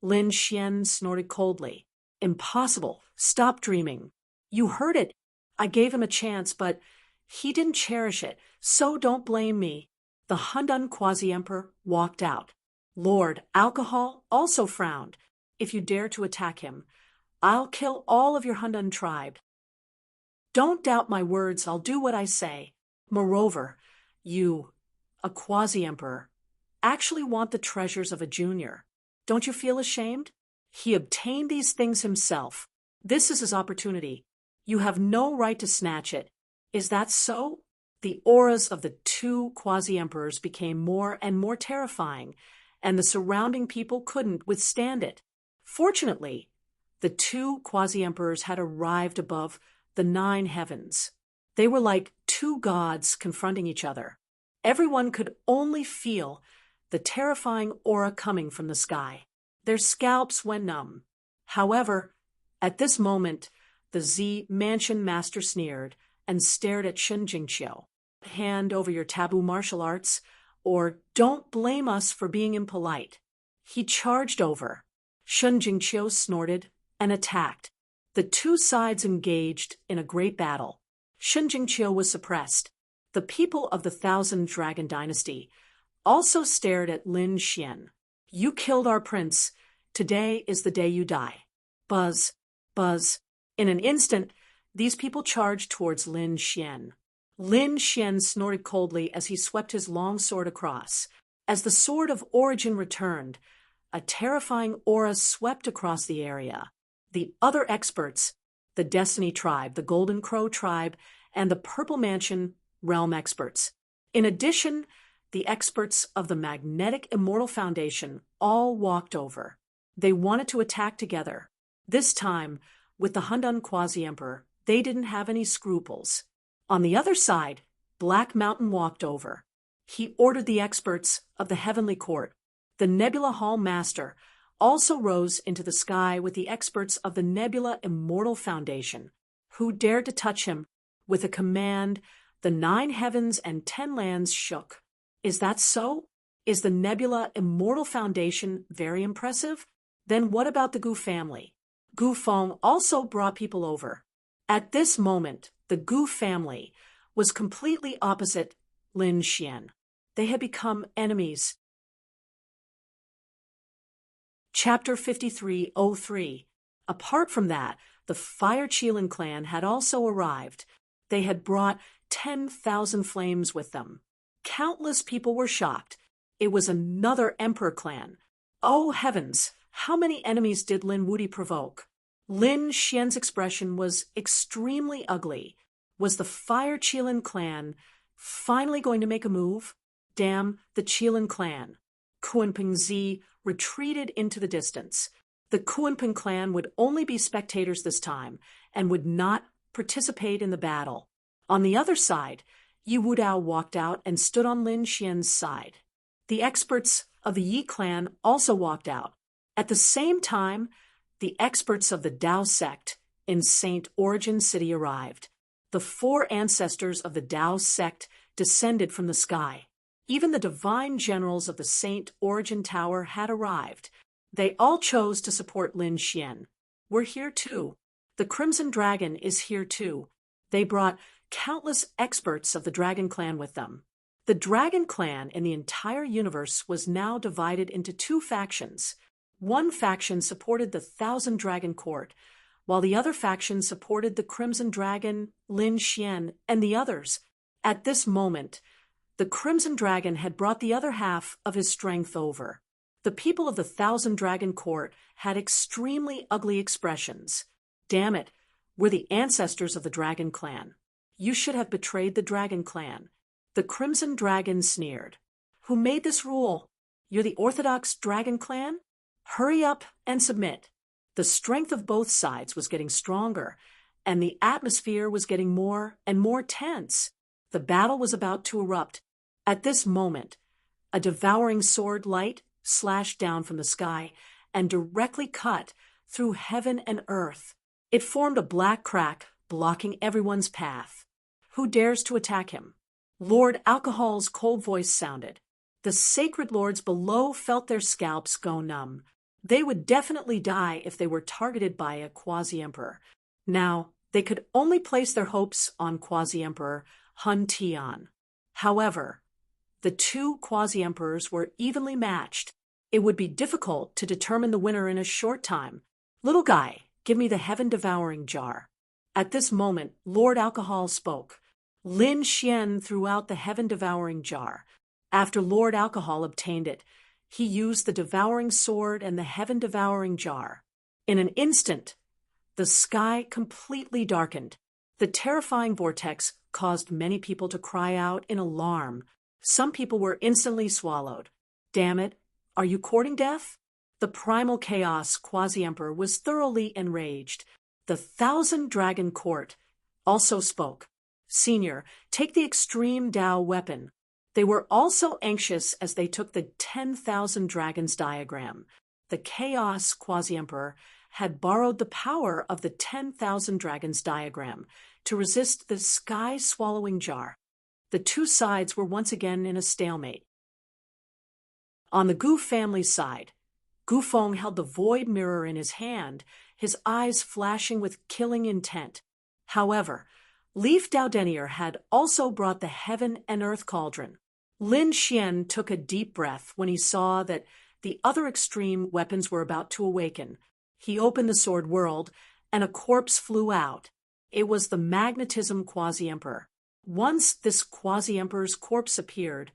Lin Xian snorted coldly. "Impossible. Stop dreaming. You heard it. I gave him a chance, but he didn't cherish it, so don't blame me." The Handan quasi-emperor walked out. Lord Alcohol also frowned. "If you dare to attack him, I'll kill all of your Handan tribe." "Don't doubt my words, I'll do what I say. Moreover, you, a quasi-emperor, actually want the treasures of a junior. Don't you feel ashamed? He obtained these things himself. This is his opportunity. You have no right to snatch it. Is that so?" The auras of the two quasi-emperors became more and more terrifying, and the surrounding people couldn't withstand it. Fortunately, the two quasi-emperors had arrived above the 9 heavens. They were like two gods confronting each other. Everyone could only feel the terrifying aura coming from the sky. Their scalps went numb. However, at this moment, The Z mansion master sneered and stared at Shen Jingqiu. Hand over your taboo martial arts, or don't blame us for being impolite. He charged over. Shen Jingqiu snorted and attacked. The two sides engaged in a great battle. Shen Jingqiu was suppressed. The people of the Thousand Dragon Dynasty also stared at Lin Xian. You killed our prince. Today is the day you die. Buzz, buzz. In an instant, these people charged towards Lin Xian. Lin Xian snorted coldly as he swept his long sword across. As the sword of origin returned, a terrifying aura swept across the area. The other experts, the Destiny Tribe, the Golden Crow Tribe, and the Purple Mansion realm experts. In addition, the experts of the Magnetic Immortal Foundation all walked over. They wanted to attack together. This time, with the Hundun Quasi-Emperor, they didn't have any scruples. On the other side, Black Mountain walked over. He ordered the experts of the Heavenly Court. The Nebula Hall Master also rose into the sky with the experts of the Nebula Immortal Foundation, who dared to touch him. With a command, the 9 heavens and 10 lands shook. Is that so? Is the Nebula Immortal Foundation very impressive? Then what about the Gu family? Gu Feng also brought people over. At this moment, the Gu family was completely opposite Lin Xian. They had become enemies. Chapter 5303. Apart from that, the Fire Qilin clan had also arrived. They had brought 10,000 flames with them. Countless people were shocked. It was another emperor clan. Oh heavens, how many enemies did Lin Wudi provoke? Lin Xian's expression was extremely ugly. Was the Fire Qilin clan finally going to make a move? Damn the Qilin clan. Kuanping Zi retreated into the distance. The Kuanping clan would only be spectators this time and would not participate in the battle. On the other side, Yi Wudao walked out and stood on Lin Xian's side. The experts of the Yi clan also walked out. At the same time, the experts of the Dao sect in Saint Origin City arrived. The 4 ancestors of the Dao sect descended from the sky. Even the divine generals of the Saint Origin Tower had arrived. They all chose to support Lin Xian. We're here too. The Crimson Dragon is here too. They brought countless experts of the Dragon Clan with them. The Dragon Clan in the entire universe was now divided into 2 factions. One faction supported the Thousand Dragon Court, while the other faction supported the Crimson Dragon, Lin Xian, and the others. At this moment, the Crimson Dragon had brought the other half of his strength over. The people of the Thousand Dragon Court had extremely ugly expressions. Damn it, we're the ancestors of the Dragon Clan. You should have betrayed the Dragon Clan. The Crimson Dragon sneered. Who made this rule? You're the Orthodox Dragon Clan? Hurry up and submit. The strength of both sides was getting stronger, and the atmosphere was getting more and more tense. The battle was about to erupt. At this moment, a devouring sword light slashed down from the sky and directly cut through heaven and earth. It formed a black crack, blocking everyone's path. Who dares to attack him? Lord Alcohol's cold voice sounded. The sacred lords below felt their scalps go numb. They would definitely die if they were targeted by a quasi-emperor. Now, they could only place their hopes on quasi-emperor Hun Tian. However, the 2 quasi-emperors were evenly matched. It would be difficult to determine the winner in a short time. Little guy, give me the heaven-devouring jar. At this moment, Lord Alcohol spoke. Lin Xian threw out the heaven-devouring jar. After Lord Alcohol obtained it, he used the devouring sword and the heaven-devouring jar. In an instant, the sky completely darkened. The terrifying vortex caused many people to cry out in alarm. Some people were instantly swallowed. Damn it, are you courting death? The primal chaos quasi-emperor was thoroughly enraged. The Thousand Dragon Court also spoke. Senior, take the extreme Dao weapon. They were also anxious as they took the 10,000 dragons diagram. The chaos quasi-emperor had borrowed the power of the 10,000 dragons diagram to resist the sky-swallowing jar. The two sides were once again in a stalemate. On the Gu family's side, Gu Feng held the void mirror in his hand, his eyes flashing with killing intent. However, Leaf Daodenier had also brought the heaven and earth cauldron. Lin Xian took a deep breath when he saw that the other extreme weapons were about to awaken. He opened the sword world, and a corpse flew out. It was the magnetism quasi-emperor. Once this quasi-emperor's corpse appeared,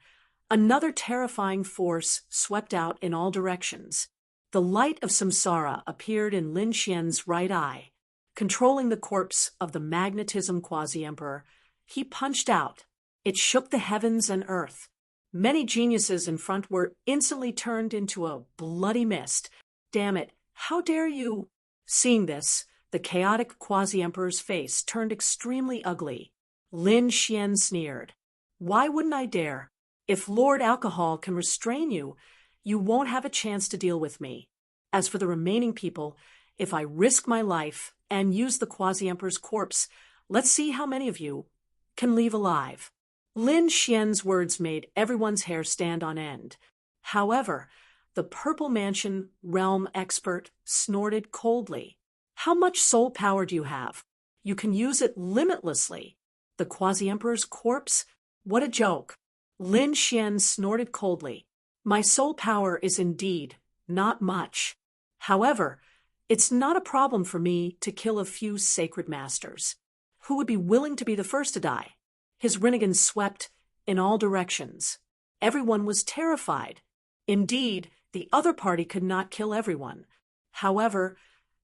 another terrifying force swept out in all directions. The light of samsara appeared in Lin Xian's right eye. Controlling the corpse of the magnetism quasi-emperor, he punched out. It shook the heavens and earth. Many geniuses in front were instantly turned into a bloody mist. Damn it, how dare you? Seeing this, the chaotic quasi-emperor's face turned extremely ugly. Lin Xian sneered. Why wouldn't I dare? If Lord Alcohol can restrain you, you won't have a chance to deal with me. As for the remaining people, if I risk my life and use the quasi-emperor's corpse, let's see how many of you can leave alive. Lin Xian's words made everyone's hair stand on end. However, the Purple Mansion realm expert snorted coldly. How much soul power do you have? You can use it limitlessly. The quasi-emperor's corpse? What a joke. Lin Xian snorted coldly. My soul power is indeed not much. However, it's not a problem for me to kill a few sacred masters. Who would be willing to be the first to die? His Rinnegan swept in all directions. Everyone was terrified. Indeed, the other party could not kill everyone. However,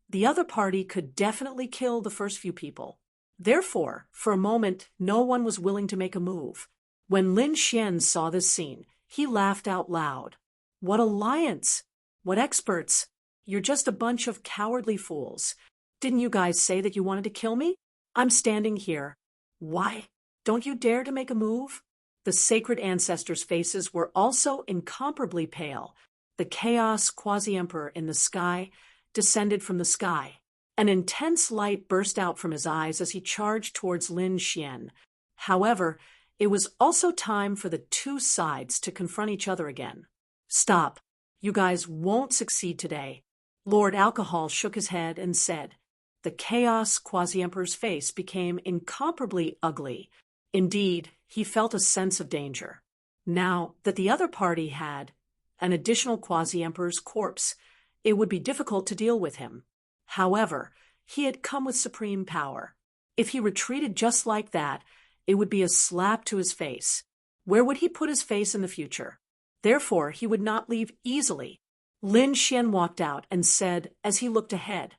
the other party could definitely kill the first few people. Therefore, for a moment, no one was willing to make a move. When Lin Xian saw this scene, he laughed out loud. What alliance? What experts? You're just a bunch of cowardly fools. Didn't you guys say that you wanted to kill me? I'm standing here. Why? Don't you dare to make a move? The sacred ancestors' faces were also incomparably pale. The chaos quasi-emperor in the sky descended from the sky. An intense light burst out from his eyes as he charged towards Lin Xian. However, it was also time for the two sides to confront each other again. Stop. You guys won't succeed today. Lord Alcohol shook his head and said. The chaos quasi-emperor's face became incomparably ugly. Indeed, he felt a sense of danger. Now that the other party had an additional quasi-emperor's corpse, it would be difficult to deal with him. However, he had come with supreme power. If he retreated just like that, it would be a slap to his face. Where would he put his face in the future? Therefore, he would not leave easily. Lin Xian walked out and said as he looked ahead,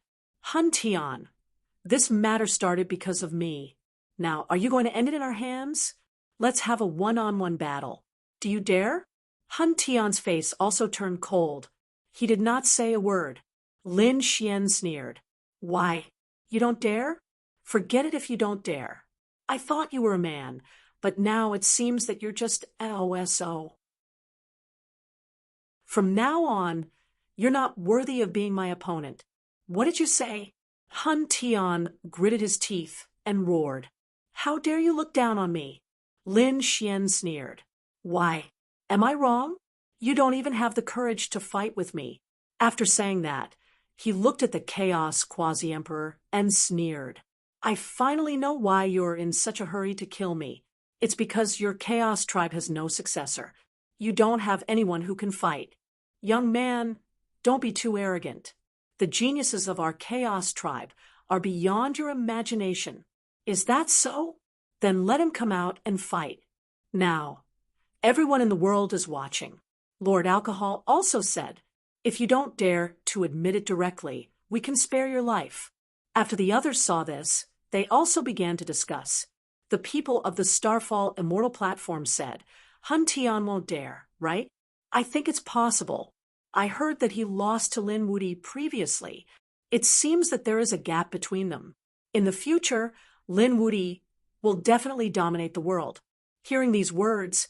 Han Tian, this matter started because of me. Now, are you going to end it in our hands? Let's have a one-on-one battle. Do you dare? Han Tian's face also turned cold. He did not say a word. Lin Xian sneered. Why? You don't dare? Forget it if you don't dare. I thought you were a man, but now it seems that you're just LOSO. From now on, you're not worthy of being my opponent. What did you say? Han Tian gritted his teeth and roared. How dare you look down on me? Lin Xian sneered. Why? Am I wrong? You don't even have the courage to fight with me. After saying that, he looked at the chaos quasi-emperor and sneered. I finally know why you're in such a hurry to kill me. It's because your chaos tribe has no successor. You don't have anyone who can fight. Young man, don't be too arrogant. The geniuses of our chaos tribe are beyond your imagination. Is that so? Then let him come out and fight. Now, everyone in the world is watching. Lord Alcohol also said, if you don't dare to admit it directly, we can spare your life. After the others saw this, they also began to discuss. The people of the Starfall Immortal platform said, Han Tian won't dare, right? I think it's possible. I heard that he lost to Lin Wuti previously. It seems that there is a gap between them. In the future, Lin Wuti will definitely dominate the world. Hearing these words,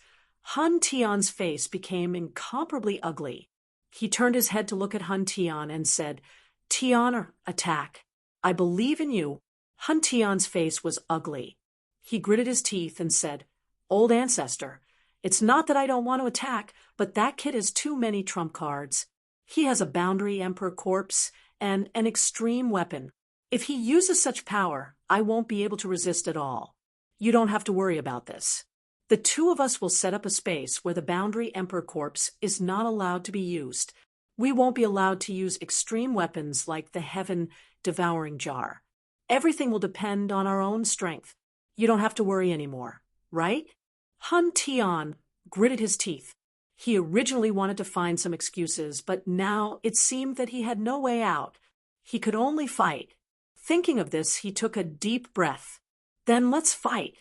Han Tian's face became incomparably ugly. He turned his head to look at Han Tian and said, Tian, attack. I believe in you. Hun Tian's face was ugly. He gritted his teeth and said, Old ancestor, it's not that I don't want to attack, but that kid has too many trump cards. He has a boundary emperor corpse and an extreme weapon. If he uses such power, I won't be able to resist at all. You don't have to worry about this. The two of us will set up a space where the boundary emperor corpse is not allowed to be used. We won't be allowed to use extreme weapons like the heaven devouring jar. Everything will depend on our own strength. You don't have to worry anymore, right? Hun Tian gritted his teeth. He originally wanted to find some excuses, but now it seemed that he had no way out. He could only fight. Thinking of this, he took a deep breath. Then let's fight.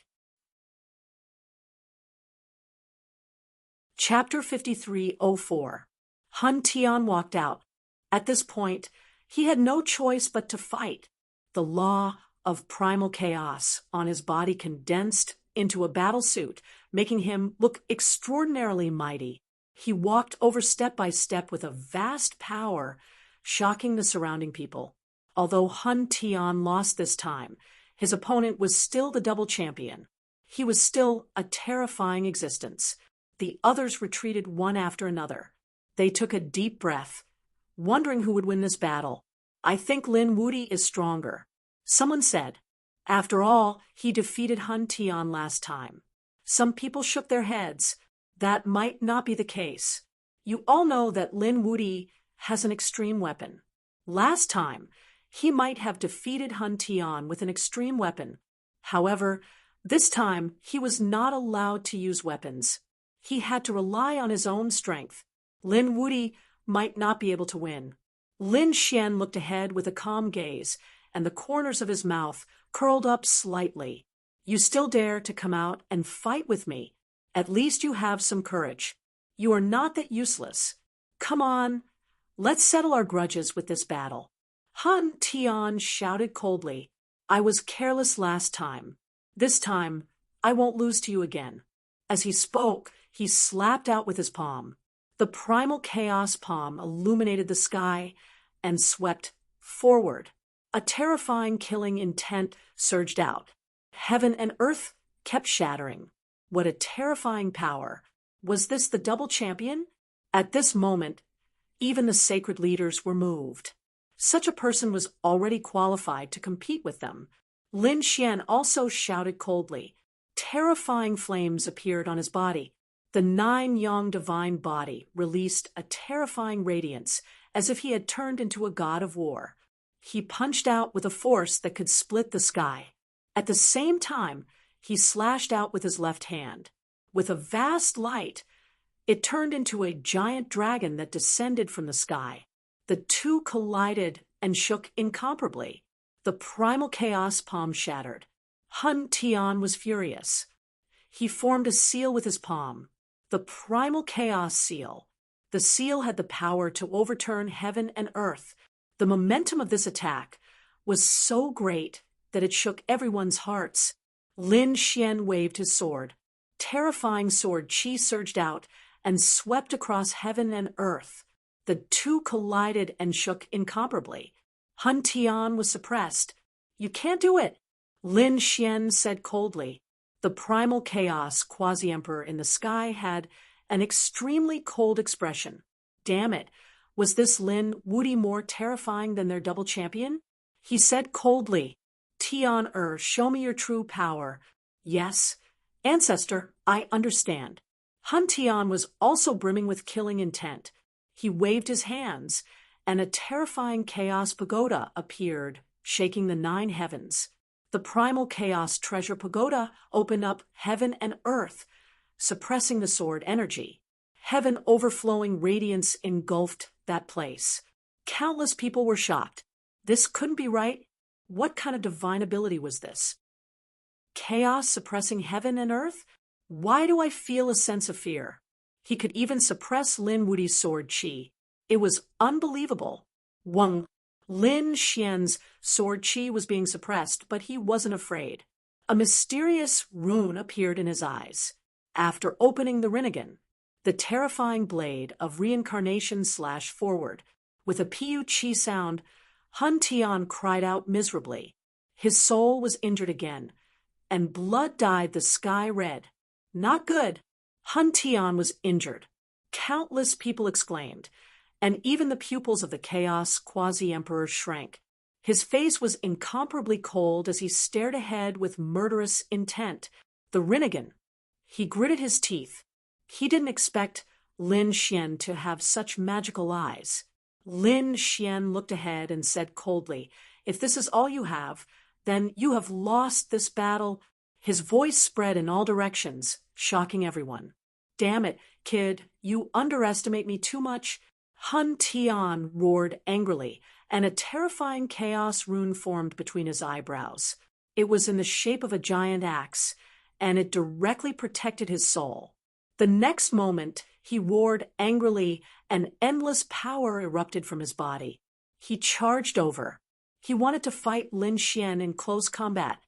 Chapter 53:04. Hun Tian walked out. At this point, he had no choice but to fight. The law of primal chaos on his body condensed into a battle suit, making him look extraordinarily mighty. He walked over step by step with a vast power, shocking the surrounding people. Although Hun Tian lost this time, his opponent was still the double champion. He was still a terrifying existence. The others retreated one after another. They took a deep breath, wondering who would win this battle. I think Lin Wuti is stronger. Someone said. After all, he defeated Hun Tian last time. Some people shook their heads. That might not be the case. You all know that Lin Wuti has an extreme weapon. Last time, he might have defeated Hun Tian with an extreme weapon. However, this time he was not allowed to use weapons. He had to rely on his own strength. Lin Wuti might not be able to win. Lin Xian looked ahead with a calm gaze, and the corners of his mouth curled up slightly. You still dare to come out and fight with me? At least you have some courage. You are not that useless. Come on, let's settle our grudges with this battle. Hun Tian shouted coldly. I was careless last time. This time, I won't lose to you again. As he spoke, he slapped out with his palm. The primal chaos palm illuminated the sky and swept forward. A terrifying killing intent surged out. Heaven and earth kept shattering. What a terrifying power. Was this the double champion? At this moment, even the sacred leaders were moved. Such a person was already qualified to compete with them. Lin Xian also shouted coldly. Terrifying flames appeared on his body. The 9-yang divine body released a terrifying radiance, as if he had turned into a god of war. He punched out with a force that could split the sky. At the same time, he slashed out with his left hand. With a vast light, it turned into a giant dragon that descended from the sky. The two collided and shook incomparably. The primal chaos palm shattered. Hun Tian was furious. He formed a seal with his palm. The primal chaos seal. The seal had the power to overturn heaven and earth. The momentum of this attack was so great that it shook everyone's hearts. Lin Xian waved his sword. Terrifying sword chi surged out and swept across heaven and earth. The two collided and shook incomparably. Hun Tian was suppressed. You can't do it, Lin Xian said coldly. The primal chaos quasi-emperor in the sky had an extremely cold expression. Damn it, was this Lin Wuti more terrifying than their double champion? He said coldly, Tian show me your true power. Yes, ancestor, I understand. Hun Tian was also brimming with killing intent. He waved his hands, and a terrifying chaos pagoda appeared, shaking the 9 heavens. The primal chaos treasure pagoda opened up heaven and earth, suppressing the sword energy. Heaven overflowing radiance engulfed that place. Countless people were shocked. This couldn't be right. What kind of divine ability was this? Chaos suppressing heaven and earth? Why do I feel a sense of fear? He could even suppress Lin Wuti's sword chi. It was unbelievable. Lin Xian's sword chi was being suppressed, but he wasn't afraid. A mysterious rune appeared in his eyes. After opening the Rinnegan, the terrifying blade of reincarnation slashed forward. With a Pu chi sound, Hun Tian cried out miserably. His soul was injured again, and blood dyed the sky red. Not good. Hun Tian was injured. Countless people exclaimed, and even the pupils of the Chaos Quasi-Emperor shrank. His face was incomparably cold as he stared ahead with murderous intent. The Rinnegan. He gritted his teeth. He didn't expect Lin Xian to have such magical eyes. Lin Xian looked ahead and said coldly, "If this is all you have, then you have lost this battle." His voice spread in all directions, shocking everyone. "Damn it, kid, you underestimate me too much." Hun Tian roared angrily, and a terrifying chaos rune formed between his eyebrows. It was in the shape of a giant axe, and it directly protected his soul. The next moment, he roared angrily, and endless power erupted from his body. He charged over. He wanted to fight Lin Xian in close combat.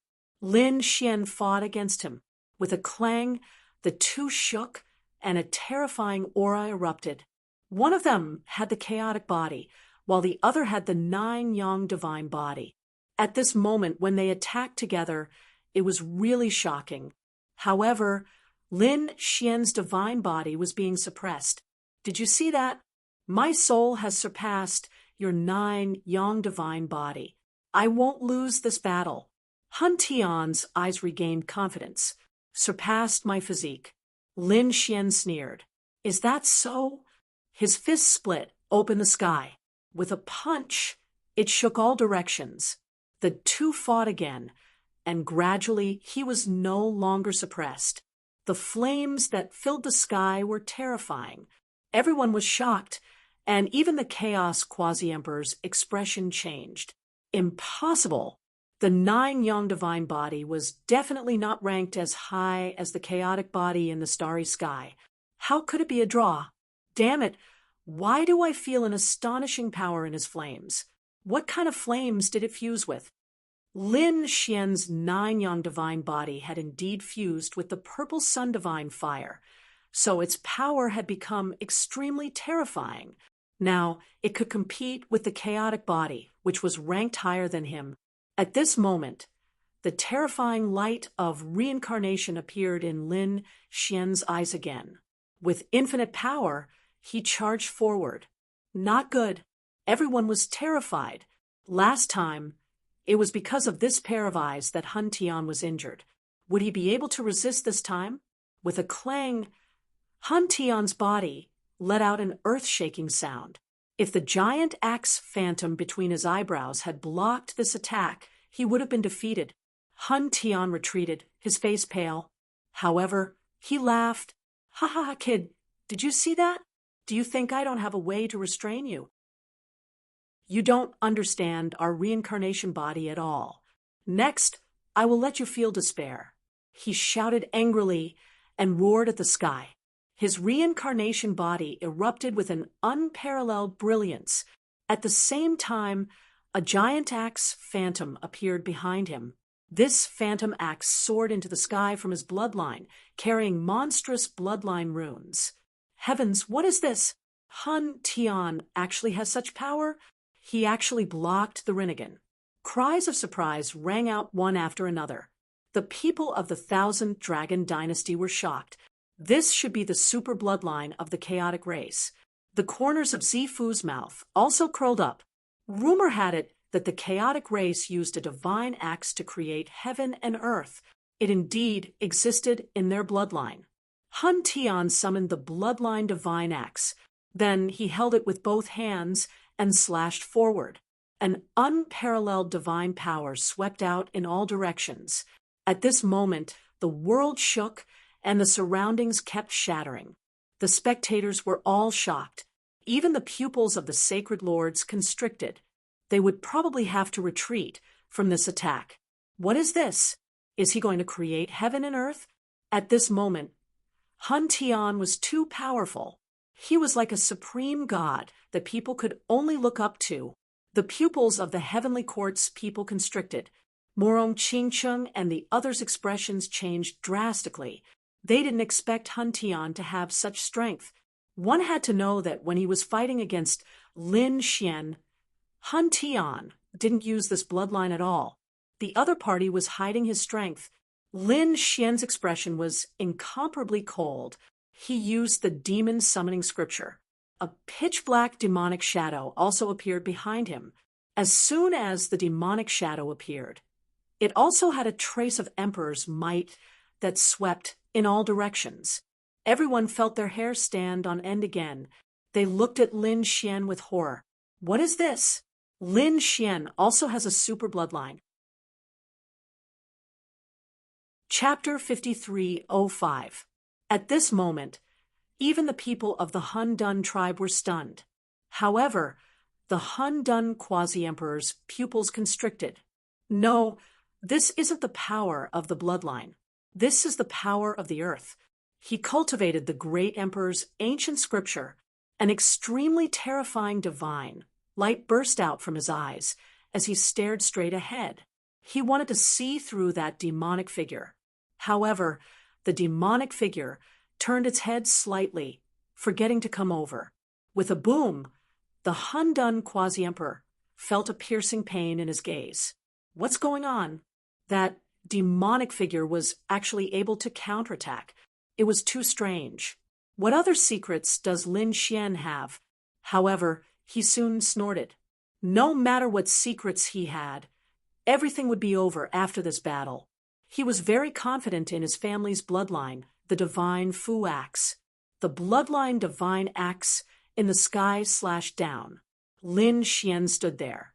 Lin Xian fought against him. With a clang, the two shook, and a terrifying aura erupted. One of them had the chaotic body, while the other had the 9-yang divine body. At this moment, when they attacked together, it was really shocking. However, Lin Xian's divine body was being suppressed. "Did you see that? My soul has surpassed your 9-yang divine body. I won't lose this battle." Hun Tian's eyes regained confidence. "Surpassed my physique." Lin Xian sneered. "Is that so?" His fist split, opened the sky. With a punch, it shook all directions. The two fought again, and gradually he was no longer suppressed. The flames that filled the sky were terrifying. Everyone was shocked, and even the Chaos Quasi-Emperor's expression changed. Impossible! The 9-yang divine body was definitely not ranked as high as the chaotic body in the starry sky. How could it be a draw? Damn it! Why do I feel an astonishing power in his flames? What kind of flames did it fuse with? Lin Xian's 9-yang divine body had indeed fused with the purple sun divine fire, so its power had become extremely terrifying. Now, it could compete with the chaotic body, which was ranked higher than him. At this moment, the terrifying light of reincarnation appeared in Lin Xian's eyes again. With infinite power, he charged forward. Not good. Everyone was terrified. Last time, it was because of this pair of eyes that Hun Tian was injured. Would he be able to resist this time? With a clang, Hun Tian's body let out an earth-shaking sound. If the giant axe phantom between his eyebrows had blocked this attack, he would have been defeated. Hun Tian retreated, his face pale. However, he laughed. "Ha ha ha, kid, did you see that? Do you think I don't have a way to restrain you? You don't understand our reincarnation body at all. Next, I will let you feel despair." He shouted angrily and roared at the sky. His reincarnation body erupted with an unparalleled brilliance. At the same time, a giant axe phantom appeared behind him. This phantom axe soared into the sky from his bloodline, carrying monstrous bloodline runes. Heavens, what is this? Hun Tian actually has such power? He actually blocked the Rinnegan. Cries of surprise rang out one after another. The people of the Thousand Dragon Dynasty were shocked. This should be the super bloodline of the chaotic race. The corners of Zifu's mouth also curled up. Rumor had it that the chaotic race used a divine axe to create heaven and earth. It indeed existed in their bloodline. Hun Tian summoned the bloodline divine axe. Then he held it with both hands and slashed forward. An unparalleled divine power swept out in all directions. At this moment, the world shook and the surroundings kept shattering. The spectators were all shocked. Even the pupils of the sacred lords constricted. They would probably have to retreat from this attack. What is this? Is he going to create heaven and earth? At this moment, Hun Tian was too powerful. He was like a supreme god that people could only look up to. The pupils of the heavenly court's people constricted. Morong Qingcheng and the others' expressions changed drastically. They didn't expect Hun Tian to have such strength. One had to know that when he was fighting against Lin Xian, Han Tian didn't use this bloodline at all. The other party was hiding his strength. Lin Xian's expression was incomparably cold. He used the demon summoning scripture. A pitch-black demonic shadow also appeared behind him. As soon as the demonic shadow appeared, it also had a trace of Emperor's might that swept in all directions. Everyone felt their hair stand on end again. They looked at Lin Xian with horror. What is this? Lin Xian also has a super bloodline. Chapter 5305. At this moment, even the people of the Han Dun tribe were stunned. However, the Han Dun quasi-emperor's pupils constricted. No, this isn't the power of the bloodline. This is the power of the earth. He cultivated the great emperor's ancient scripture. An extremely terrifying divine light burst out from his eyes as he stared straight ahead. He wanted to see through that demonic figure. However, the demonic figure turned its head slightly, forgetting to come over. With a boom, the Han Dun quasi-emperor felt a piercing pain in his gaze. What's going on? That demonic figure was actually able to counterattack. It was too strange. What other secrets does Lin Xian have? However, he soon snorted. No matter what secrets he had, everything would be over after this battle. He was very confident in his family's bloodline, the divine Fu axe. The bloodline divine axe in the sky slashed down. Lin Xian stood there,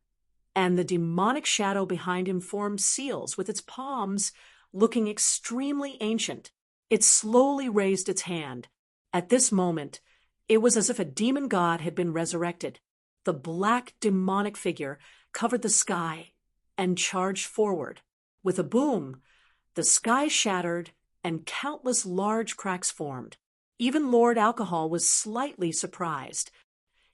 and the demonic shadow behind him formed seals with its palms looking extremely ancient. It slowly raised its hand. At this moment, it was as if a demon god had been resurrected. The black demonic figure covered the sky and charged forward. With a boom, the sky shattered and countless large cracks formed. Even Lord Alcohol was slightly surprised.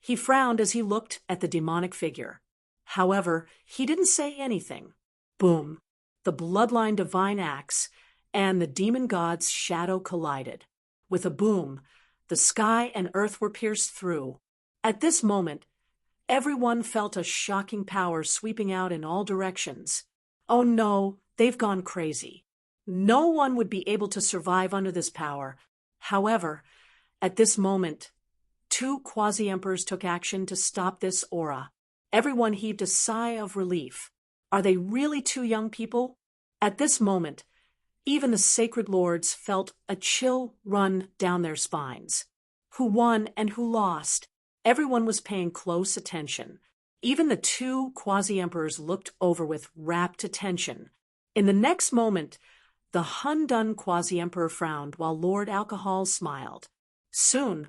He frowned as he looked at the demonic figure. However, he didn't say anything. Boom! The bloodline divine axe and the demon god's shadow collided. With a boom, the sky and earth were pierced through. At this moment, everyone felt a shocking power sweeping out in all directions. Oh no, they've gone crazy. No one would be able to survive under this power. However, at this moment, two quasi-emperors took action to stop this aura. Everyone heaved a sigh of relief. Are they really two young people? At this moment, even the sacred lords felt a chill run down their spines. Who won and who lost? Everyone was paying close attention. Even the two quasi-emperors looked over with rapt attention. In the next moment, the Han Dun quasi-emperor frowned while Lord Alcohol smiled. Soon,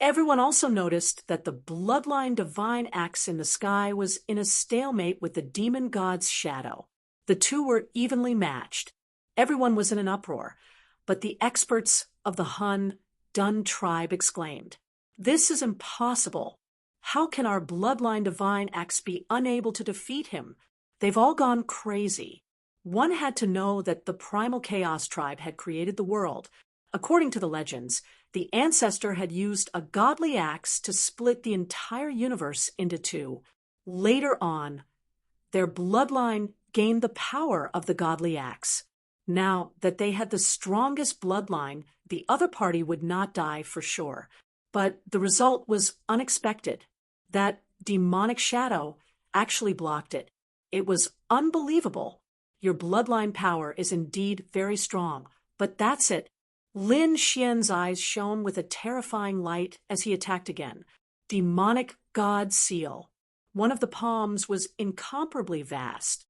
everyone also noticed that the bloodline divine axe in the sky was in a stalemate with the demon god's shadow. The two were evenly matched. Everyone was in an uproar, but the experts of the Han Dun tribe exclaimed, "This is impossible. How can our bloodline divine axe be unable to defeat him? They've all gone crazy." One had to know that the primal chaos tribe had created the world. According to the legends, the ancestor had used a godly axe to split the entire universe into two. Later on, their bloodline gained the power of the godly axe. Now that they had the strongest bloodline, the other party would not die for sure. But the result was unexpected. That demonic shadow actually blocked it. It was unbelievable. Your bloodline power is indeed very strong, but that's it. Lin Xian's eyes shone with a terrifying light as he attacked again. Demonic God Seal. One of the palms was incomparably vast.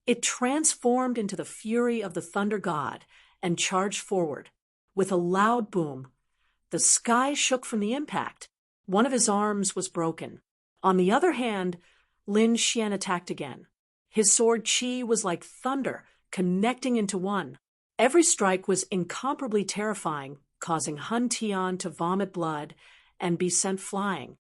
It transformed into the fury of the thunder god and charged forward. With a loud boom, the sky shook from the impact. One of his arms was broken. On the other hand, Lin Xian attacked again. His sword Qi was like thunder, connecting into one. Every strike was incomparably terrifying, causing Han Tian to vomit blood and be sent flying.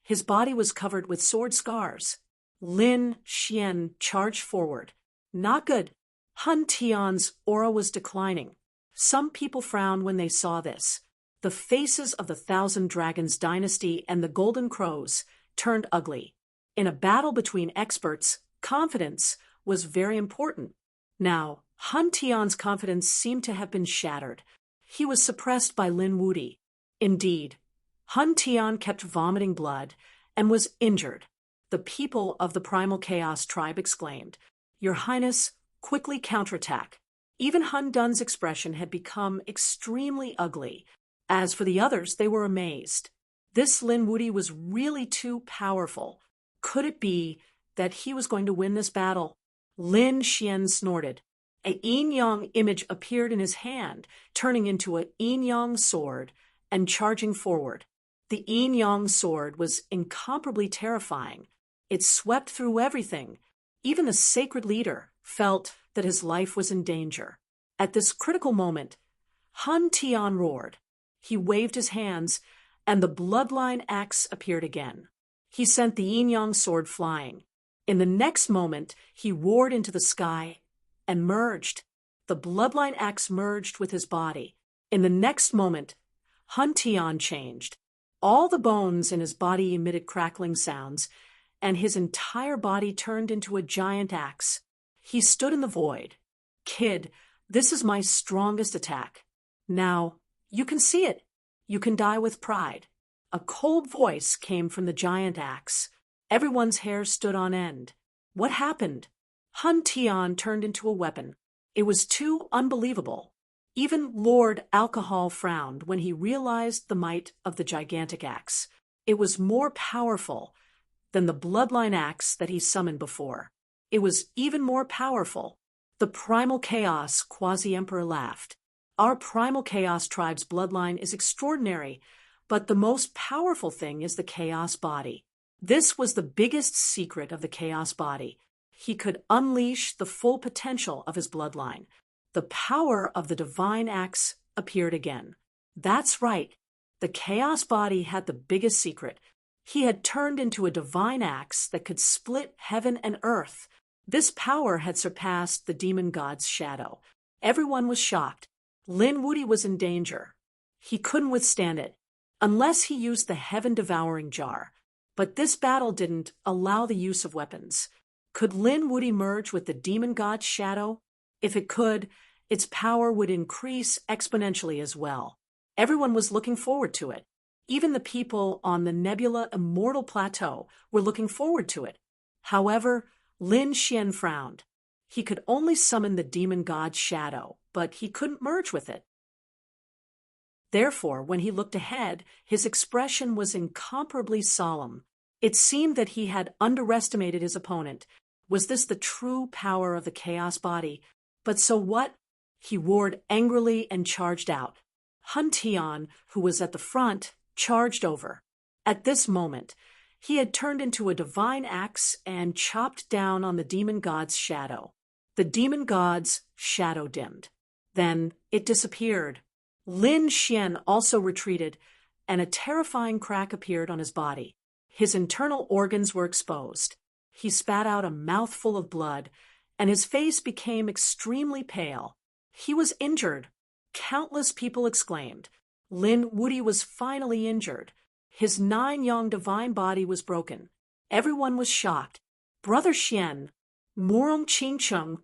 His body was covered with sword scars. Lin Xian charged forward. Not good. Han Tian's aura was declining. Some people frowned when they saw this. The faces of the Thousand Dragons dynasty and the Golden Crows turned ugly. In a battle between experts, confidence was very important. Now, Han Tian's confidence seemed to have been shattered. He was suppressed by Lin Wuti. Indeed, Han Tian kept vomiting blood and was injured. The people of the Primal Chaos tribe exclaimed, "Your Highness, quickly counterattack." Even Han Dun's expression had become extremely ugly. As for the others, they were amazed. This Lin Wuti was really too powerful. Could it be that he was going to win this battle? Lin Xian snorted. A yin-yang image appeared in his hand, turning into a yin-yang sword and charging forward. The yin-yang sword was incomparably terrifying. It swept through everything. Even the sacred leader felt that his life was in danger. At this critical moment, Han Tian roared. He waved his hands, and the bloodline axe appeared again. He sent the yin-yang sword flying. In the next moment, he roared into the sky and merged. The bloodline axe merged with his body. In the next moment, Han Tian changed. All the bones in his body emitted crackling sounds, and his entire body turned into a giant axe. He stood in the void. "Kid, this is my strongest attack. Now, you can see it. You can die with pride." A cold voice came from the giant axe. Everyone's hair stood on end. What happened? Han Tian turned into a weapon. It was too unbelievable. Even Lord Alcohol frowned when he realized the might of the gigantic axe. It was more powerful than the bloodline axe that he summoned before. It was even more powerful. The Primal Chaos Quasi-Emperor laughed. "Our Primal Chaos tribe's bloodline is extraordinary, but the most powerful thing is the Chaos body." This was the biggest secret of the Chaos body. He could unleash the full potential of his bloodline. The power of the divine axe appeared again. That's right. The Chaos body had the biggest secret. He had turned into a divine axe that could split heaven and earth. This power had surpassed the demon god's shadow. Everyone was shocked. Lin Wuti was in danger. He couldn't withstand it, unless he used the heaven-devouring jar. But this battle didn't allow the use of weapons. Could Lin Wuti merge with the demon god's shadow? If it could, its power would increase exponentially as well. Everyone was looking forward to it. Even the people on the Nebula Immortal Plateau were looking forward to it. However, Lin Xian frowned. He could only summon the demon god's shadow, but he couldn't merge with it. Therefore, when he looked ahead, his expression was incomparably solemn. It seemed that he had underestimated his opponent. Was this the true power of the Chaos body? But so what? He roared angrily and charged out. Han Tian, who was at the front, charged over. At this moment, he had turned into a divine axe and chopped down on the demon god's shadow. The demon god's shadow dimmed. Then it disappeared. Lin Xian also retreated, and a terrifying crack appeared on his body. His internal organs were exposed. He spat out a mouthful of blood, and his face became extremely pale. He was injured. Countless people exclaimed. Lin Wuti was finally injured. His 9-yang divine body was broken. Everyone was shocked. Brother Xian, Morong Qingcheng,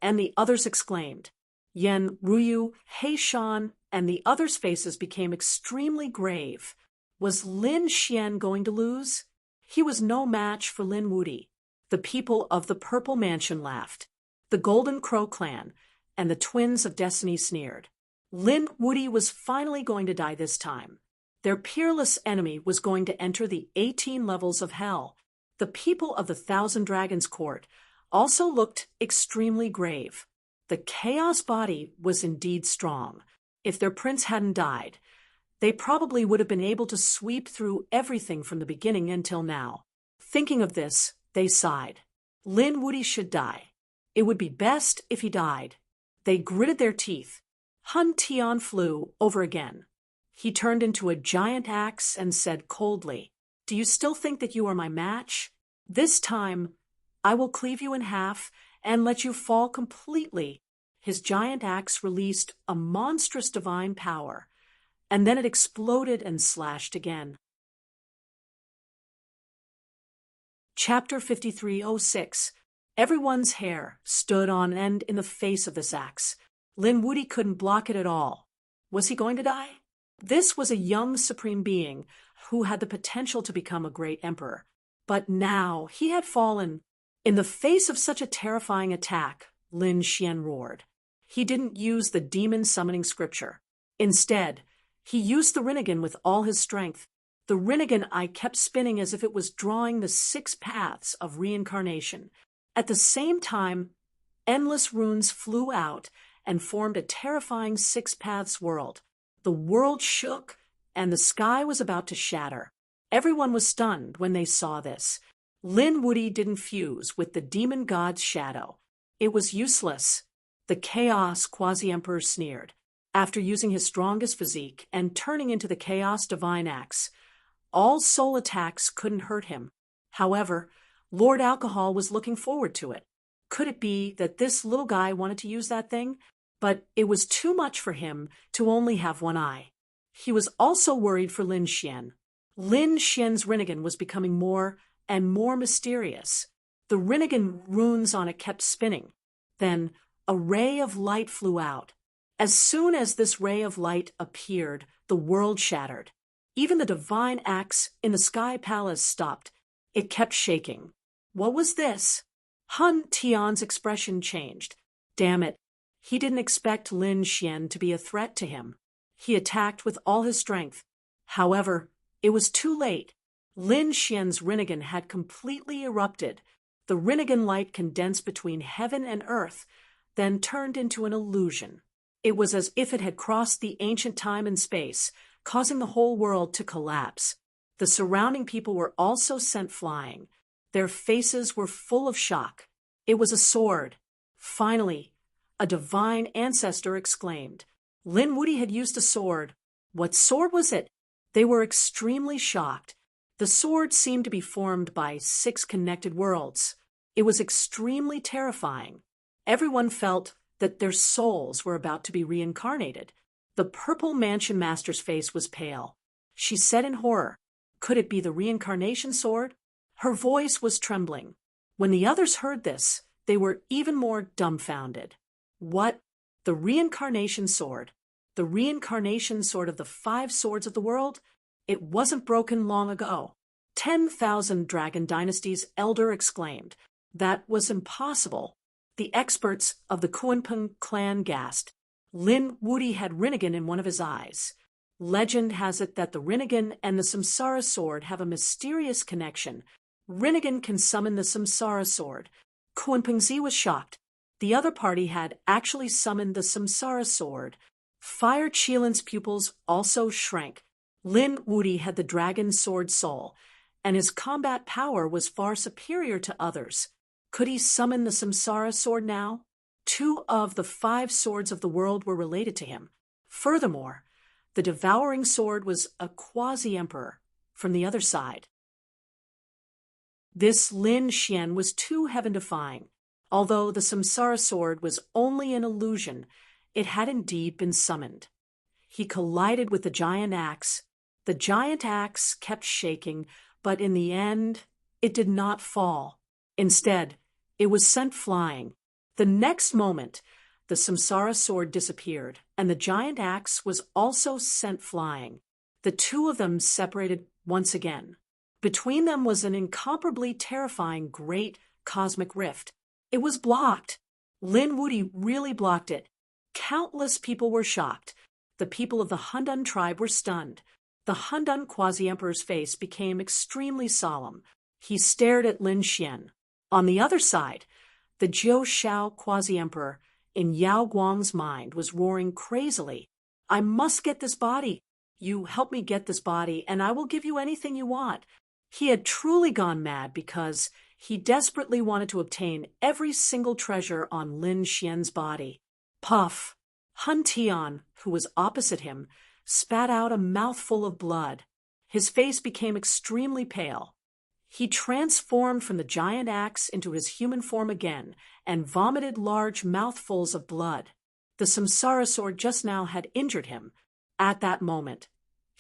and the others exclaimed. Yan Ruyu, He Shan, and the others' faces became extremely grave. Was Lin Xian going to lose? He was no match for Lin Wuti. The people of the Purple Mansion laughed. The Golden Crow clan and the Twins of Destiny sneered. Lin Wuti was finally going to die this time. Their peerless enemy was going to enter the 18 levels of hell. The people of the Thousand Dragons Court also looked extremely grave. The Chaos body was indeed strong. If their prince hadn't died, they probably would have been able to sweep through everything from the beginning until now. Thinking of this, they sighed. Lin Wuti should die. It would be best if he died. They gritted their teeth. Han Tian flew over again. He turned into a giant axe and said coldly, "Do you still think that you are my match? This time, I will cleave you in half and let you fall completely." His giant axe released a monstrous divine power, and then it exploded and slashed again. Chapter 5306. Everyone's hair stood on end in the face of this axe. Lin Wuti couldn't block it at all. Was he going to die? This was a young supreme being who had the potential to become a great emperor. But now he had fallen. In the face of such a terrifying attack, Lin Xian roared. He didn't use the demon summoning scripture. Instead, he used the Rinnegan with all his strength. The Rinnegan eye kept spinning as if it was drawing the 6 paths of reincarnation. At the same time, endless runes flew out and formed a terrifying 6 paths world. The world shook, and the sky was about to shatter. Everyone was stunned when they saw this. Lin Wuti didn't fuse with the demon god's shadow. It was useless. The Chaos Quasi-Emperor sneered. After using his strongest physique and turning into the Chaos Divine Axe, all soul attacks couldn't hurt him. However, Lord Alcohol was looking forward to it. Could it be that this little guy wanted to use that thing? But it was too much for him to only have one eye. He was also worried for Lin Xian. Lin Xian's Rinnegan was becoming more and more mysterious. The Rinnegan runes on it kept spinning. Then a ray of light flew out. As soon as this ray of light appeared, the world shattered. Even the divine axe in the Sky Palace stopped. It kept shaking. What was this? Han Tian's expression changed. Damn it. He didn't expect Lin Xian to be a threat to him. He attacked with all his strength. However, it was too late. Lin Xian's Rinnegan had completely erupted. The Rinnegan light condensed between heaven and earth, then turned into an illusion. It was as if it had crossed the ancient time and space, causing the whole world to collapse. The surrounding people were also sent flying. Their faces were full of shock. It was a sword. Finally, a divine ancestor exclaimed. Lin Wuti had used a sword. What sword was it? They were extremely shocked. The sword seemed to be formed by 6 connected worlds. It was extremely terrifying. Everyone felt that their souls were about to be reincarnated. The Purple Mansion Master's face was pale. She said in horror, could it be the reincarnation sword? Her voice was trembling. When the others heard this, they were even more dumbfounded. What? The reincarnation sword? The reincarnation sword of the 5 swords of the world? It wasn't broken long ago. 10,000 Dragon Dynasty's elder exclaimed. That was impossible. The experts of the Kuanping clan gasped. Lin Wuti had Rinnegan in one of his eyes. Legend has it that the Rinnegan and the Samsara sword have a mysterious connection. Rinnegan can summon the Samsara sword. Kuanpingzi was shocked. The other party had actually summoned the Samsara sword. Fire Qilin's pupils also shrank. Lin Wuti had the dragon sword soul, and his combat power was far superior to others. Could he summon the Samsara sword now? 2 of the 5 swords of the world were related to him. Furthermore, the devouring sword was a quasi-emperor from the other side. This Lin Xian was too heaven-defying. Although the Samsara sword was only an illusion, it had indeed been summoned. He collided with the giant axe. The giant axe kept shaking, but in the end, it did not fall. Instead, it was sent flying. The next moment, the Samsara sword disappeared, and the giant axe was also sent flying. The 2 of them separated once again. Between them was an incomparably terrifying great cosmic rift. It was blocked. Lin Wuti really blocked it. Countless people were shocked. The people of the Hundun tribe were stunned. The Hundun quasi-emperor's face became extremely solemn. He stared at Lin Xian. On the other side, the Jiu Shao quasi-emperor, in Yao Guang's mind, was roaring crazily. I must get this body. You help me get this body, and I will give you anything you want. He had truly gone mad because he desperately wanted to obtain every single treasure on Lin Xian's body. Puff! Han Tian, who was opposite him, spat out a mouthful of blood. His face became extremely pale. He transformed from the giant axe into his human form again and vomited large mouthfuls of blood. The Samsara sword just now had injured him. At that moment,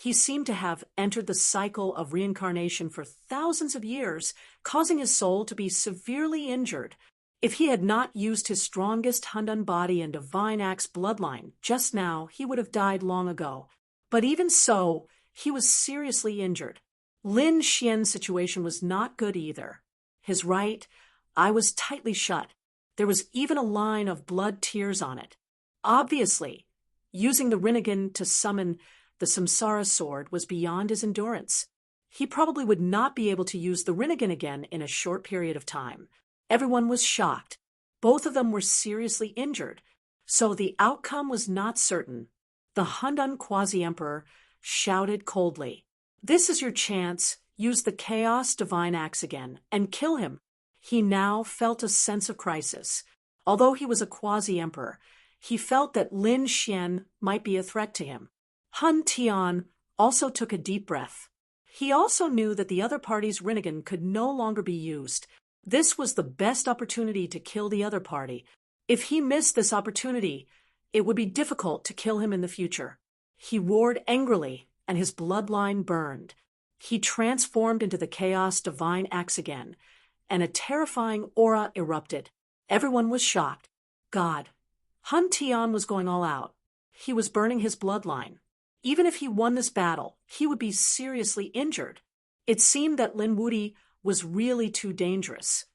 He seemed to have entered the cycle of reincarnation for thousands of years, causing his soul to be severely injured. If he had not used his strongest Handan body and divine axe bloodline just now, he would have died long ago. But even so, he was seriously injured. Lin Xian's situation was not good either. His right eye was tightly shut. There was even a line of blood tears on it. Obviously, using the Rinnegan to summon the Samsara sword was beyond his endurance. He probably would not be able to use the Rinnegan again in a short period of time. Everyone was shocked. Both of them were seriously injured, so the outcome was not certain. The Handan Quasi-Emperor shouted coldly, "This is your chance. Use the Chaos Divine Axe again and kill him." He now felt a sense of crisis. Although he was a Quasi-Emperor, he felt that Lin Xian might be a threat to him. Han Tian also took a deep breath. He also knew that the other party's Rinnegan could no longer be used. This was the best opportunity to kill the other party. If he missed this opportunity, it would be difficult to kill him in the future. He roared angrily, and his bloodline burned. He transformed into the Chaos Divine Axe again, and a terrifying aura erupted. Everyone was shocked. God. Han Tian was going all out. He was burning his bloodline. Even if he won this battle, he would be seriously injured. It seemed that Lin Wudi was really too dangerous.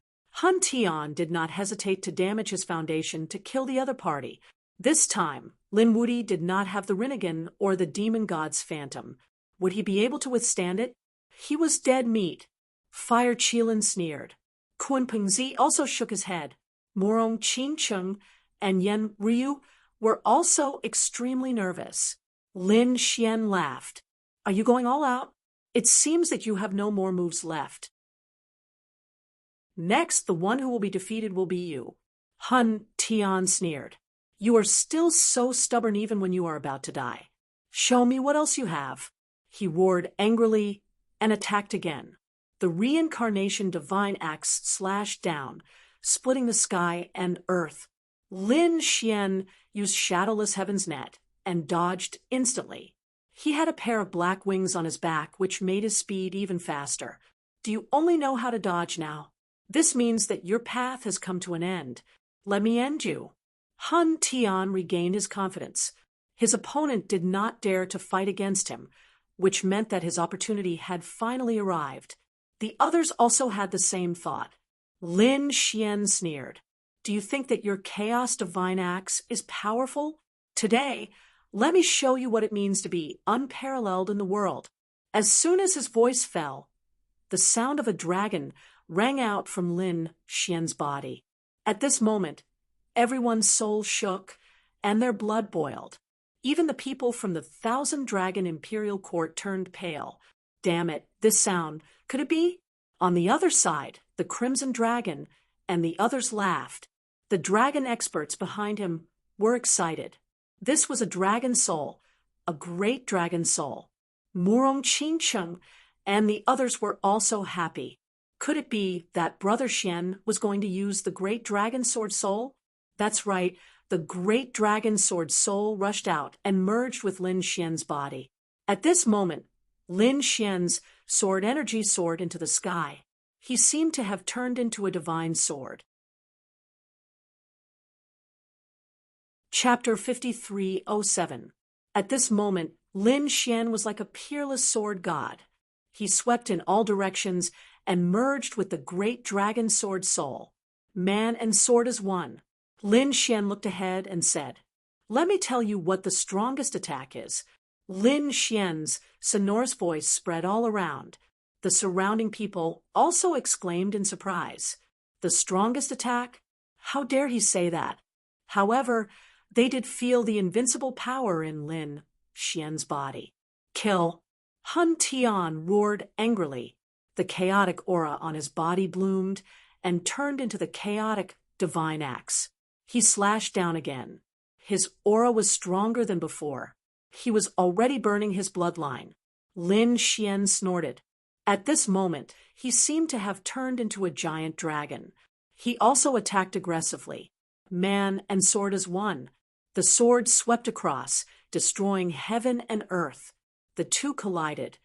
Han Tian did not hesitate to damage his foundation to kill the other party. This time, Lin Wudi did not have the Rinnegan or the demon god's phantom. Would he be able to withstand it? He was dead meat. Fire Qilin sneered. Kun Pengzi also shook his head. Morong Qingcheng and Yan Ryu were also extremely nervous. Lin Xian laughed. "Are you going all out? It seems that you have no more moves left. Next, the one who will be defeated will be you." Han Tian sneered. "You are still so stubborn even when you are about to die. Show me what else you have." He roared angrily and attacked again. The reincarnation divine axe slashed down, splitting the sky and earth. Lin Xian used Shadowless Heaven's net and dodged instantly. He had a pair of black wings on his back, which made his speed even faster. Do you only know how to dodge now? This means that your path has come to an end. Let me end you. Han Tian regained his confidence. His opponent did not dare to fight against him, which meant that his opportunity had finally arrived. The others also had the same thought. Lin Xian sneered. "Do you think that your Chaos Divine Axe is powerful? Today, let me show you what it means to be unparalleled in the world." As soon as his voice fell, the sound of a dragon rang out from Lin Xian's body. At this moment, everyone's soul shook and their blood boiled. Even the people from the 1,000-dragon imperial court turned pale. Damn it, this sound. Could it be? On the other side, the Crimson Dragon and the others laughed. The dragon experts behind him were excited. This was a dragon soul, a great dragon soul. Murong Qingcheng and the others were also happy. Could it be that Brother Xian was going to use the great dragon sword soul? That's right, the great dragon sword soul rushed out and merged with Lin Xian's body. At this moment, Lin Xian's sword energy soared into the sky. He seemed to have turned into a divine sword. Chapter 5307. At this moment, Lin Xian was like a peerless sword god. He swept in all directions and merged with the great dragon sword soul. Man and sword as one. Lin Xian looked ahead and said, "Let me tell you what the strongest attack is." Lin Xian's sonorous voice spread all around. The surrounding people also exclaimed in surprise. The strongest attack? How dare he say that? However, they did feel the invincible power in Lin Xian's body. "Kill!" Han Tian roared angrily. The chaotic aura on his body bloomed and turned into the chaotic divine axe. He slashed down again. His aura was stronger than before. He was already burning his bloodline. Lin Xian snorted. At this moment, he seemed to have turned into a giant dragon. He also attacked aggressively. Man and sword as one. The sword swept across, destroying heaven and earth. the two collided,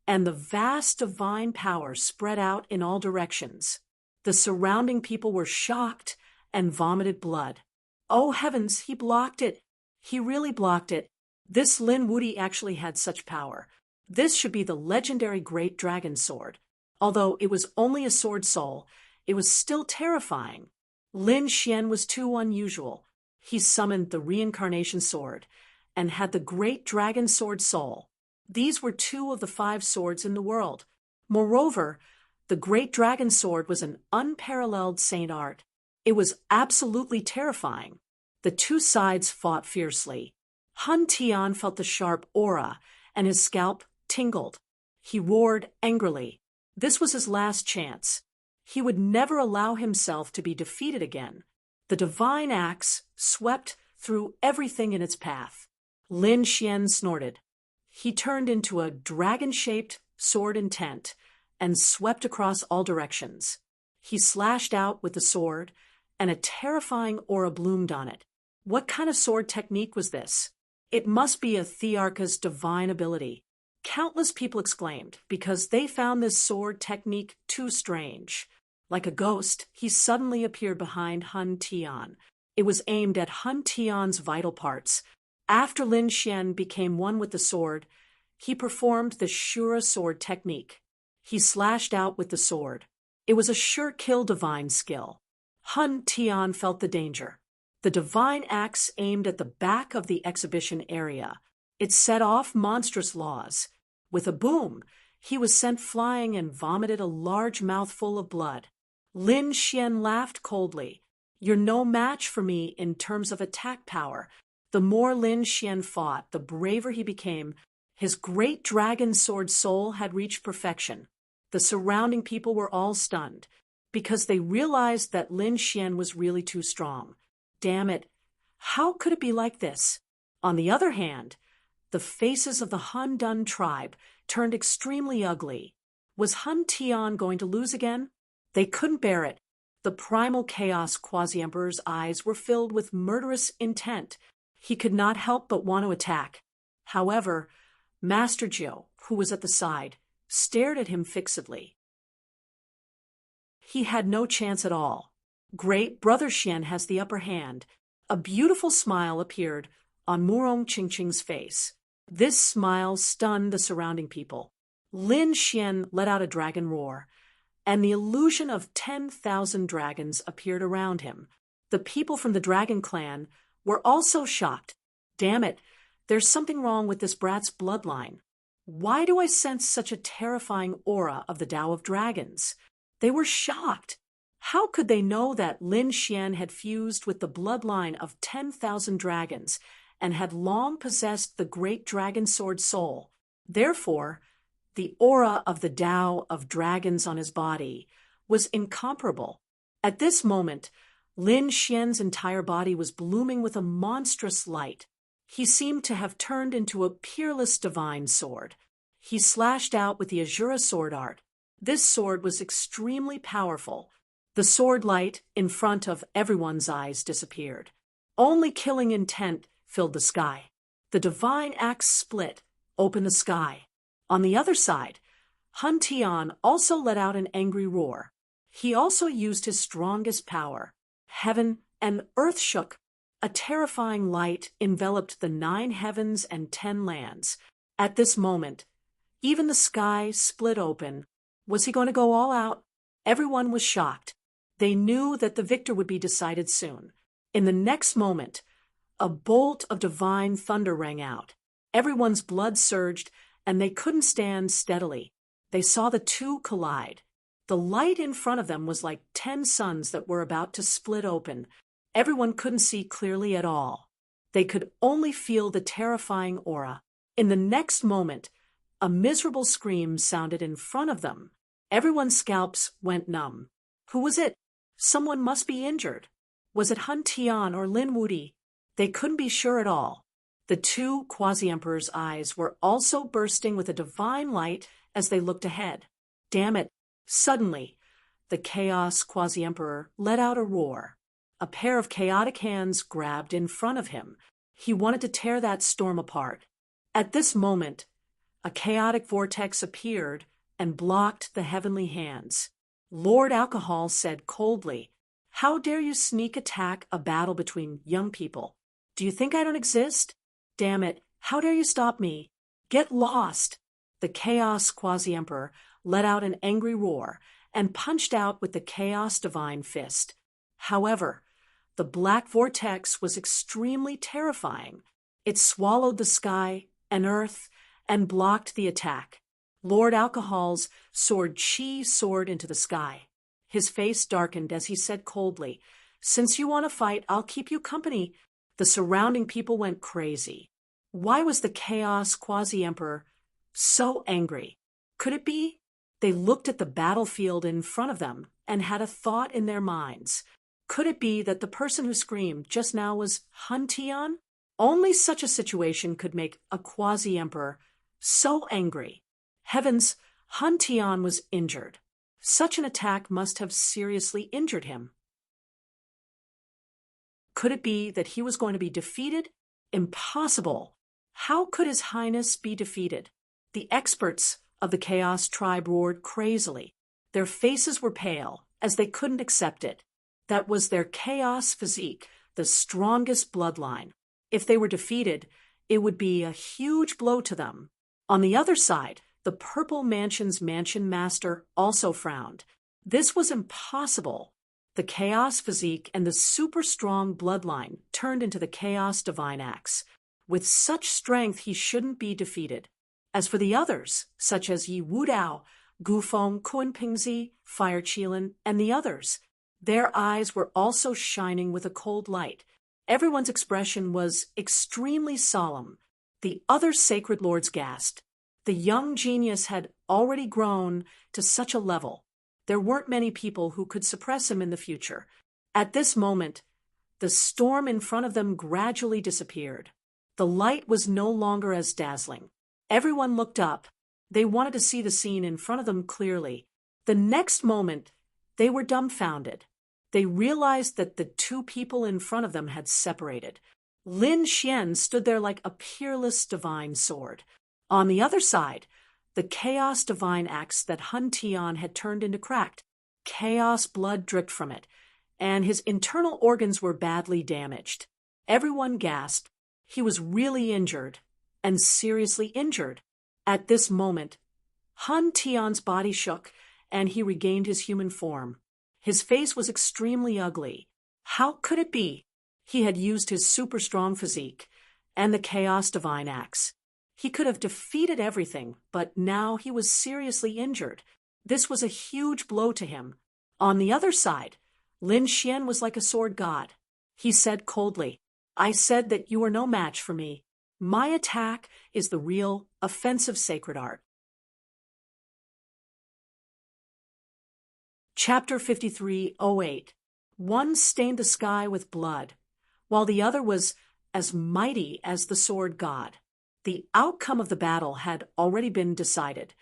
and the vast divine power spread out in all directions. The surrounding people were shocked and vomited blood. Oh heavens, he blocked it. He really blocked it. This Lin Wuti actually had such power. This should be the legendary Great Dragon Sword. Although it was only a sword soul, it was still terrifying. Lin Xian was too unusual. He summoned the reincarnation sword and had the Great Dragon Sword soul. These were two of the 5 swords in the world. Moreover, the Great Dragon Sword was an unparalleled saint art. It was absolutely terrifying. The two sides fought fiercely. Han Tian felt the sharp aura, and his scalp tingled. He roared angrily. This was his last chance. He would never allow himself to be defeated again. The divine axe swept through everything in its path. Lin Xian snorted. He turned into a dragon-shaped sword intent and swept across all directions. He slashed out with the sword, and a terrifying aura bloomed on it. What kind of sword technique was this? It must be a Thearcha's divine ability. Countless people exclaimed, because they found this sword technique too strange. Like a ghost, he suddenly appeared behind Han Tian. It was aimed at Han Tian's vital parts. After Lin Xian became one with the sword, he performed the Shura sword technique. He slashed out with the sword. It was a sure-kill divine skill. Han Tian felt the danger. The divine axe aimed at the back of the exhibition area. It set off monstrous laws. With a boom, he was sent flying and vomited a large mouthful of blood. Lin Xian laughed coldly. You're no match for me in terms of attack power. The more Lin Xian fought, the braver he became. His great dragon sword soul had reached perfection. The surrounding people were all stunned, because they realized that Lin Xian was really too strong. Damn it, how could it be like this? On the other hand, the faces of the Han Dun tribe turned extremely ugly. Was Han Tian going to lose again? They couldn't bear it. The primal chaos quasi-emperor's eyes were filled with murderous intent. He could not help but want to attack. However, Master Jiu, who was at the side, stared at him fixedly. He had no chance at all. Great Brother Xian has the upper hand. A beautiful smile appeared on Murong Qingqing's face. This smile stunned the surrounding people. Lin Xian let out a dragon roar, and the illusion of 10,000 dragons appeared around him. The people from the dragon clan were also shocked. Damn it, there's something wrong with this brat's bloodline. Why do I sense such a terrifying aura of the Tao of Dragons? They were shocked. How could they know that Lin Xian had fused with the bloodline of 10,000 dragons and had long possessed the great dragon sword soul? Therefore, the aura of the Tao of Dragons on his body was incomparable. At this moment, Lin Xian's entire body was blooming with a monstrous light. He seemed to have turned into a peerless divine sword. He slashed out with the Azura sword art. This sword was extremely powerful. The sword light in front of everyone's eyes disappeared. Only killing intent filled the sky. The divine axe split, opened the sky. On the other side, Han Tian also let out an angry roar. He also used his strongest power. Heaven and earth shook. A terrifying light enveloped the 9 heavens and 10 lands. At this moment, even the sky split open. Was he going to go all out? Everyone was shocked. They knew that the victor would be decided soon. In the next moment, a bolt of divine thunder rang out. Everyone's blood surged, and they couldn't stand steadily. They saw the two collide. The light in front of them was like 10 suns that were about to split open. Everyone couldn't see clearly at all. They could only feel the terrifying aura. In the next moment, a miserable scream sounded in front of them. Everyone's scalps went numb. Who was it? Someone must be injured. Was it Han Tian or Lin Wuti? They couldn't be sure at all. The two quasi-emperors' eyes were also bursting with a divine light as they looked ahead. Damn it! Suddenly, the chaos quasi-emperor let out a roar. A pair of chaotic hands grabbed in front of him. He wanted to tear that storm apart. At this moment, A chaotic vortex appeared and blocked the heavenly hands. Lord Alcohol said coldly, "How dare you sneak attack a battle between young people? Do you think I don't exist? Damn it, how dare you stop me? Get lost!" The Chaos Quasi-Emperor let out an angry roar and punched out with the Chaos Divine Fist. However, the black vortex was extremely terrifying. It swallowed the sky and earth and blocked the attack. Lord Alcohol's sword Chi soared into the sky. His face darkened as he said coldly, "Since you want to fight, I'll keep you company." The surrounding people went crazy. Why was the Chaos Quasi-Emperor so angry? Could it be? They looked at the battlefield in front of them and had a thought in their minds. Could it be that the person who screamed just now was Hun Tian? Only such a situation could make a Quasi-Emperor so angry. Heavens, Hun Tian was injured. Such an attack must have seriously injured him. Could it be that he was going to be defeated? Impossible. How could His Highness be defeated? The experts of the Chaos tribe roared crazily. Their faces were pale, as they couldn't accept it. That was their Chaos physique, the strongest bloodline. If they were defeated, it would be a huge blow to them. On the other side, the Purple Mansion's Mansion Master also frowned. This was impossible. The Chaos physique and the super strong bloodline turned into the Chaos Divine Axe. With such strength, he shouldn't be defeated. As for the others, such as Yi Wudao, Gufeng, Kunpingzi, Fire Qilin, and the others, their eyes were also shining with a cold light. Everyone's expression was extremely solemn. The other sacred lords gasped. The young genius had already grown to such a level. There weren't many people who could suppress him in the future. At this moment, the storm in front of them gradually disappeared. The light was no longer as dazzling. Everyone looked up. They wanted to see the scene in front of them clearly. The next moment, they were dumbfounded. They realized that the two people in front of them had separated. Lin Xian stood there like a peerless divine sword. On the other side, the Chaos Divine Axe that Hun Tian had turned into cracked. Chaos blood dripped from it, and his internal organs were badly damaged. Everyone gasped. He was really injured, and seriously injured. At this moment, Hun Tian's body shook, and he regained his human form. His face was extremely ugly. How could it be? He had used his super strong physique and the Chaos Divine Axe. He could have defeated everything, but now he was seriously injured. This was a huge blow to him. On the other side, Lin Xian was like a sword god. He said coldly, "I said that you are no match for me. My attack is the real, offensive sacred art." Chapter 53:08. One stained the sky with blood, while the other was as mighty as the sword god. The outcome of the battle had already been decided.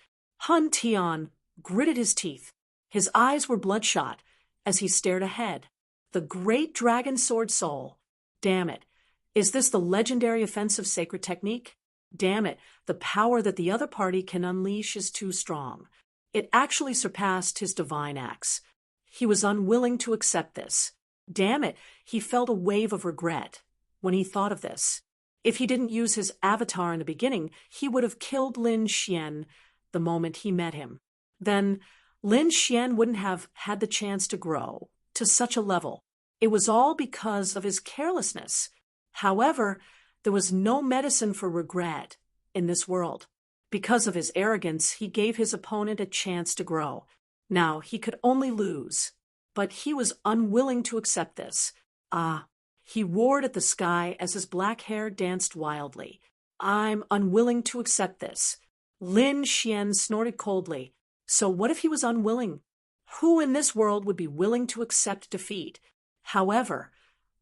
Hun Tian gritted his teeth. His eyes were bloodshot as he stared ahead. The great dragon sword soul. Damn it. Is this the legendary offensive sacred technique? Damn it. The power that the other party can unleash is too strong. It actually surpassed his divine axe. He was unwilling to accept this. Damn it. He felt a wave of regret when he thought of this. If he didn't use his avatar in the beginning, he would have killed Lin Xian the moment he met him. Then Lin Xian wouldn't have had the chance to grow to such a level. It was all because of his carelessness. However, there was no medicine for regret in this world. Because of his arrogance, he gave his opponent a chance to grow. Now he could only lose. But he was unwilling to accept this. He roared at the sky as his black hair danced wildly. "I'm unwilling to accept this." Lin Xian snorted coldly. So what if he was unwilling? Who in this world would be willing to accept defeat? However,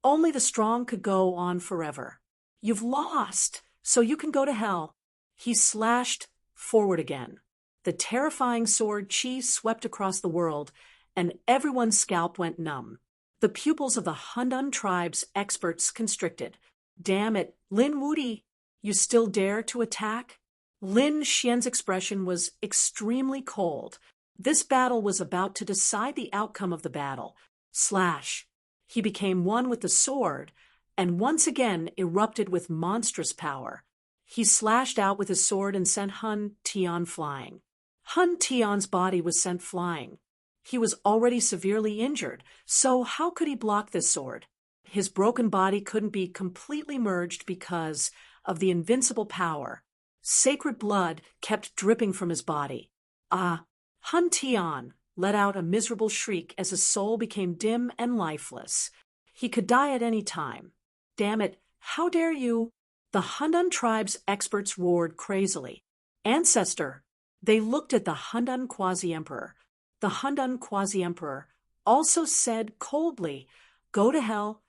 only the strong could go on forever. "You've lost, so you can go to hell." He slashed forward again. The terrifying sword Qi swept across the world, and everyone's scalp went numb. The pupils of the Hundun tribe's experts constricted. "Damn it, Lin Wudi, you still dare to attack?" Lin Xian's expression was extremely cold. This battle was about to decide the outcome of the battle. Slash. He became one with the sword, and once again erupted with monstrous power. He slashed out with his sword and sent Hun Tian flying. Hun Tian's body was sent flying. He was already severely injured, so how could he block this sword? His broken body couldn't be completely merged because of the invincible power. Sacred blood kept dripping from his body. Hun Tian let out a miserable shriek as his soul became dim and lifeless. He could die at any time. Damn it, how dare you? The Hundan tribe's experts roared crazily. Ancestor! They looked at the Hundan quasi-emperor. The Hundan quasi-emperor also said coldly, "Go to hell,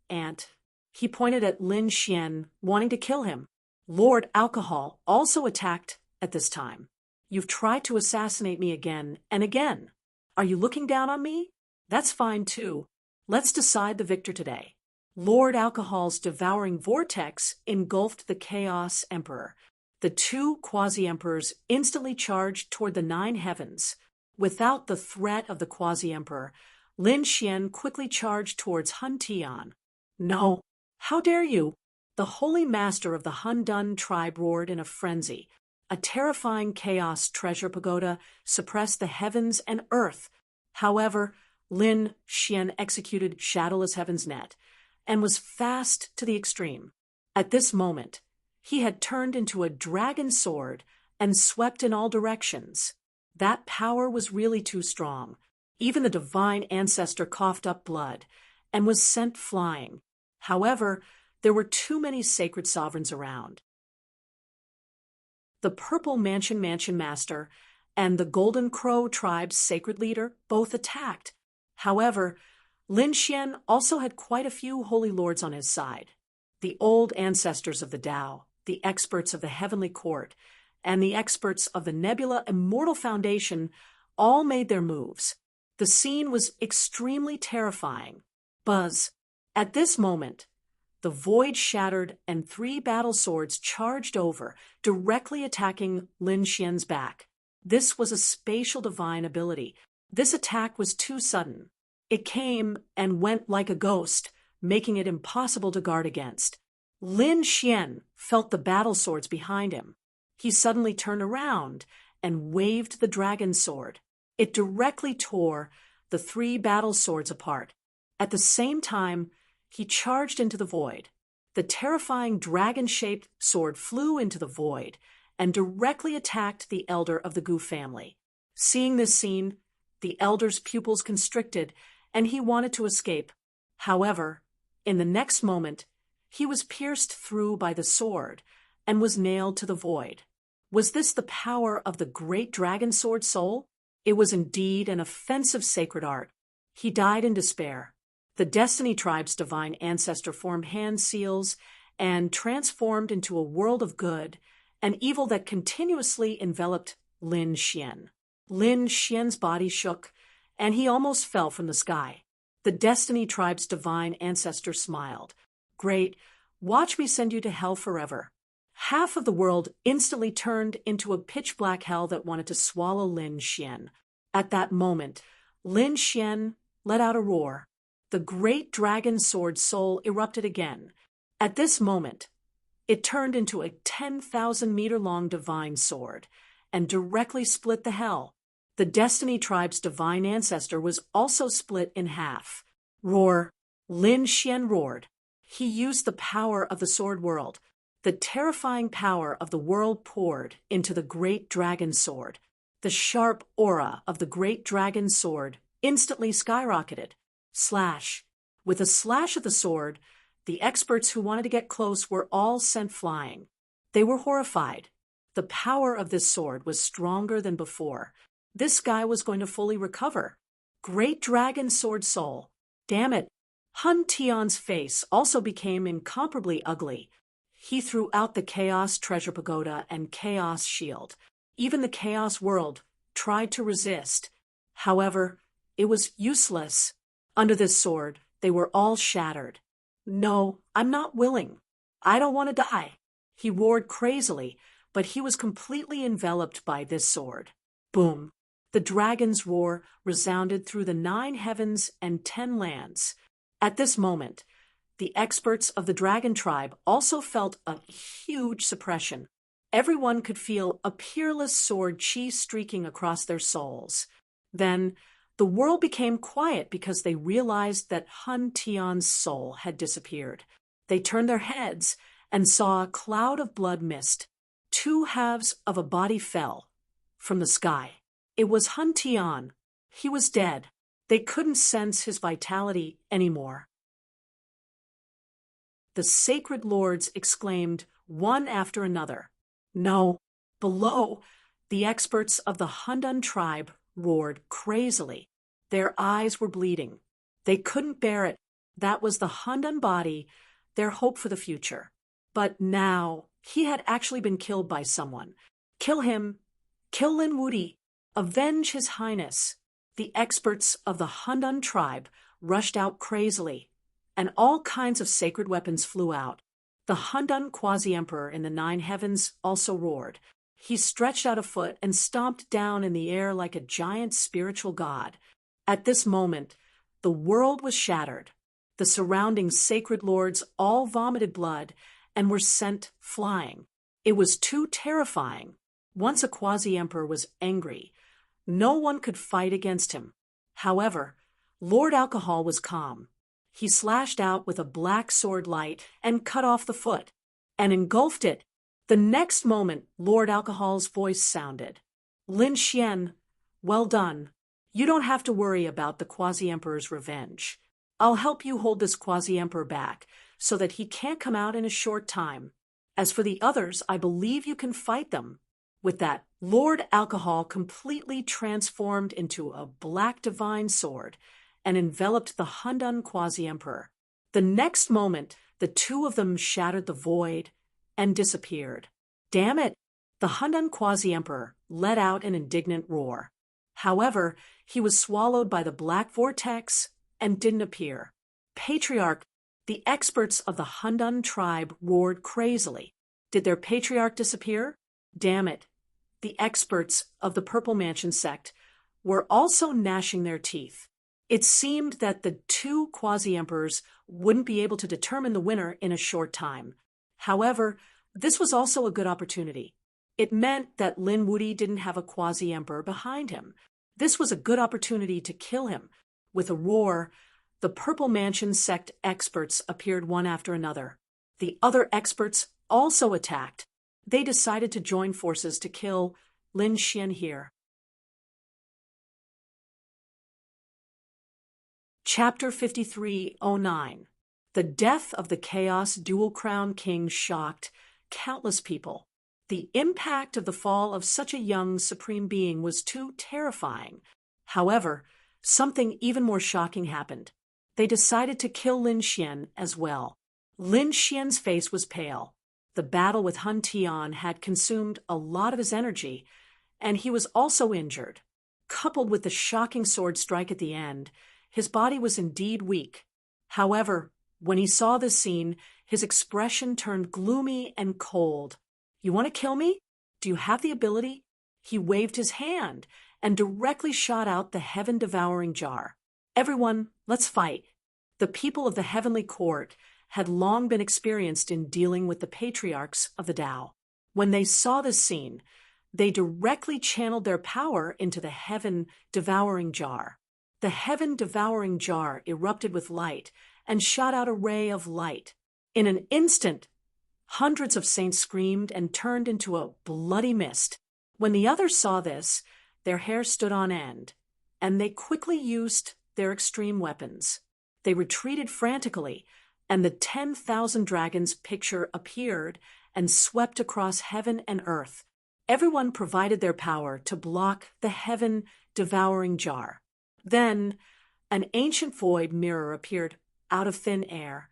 Ant." He pointed at Lin Xian, wanting to kill him. Lord Alcohol also attacked at this time. You've tried to assassinate me again and again. Are you looking down on me? That's fine too. Let's decide the victor today. Lord Alcohol's devouring vortex engulfed the Chaos Emperor. The two quasi-emperors instantly charged toward the 9 heavens. Without the threat of the quasi-emperor, Lin Xian quickly charged towards Hun Tian. No, how dare you? The holy master of the Hundan tribe roared in a frenzy. A terrifying chaos treasure pagoda suppressed the heavens and earth. However, Lin Xian executed Shadowless Heaven's Net and was fast to the extreme. At this moment, he had turned into a dragon sword and swept in all directions. That power was really too strong. Even the divine ancestor coughed up blood and was sent flying. However, there were too many sacred sovereigns around. The Purple Mansion Master and the Golden Crow tribe's sacred leader both attacked. However, Lin Xian also had quite a few holy lords on his side. The old ancestors of the Tao, the experts of the Heavenly Court, and the experts of the Nebula Immortal Foundation all made their moves. The scene was extremely terrifying. Buzz. At this moment, the void shattered and 3 battle swords charged over, directly attacking Lin Xian's back. This was a spatial divine ability. This attack was too sudden. It came and went like a ghost, making it impossible to guard against. Lin Xian felt the battle swords behind him. He suddenly turned around and waved the dragon sword. It directly tore the 3 battle swords apart. At the same time, he charged into the void. The terrifying dragon-shaped sword flew into the void and directly attacked the elder of the Gu family. Seeing this scene, the elder's pupils constricted, and he wanted to escape. However, in the next moment, he was pierced through by the sword and was nailed to the void. Was this the power of the great dragon sword soul? It was indeed an offensive sacred art. He died in despair. The Destiny tribe's divine ancestor formed hand seals and transformed into a world of good, an evil that continuously enveloped Lin Xian. Lin Xian's body shook, and he almost fell from the sky. The Destiny tribe's divine ancestor smiled. Great, watch me send you to hell forever. Half of the world instantly turned into a pitch-black hell that wanted to swallow Lin Xian. At that moment, Lin Xian let out a roar. The great dragon sword soul erupted again. At this moment, it turned into a 10,000-meter-long divine sword and directly split the hell. The Destiny tribe's divine ancestor was also split in half. Roar! Lin Xian roared. He used the power of the sword world. The terrifying power of the world poured into the great dragon sword. The sharp aura of the great dragon sword instantly skyrocketed. Slash. With a slash of the sword, the experts who wanted to get close were all sent flying. They were horrified. The power of this sword was stronger than before. This guy was going to fully recover. Great dragon sword soul. Damn it. Hun Tian's face also became incomparably ugly. He threw out the Chaos Treasure Pagoda and Chaos Shield. Even the Chaos World tried to resist. However, it was useless. Under this sword, they were all shattered. No, I'm not willing. I don't want to die. He roared crazily, but he was completely enveloped by this sword. Boom! The dragon's roar resounded through the 9 heavens and 10 lands. At this moment, the experts of the dragon tribe also felt a huge suppression. Everyone could feel a peerless sword chi streaking across their souls. Then, the world became quiet because they realized that Hun Tian's soul had disappeared. They turned their heads and saw a cloud of blood mist. 2 halves of a body fell from the sky. It was Hun Tian. He was dead. They couldn't sense his vitality anymore. The sacred lords exclaimed one after another. No. Below, the experts of the Hundan tribe roared crazily. Their eyes were bleeding. They couldn't bear it. That was the Hundan body, their hope for the future. But now, he had actually been killed by someone. Kill him. Kill Lin Wudi. Avenge his highness. The experts of the Hundan tribe rushed out crazily, and all kinds of sacred weapons flew out. The Hundan quasi-emperor in the 9 heavens also roared. He stretched out a foot and stomped down in the air like a giant spiritual god. At this moment, the world was shattered. The surrounding sacred lords all vomited blood and were sent flying. It was too terrifying. Once a quasi-emperor was angry, no one could fight against him. However, Lord Alcohol was calm. He slashed out with a black sword light and cut off the foot, and engulfed it. The next moment, Lord Alcohol's voice sounded. Lin Xian, well done. You don't have to worry about the quasi-emperor's revenge. I'll help you hold this quasi-emperor back so that he can't come out in a short time. As for the others, I believe you can fight them. With that, Lord Alcohol completely transformed into a black divine sword and enveloped the Hundan quasi-emperor. The next moment, the 2 of them shattered the void and disappeared. Damn it! The Hundan quasi-emperor let out an indignant roar. However, he was swallowed by the black vortex and didn't appear. Patriarch, the experts of the Hundan tribe roared crazily. Did their patriarch disappear? Damn it! The experts of the Purple Mansion sect were also gnashing their teeth. It seemed that the 2 quasi-emperors wouldn't be able to determine the winner in a short time. However, this was also a good opportunity. It meant that Lin Wudi didn't have a quasi-emperor behind him. This was a good opportunity to kill him. With a roar, the Purple Mansion sect experts appeared one after another. The other experts also attacked. They decided to join forces to kill Lin Xian here. Chapter 5309. The death of the Chaos Dual Crown King shocked countless people. The impact of the fall of such a young supreme being was too terrifying. However, something even more shocking happened. They decided to kill Lin Xian as well. Lin Xian's face was pale. The battle with Hun Tian had consumed a lot of his energy, and he was also injured. Coupled with the shocking sword strike at the end, his body was indeed weak. However, when he saw this scene, his expression turned gloomy and cold. You want to kill me? Do you have the ability? He waved his hand and directly shot out the heaven-devouring jar. Everyone, let's fight. The people of the heavenly court had long been experienced in dealing with the patriarchs of the Tao. When they saw this scene, they directly channeled their power into the heaven-devouring jar. The heaven-devouring jar erupted with light and shot out a ray of light. In an instant, hundreds of saints screamed and turned into a bloody mist. When the others saw this, their hair stood on end, and they quickly used their extreme weapons. They retreated frantically, and the 10,000 dragons picture appeared and swept across heaven and earth. Everyone provided their power to block the heaven-devouring jar. Then, an ancient void mirror appeared out of thin air,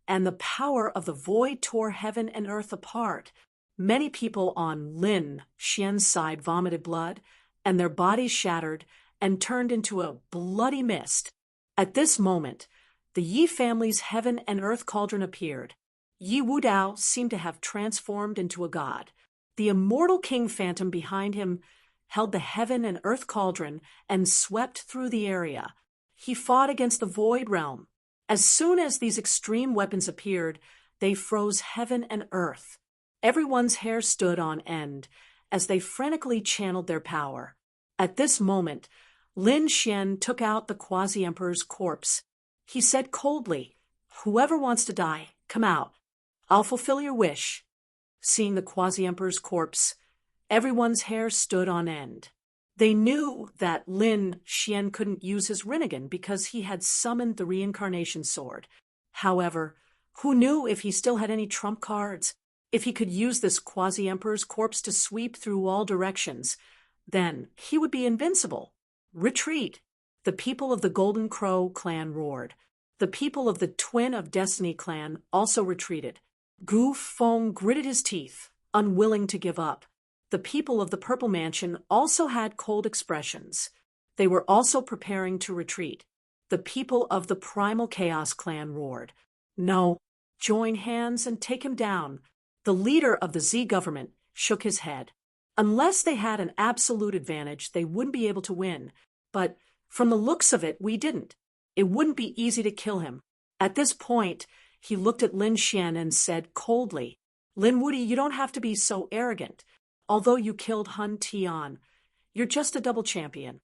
and the power of the void tore heaven and earth apart. Many people on Lin Xian's side vomited blood, and their bodies shattered and turned into a bloody mist. At this moment, the Yi family's heaven and earth cauldron appeared. Yi Wudao seemed to have transformed into a god. The immortal king phantom behind him held the heaven and earth cauldron and swept through the area. He fought against the void realm. As soon as these extreme weapons appeared, they froze heaven and earth. Everyone's hair stood on end as they frantically channeled their power. At this moment, Lin Xian took out the Quasi-Emperor's corpse. He said coldly, "Whoever wants to die, come out. I'll fulfill your wish." Seeing the Quasi-Emperor's corpse, everyone's hair stood on end. They knew that Lin Xian couldn't use his Rinnegan because he had summoned the reincarnation sword. However, who knew if he still had any trump cards? If he could use this Quasi-Emperor's corpse to sweep through all directions, then he would be invincible. Retreat! The people of the Golden Crow clan roared. The people of the Twin of Destiny clan also retreated. Gu Feng gritted his teeth, unwilling to give up. The people of the Purple Mansion also had cold expressions. They were also preparing to retreat. The people of the Primal Chaos clan roared. "No, join hands and take him down." The leader of the Z government shook his head. Unless they had an absolute advantage, they wouldn't be able to win. But from the looks of it, we didn't. It wouldn't be easy to kill him. At this point, he looked at Lin Xian and said coldly, "Lin Wudy, you don't have to be so arrogant. Although you killed Hun Tian, you're just a double champion.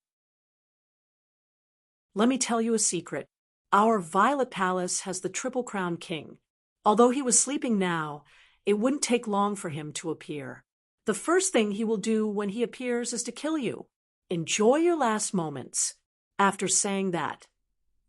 Let me tell you a secret. Our Violet Palace has the Triple Crown King. Although he was sleeping now, it wouldn't take long for him to appear. The first thing he will do when he appears is to kill you. Enjoy your last moments." After saying that,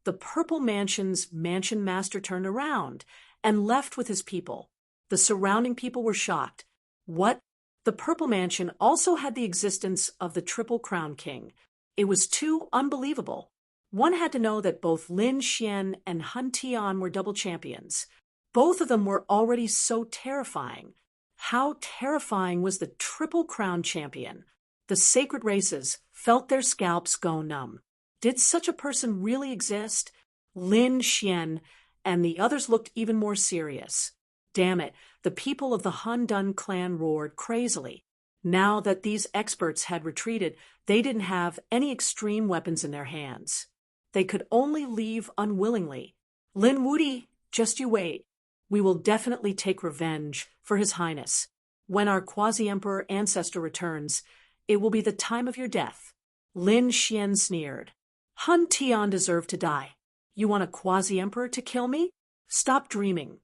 the Purple Mansion's mansion master turned around and left with his people. The surrounding people were shocked. What? The Purple Mansion also had the existence of the Triple Crown King. It was too unbelievable. One had to know that both Lin Xian and Hun Tian were double champions. Both of them were already so terrifying. How terrifying was the Triple Crown Champion? The sacred races felt their scalps go numb. Did such a person really exist? Lin Xian and the others looked even more serious. Damn it, the people of the Hun Dun clan roared crazily. Now that these experts had retreated, they didn't have any extreme weapons in their hands. They could only leave unwillingly. "Lin Wudy, just you wait. We will definitely take revenge for His Highness. When our Quasi-Emperor ancestor returns, it will be the time of your death." Lin Xian sneered. "Hun Tian deserved to die. You want a Quasi-Emperor to kill me? Stop dreaming."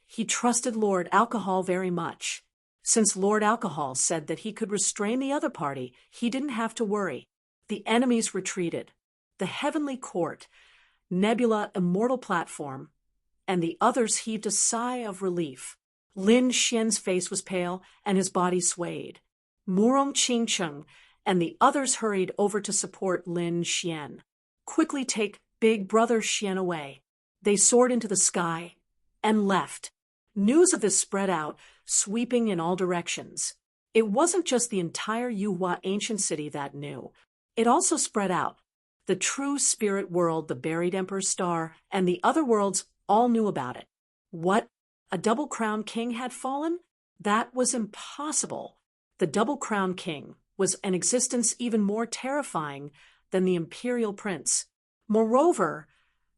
He trusted Lord Alcohol very much. Since Lord Alcohol said that he could restrain the other party, he didn't have to worry. The enemies retreated. The Heavenly Court, Nebula Immortal Platform, and the others heaved a sigh of relief. Lin Xian's face was pale and his body swayed. Murong Qingcheng and the others hurried over to support Lin Xian. "Quickly take Big Brother Xian away." They soared into the sky and left. News of this spread out, sweeping in all directions. It wasn't just the entire Yuhua ancient city that knew. It also spread out. The true spirit world, the buried Emperor's Star, and the other worlds all knew about it. What? A Double Crown King had fallen? That was impossible. The Double Crown King was an existence even more terrifying than the Imperial Prince. Moreover,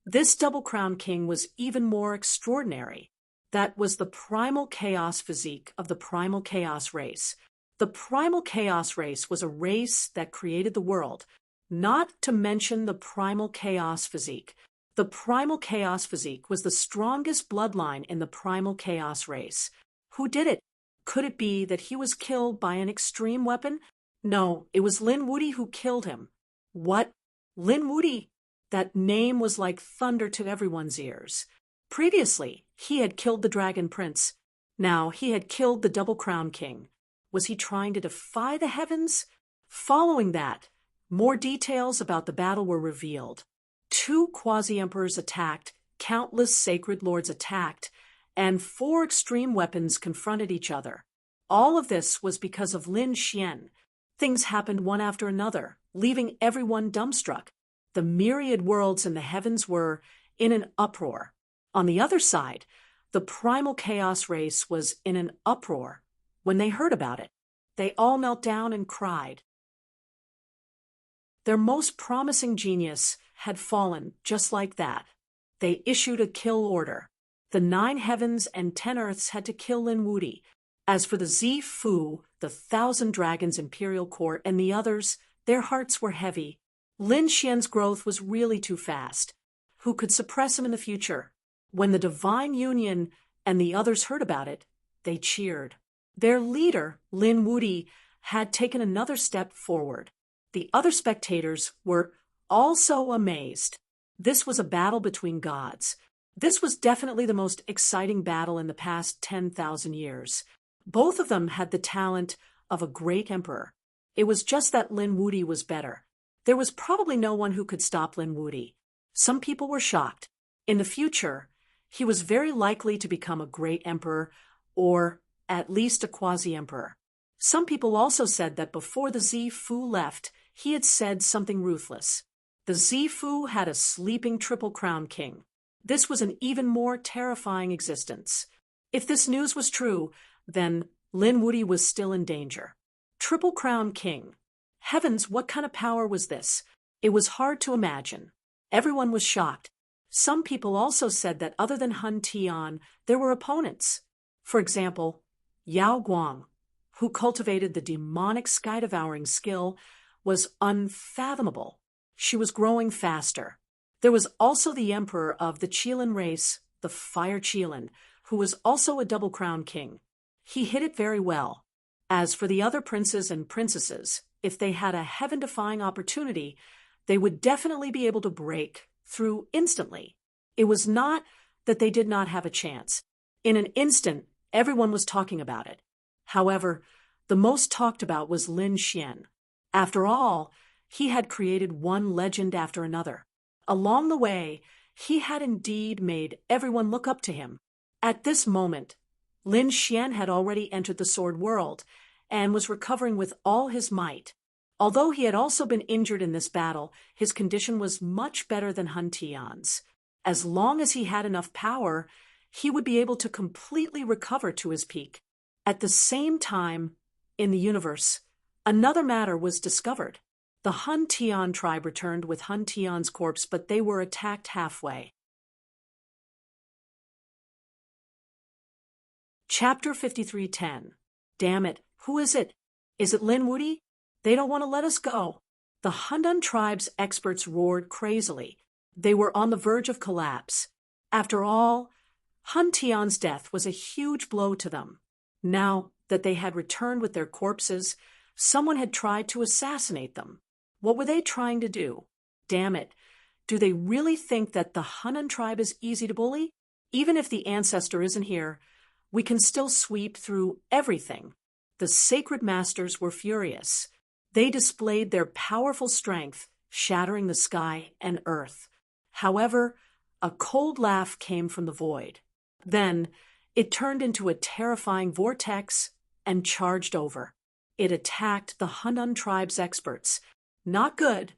this Double Crown King was even more extraordinary. That was the primal chaos physique of the primal chaos race. The primal chaos race was a race that created the world, not to mention the primal chaos physique. The primal chaos physique was the strongest bloodline in the primal chaos race. Who did it? Could it be that he was killed by an extreme weapon? No, it was Lin Wudy who killed him. What? Lin Wudy? That name was like thunder to everyone's ears. Previously, he had killed the Dragon Prince. Now he had killed the Double Crown King. Was he trying to defy the heavens? Following that, more details about the battle were revealed. 2 Quasi-Emperors attacked, countless sacred lords attacked, and 4 extreme weapons confronted each other. All of this was because of Lin Xian. Things happened one after another, leaving everyone dumbstruck. The myriad worlds in the heavens were in an uproar. On the other side, the primal chaos race was in an uproar when they heard about it. They all knelt down and cried. Their most promising genius had fallen just like that. They issued a kill order. The 9 heavens and 10 earths had to kill Lin Wuti. As for the Zifu, the 1,000 Dragons Imperial Court, and the others, their hearts were heavy. Lin Xian's growth was really too fast. Who could suppress him in the future? When the Divine Union and the others heard about it, they cheered. Their leader, Lin Wuti, had taken another step forward. The other spectators were also amazed. This was a battle between gods. This was definitely the most exciting battle in the past 10,000 years. Both of them had the talent of a great emperor. It was just that Lin Wuti was better. There was probably no one who could stop Lin Wuti. Some people were shocked. In the future, he was very likely to become a great emperor, or at least a quasi-emperor. Some people also said that before the Zifu left, he had said something ruthless. The Zifu had a sleeping triple crown king. This was an even more terrifying existence. If this news was true, then Lin Wuti was still in danger. Triple crown king. Heavens, what kind of power was this? It was hard to imagine. Everyone was shocked. Some people also said that other than Hun Tian, there were opponents. For example, Yao Guang, who cultivated the demonic sky-devouring skill, was unfathomable. She was growing faster. There was also the emperor of the Qilin race, the Fire Qilin, who was also a double crown king. He hit it very well. As for the other princes and princesses, if they had a heaven-defying opportunity, they would definitely be able to break through instantly. It was not that they did not have a chance. In an instant, everyone was talking about it. However, the most talked about was Lin Xian. After all, he had created one legend after another. Along the way, he had indeed made everyone look up to him. At this moment, Lin Xian had already entered the sword world and was recovering with all his might. Although he had also been injured in this battle, his condition was much better than Hun Tian's. As long as he had enough power, he would be able to completely recover to his peak. At the same time, in the universe, another matter was discovered. The Hun Tian tribe returned with Hun Tian's corpse, but they were attacked halfway. Chapter 53:10. Damn it, who is it? Is it Lin Wuti? They don't want to let us go. The Hundan tribe's experts roared crazily. They were on the verge of collapse. After all, Hun Tian's death was a huge blow to them. Now that they had returned with their corpses, someone had tried to assassinate them. What were they trying to do? Damn it. Do they really think that the Hunnan tribe is easy to bully? Even if the ancestor isn't here, we can still sweep through everything. The sacred masters were furious. They displayed their powerful strength, shattering the sky and earth. However, a cold laugh came from the void. Then, it turned into a terrifying vortex and charged over. It attacked the Hunnan tribe's experts. Not good.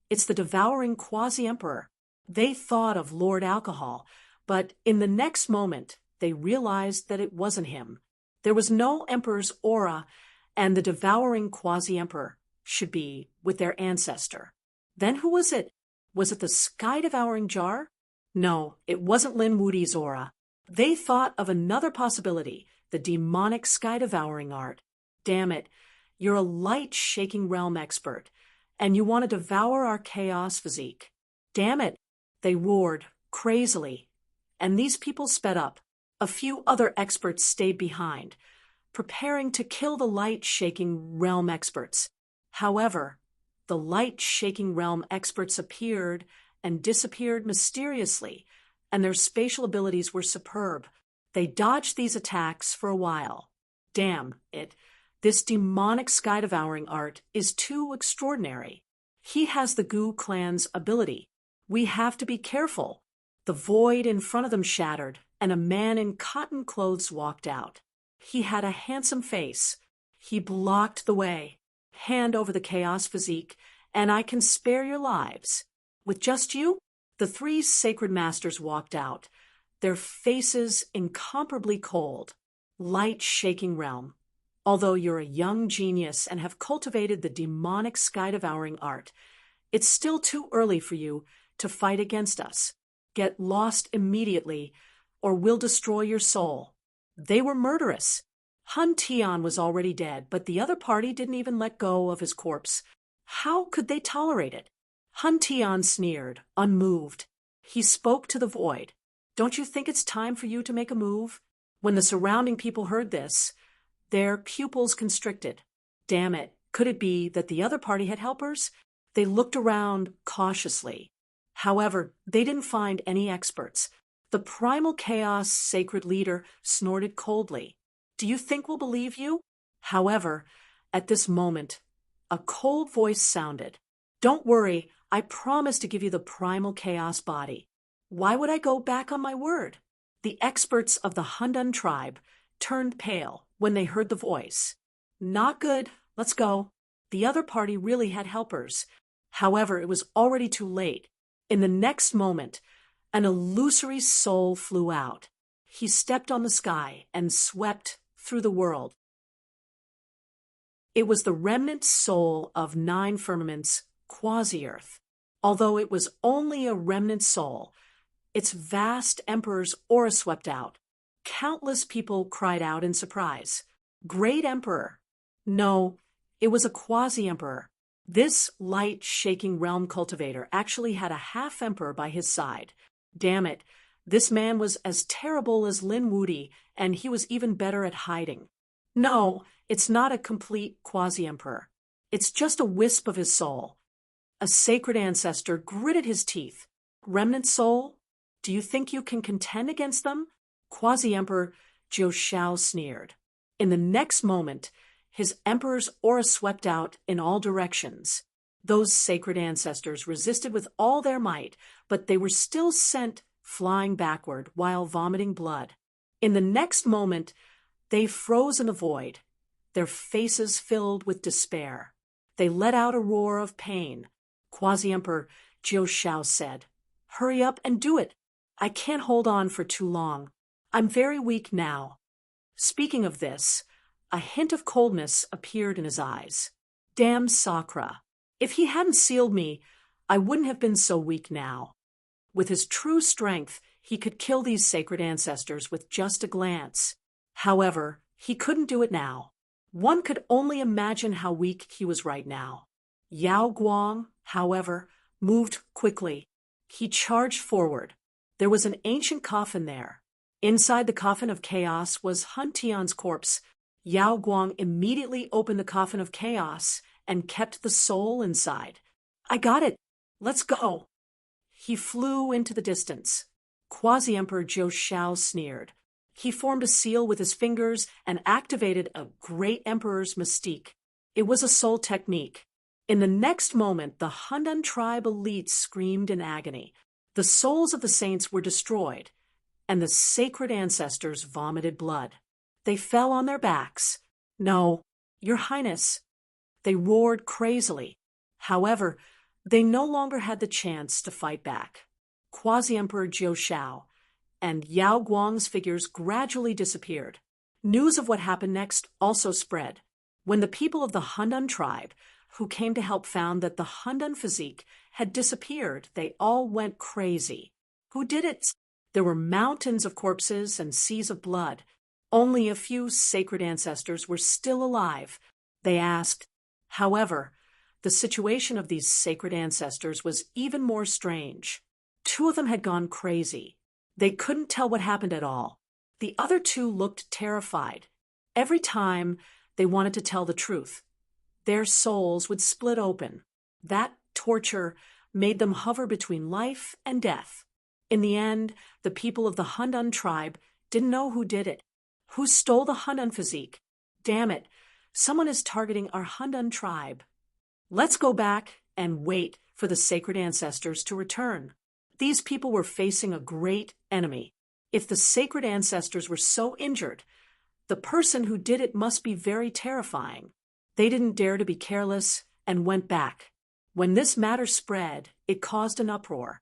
It's the devouring quasi-emperor. They thought of Lord Alcohol, but in the next moment, they realized that it wasn't him. There was no emperor's aura, and the devouring quasi-emperor should be with their ancestor. Then who was it? Was it the sky-devouring jar? No, it wasn't Lin Wuti's aura. They thought of another possibility, the demonic sky-devouring art. Damn it, you're a light-shaking realm expert, and you want to devour our chaos physique. Damn it, they roared crazily, and these people sped up. A few other experts stayed behind, preparing to kill the light-shaking realm experts. However, the light-shaking realm experts appeared and disappeared mysteriously, and their spatial abilities were superb. They dodged these attacks for a while. Damn it, this demonic sky-devouring art is too extraordinary. He has the Gu clan's ability. We have to be careful. The void in front of them shattered, and a man in cotton clothes walked out. He had a handsome face. He blocked the way. Hand over the chaos physique, and I can spare your lives. With just you? The 3 sacred masters walked out, their faces incomparably cold. Light-shaking realm. Although you're a young genius and have cultivated the demonic sky-devouring art, it's still too early for you to fight against us. Get lost immediately, or we'll destroy your soul. They were murderous. Hun Tian was already dead, but the other party didn't even let go of his corpse. How could they tolerate it? Hun Tian sneered, unmoved. He spoke to the void. Don't you think it's time for you to make a move? When the surrounding people heard this, their pupils constricted. Damn it, could it be that the other party had helpers? They looked around cautiously. However, they didn't find any experts. The primal chaos sacred leader snorted coldly. Do you think we'll believe you? However, at this moment, a cold voice sounded. Don't worry, I promise to give you the primal chaos body. Why would I go back on my word? The experts of the Hundan tribe turned pale when they heard the voice. Not good, let's go. The other party really had helpers. However, it was already too late. In the next moment, an illusory soul flew out. He stepped on the sky and swept through the world. It was the remnant soul of 9 firmaments, quasi-earth. Although it was only a remnant soul, its vast emperor's aura swept out. Countless people cried out in surprise. Great Emperor! No, it was a quasi-emperor. This light-shaking realm cultivator actually had a half-emperor by his side. Damn it, this man was as terrible as Lin Wudi, and he was even better at hiding. No, it's not a complete quasi-emperor. It's just a wisp of his soul. A sacred ancestor gritted his teeth. Remnant soul? Do you think you can contend against them? Quasi-emperor Jiu Shao sneered. In the next moment, his emperor's aura swept out in all directions. Those sacred ancestors resisted with all their might, but they were still sent flying backward while vomiting blood. In the next moment, they froze in the void, their faces filled with despair. They let out a roar of pain. Quasi-emperor Jiu Shao said, "Hurry up and do it. I can't hold on for too long. I'm very weak now." Speaking of this, a hint of coldness appeared in his eyes. Damn Sakra. If he hadn't sealed me, I wouldn't have been so weak now. With his true strength, he could kill these sacred ancestors with just a glance. However, he couldn't do it now. One could only imagine how weak he was right now. Yao Guang, however, moved quickly. He charged forward. There was an ancient coffin there. Inside the coffin of chaos was Hun Tian's corpse. Yao Guang immediately opened the coffin of chaos and kept the soul inside. "I got it. Let's go." He flew into the distance. Quasi-Emperor Jiu Shao sneered. He formed a seal with his fingers and activated a great emperor's mystique. It was a soul technique. In the next moment, the Hundan tribe elites screamed in agony. The souls of the saints were destroyed, and the sacred ancestors vomited blood. They fell on their backs. "No, Your Highness." They roared crazily. However, they no longer had the chance to fight back. Quasi-Emperor Jiu Shao and Yao Guang's figures gradually disappeared. News of what happened next also spread. When the people of the Hundan tribe, who came to help, found that the Hundan physique had disappeared, they all went crazy. Who did it? There were mountains of corpses and seas of blood. Only a few sacred ancestors were still alive. They asked. However, the situation of these sacred ancestors was even more strange. 2 of them had gone crazy. They couldn't tell what happened at all. The other 2 looked terrified. Every time they wanted to tell the truth, their souls would split open. That torture made them hover between life and death. In the end, the people of the Hundan tribe didn't know who did it. Who stole the Hundan physique? Damn it, someone is targeting our Hundan tribe. Let's go back and wait for the sacred ancestors to return. These people were facing a great enemy. If the sacred ancestors were so injured, the person who did it must be very terrifying. They didn't dare to be careless and went back. When this matter spread, it caused an uproar.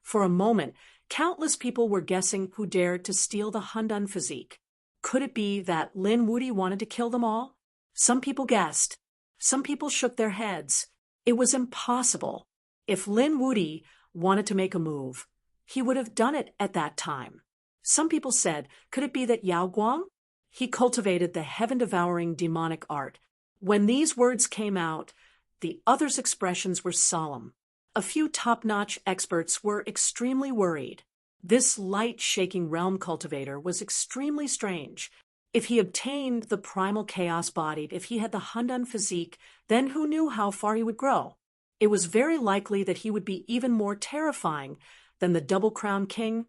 For a moment, countless people were guessing who dared to steal the Hundan physique. Could it be that Lin Wuti wanted to kill them all? Some people guessed. Some people shook their heads. It was impossible. If Lin Wuti wanted to make a move, he would have done it at that time. Some people said, could it be that Yao Guang? He cultivated the heaven-devouring demonic art. When these words came out, the others' expressions were solemn. A few top-notch experts were extremely worried. This light-shaking realm cultivator was extremely strange. If he obtained the primal chaos body, if he had the Handan physique, then who knew how far he would grow? It was very likely that he would be even more terrifying than the double-crowned king,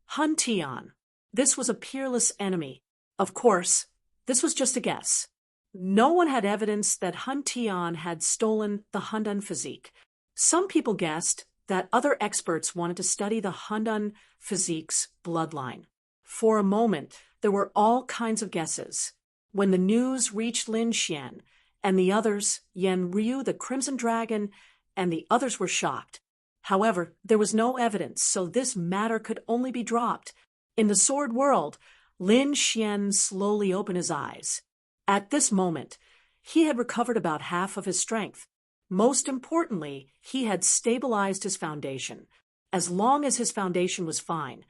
Han Tian. This was a peerless enemy. Of course, this was just a guess. No one had evidence that Han Tian had stolen the Handan physique. Some people guessed that other experts wanted to study the Handan physique's bloodline. For a moment, there were all kinds of guesses. When the news reached Lin Xian and the others, Yan Ryu, the Crimson Dragon, and the others were shocked. However, there was no evidence, so this matter could only be dropped. In the sword world, Lin Xian slowly opened his eyes. At this moment, he had recovered about half of his strength. Most importantly, he had stabilized his foundation. As long as his foundation was fine,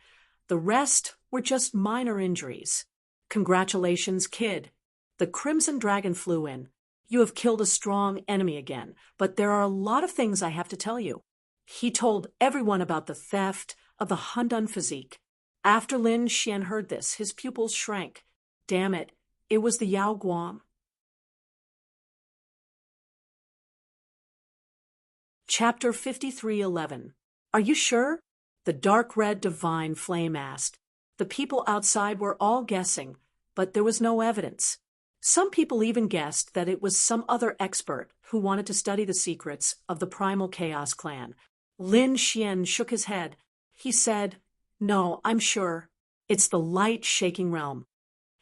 the rest were just minor injuries. Congratulations, kid. The Crimson Dragon flew in. You have killed a strong enemy again, but there are a lot of things I have to tell you. He told everyone about the theft of the Handan physique. After Lin Xian heard this, his pupils shrank. Damn it, it was the Yao Guang. Chapter 53:11. Are you sure? The dark red divine flame asked. The people outside were all guessing, but there was no evidence. Some people even guessed that it was some other expert who wanted to study the secrets of the primal chaos clan. Lin Xian shook his head. He said, "No, I'm sure. It's the light-shaking realm."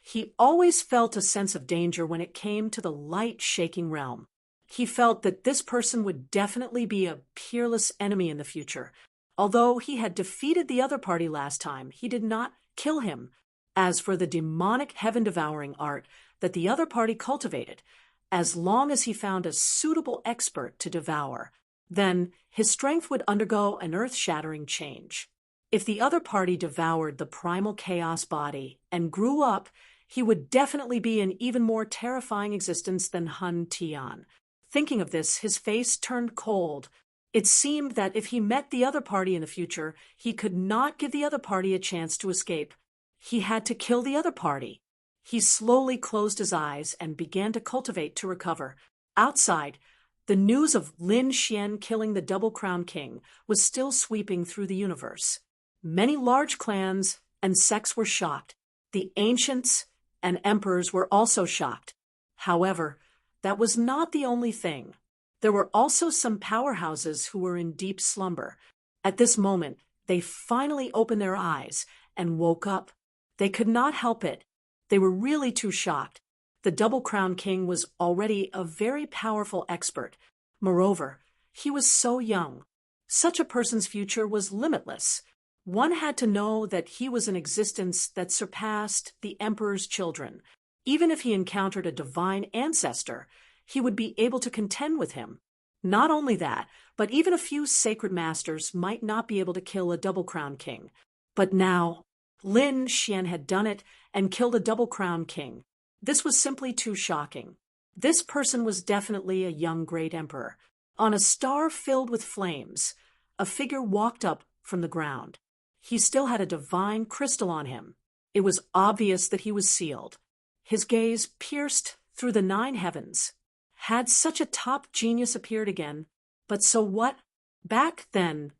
He always felt a sense of danger when it came to the light-shaking realm. He felt that this person would definitely be a peerless enemy in the future. Although he had defeated the other party last time, he did not kill him. As for the demonic heaven-devouring art that the other party cultivated, as long as he found a suitable expert to devour, then his strength would undergo an earth-shattering change. If the other party devoured the primal chaos body and grew up, he would definitely be an even more terrifying existence than Han Tian. Thinking of this, his face turned cold. It seemed that if he met the other party in the future, he could not give the other party a chance to escape. He had to kill the other party. He slowly closed his eyes and began to cultivate to recover. Outside, the news of Lin Xian killing the Double Crown King was still sweeping through the universe. Many large clans and sects were shocked. The ancients and emperors were also shocked. However, that was not the only thing. There were also some powerhouses who were in deep slumber. At this moment, they finally opened their eyes and woke up. They could not help it. They were really too shocked. The Double Crown King was already a very powerful expert. Moreover, he was so young. Such a person's future was limitless. One had to know that he was an existence that surpassed the emperor's children. Even if he encountered a divine ancestor, he would be able to contend with him. Not only that, but even a few sacred masters might not be able to kill a Double Crown King. But now, Lin Xian had done it and killed a Double Crown King. This was simply too shocking. This person was definitely a young great emperor. On a star filled with flames, a figure walked up from the ground. He still had a divine crystal on him. It was obvious that he was sealed. His gaze pierced through the 9 heavens. Had such a top genius appeared again? But so what? Back then,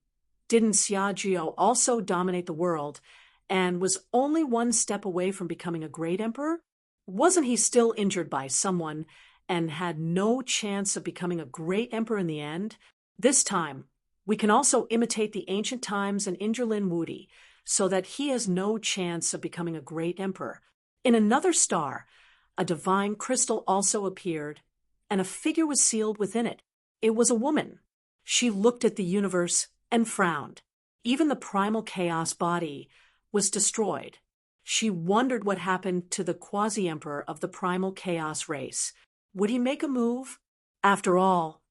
didn't Xia Jiao also dominate the world and was only one step away from becoming a great emperor? Wasn't he still injured by someone and had no chance of becoming a great emperor in the end? This time, we can also imitate the ancient times and injure Lin Wuti so that he has no chance of becoming a great emperor. In another star, a divine crystal also appeared, and a figure was sealed within it. It was a woman. She looked at the universe and frowned. Even the primal chaos body was destroyed. She wondered what happened to the quasi-emperor of the primal chaos race. Would he make a move? After all,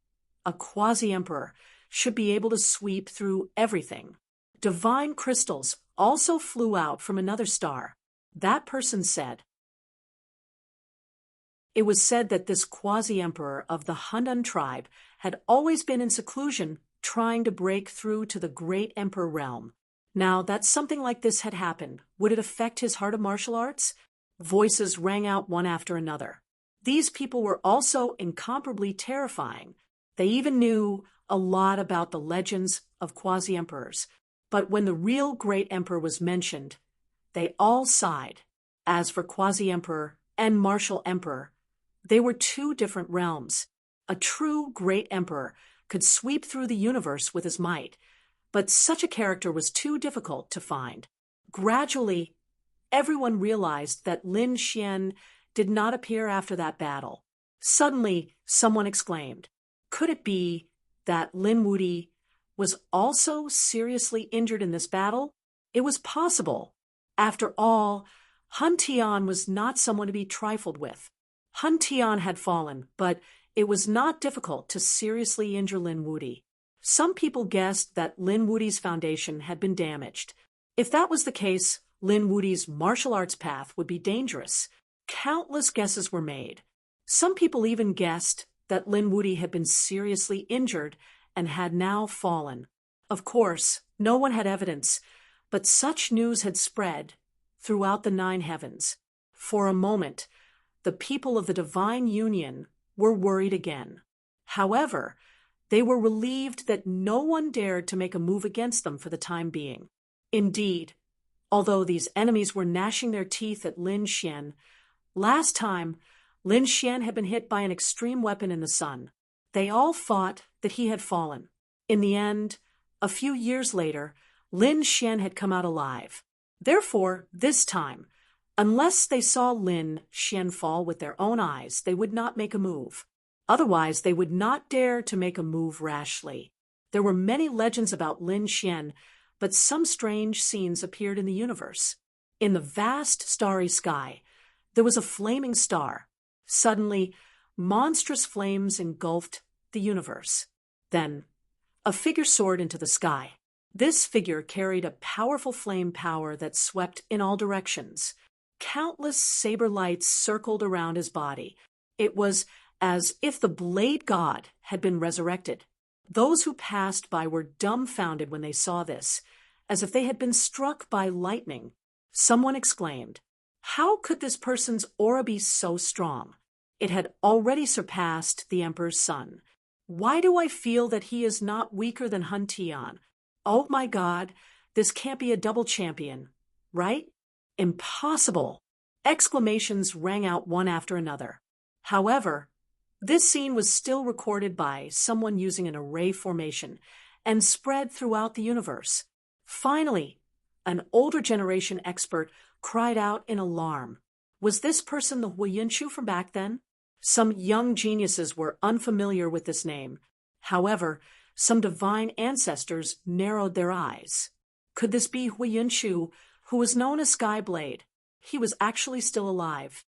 a quasi-emperor should be able to sweep through everything. Divine crystals also flew out from another star. That person said. It was said that this quasi-emperor of the Hundan tribe had always been in seclusion, trying to break through to the great emperor realm. Now that something like this had happened, would it affect his heart of martial arts? Voices rang out one after another. These people were also incomparably terrifying. They even knew a lot about the legends of quasi-emperors. But when the real great emperor was mentioned, they all sighed. As for quasi-emperor and martial emperor, they were two different realms. A true great emperor could sweep through the universe with his might, but such a character was too difficult to find. Gradually, everyone realized that Lin Xian did not appear after that battle. Suddenly, someone exclaimed, could it be that Lin Wuti was also seriously injured in this battle? It was possible. After all, Hun Tian was not someone to be trifled with. Hun Tian had fallen, but it was not difficult to seriously injure Lin Wuti. Some people guessed that Lin Wuti's foundation had been damaged. If that was the case, Lin Wuti's martial arts path would be dangerous. Countless guesses were made. Some people even guessed that Lin Wuti had been seriously injured and had now fallen. Of course, no one had evidence, but such news had spread throughout the 9 heavens. For a moment, the people of the divine union were worried again. However, they were relieved that no one dared to make a move against them for the time being. Indeed, although these enemies were gnashing their teeth at Lin Xian, last time Lin Xian had been hit by an extreme weapon in the sun. They all thought that he had fallen. In the end, a few years later, Lin Xian had come out alive. Therefore, this time, unless they saw Lin Xian fall with their own eyes, they would not make a move. Otherwise, they would not dare to make a move rashly. There were many legends about Lin Xian, but some strange scenes appeared in the universe. In the vast starry sky, there was a flaming star. Suddenly, monstrous flames engulfed the universe. Then, a figure soared into the sky. This figure carried a powerful flame power that swept in all directions. Countless saber lights circled around his body. It was as if the blade god had been resurrected. Those who passed by were dumbfounded when they saw this, as if they had been struck by lightning. Someone exclaimed, "How could this person's aura be so strong?" It had already surpassed the emperor's son. Why do I feel that he is not weaker than Hun Tian? Oh my God, this can't be a double champion, right? Impossible! Exclamations rang out one after another. However, this scene was still recorded by someone using an array formation and spread throughout the universe. Finally, an older generation expert cried out in alarm. Was this person the Huiyinshu from back then? Some young geniuses were unfamiliar with this name. However, some divine ancestors narrowed their eyes. Could this be Huiyinshu, who was known as Skyblade? He was actually still alive.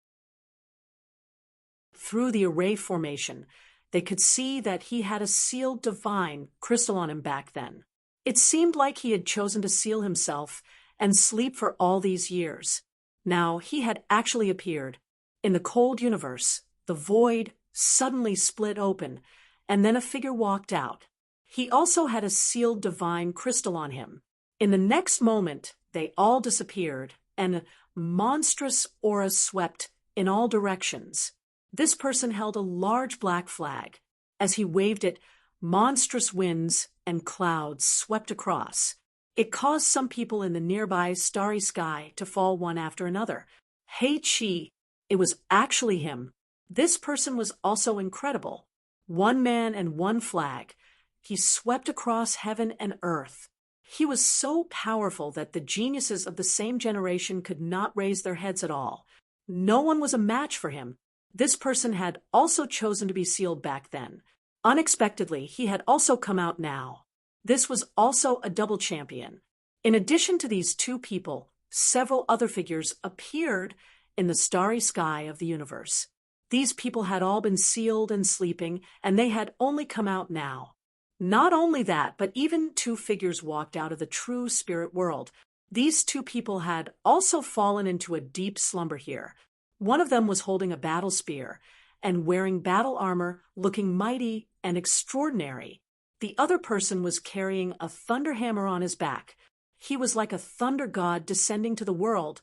Through the array formation, they could see that he had a sealed divine crystal on him back then. It seemed like he had chosen to seal himself and sleep for all these years. Now he had actually appeared. In the cold universe, the void suddenly split open, and then a figure walked out. He also had a sealed divine crystal on him. In the next moment, they all disappeared, and a monstrous aura swept in all directions. This person held a large black flag. As he waved it, monstrous winds and clouds swept across. It caused some people in the nearby starry sky to fall one after another. Hey Chi, it was actually him. This person was also incredible. One man and one flag. He swept across heaven and earth. He was so powerful that the geniuses of the same generation could not raise their heads at all. No one was a match for him. This person had also chosen to be sealed back then. Unexpectedly, he had also come out now. This was also a double champion. In addition to these two people, several other figures appeared in the starry sky of the universe. These people had all been sealed and sleeping, and they had only come out now. Not only that, but even two figures walked out of the true spirit world. These two people had also fallen into a deep slumber here. One of them was holding a battle spear and wearing battle armor, looking mighty and extraordinary. The other person was carrying a thunder hammer on his back. He was like a thunder god descending to the world,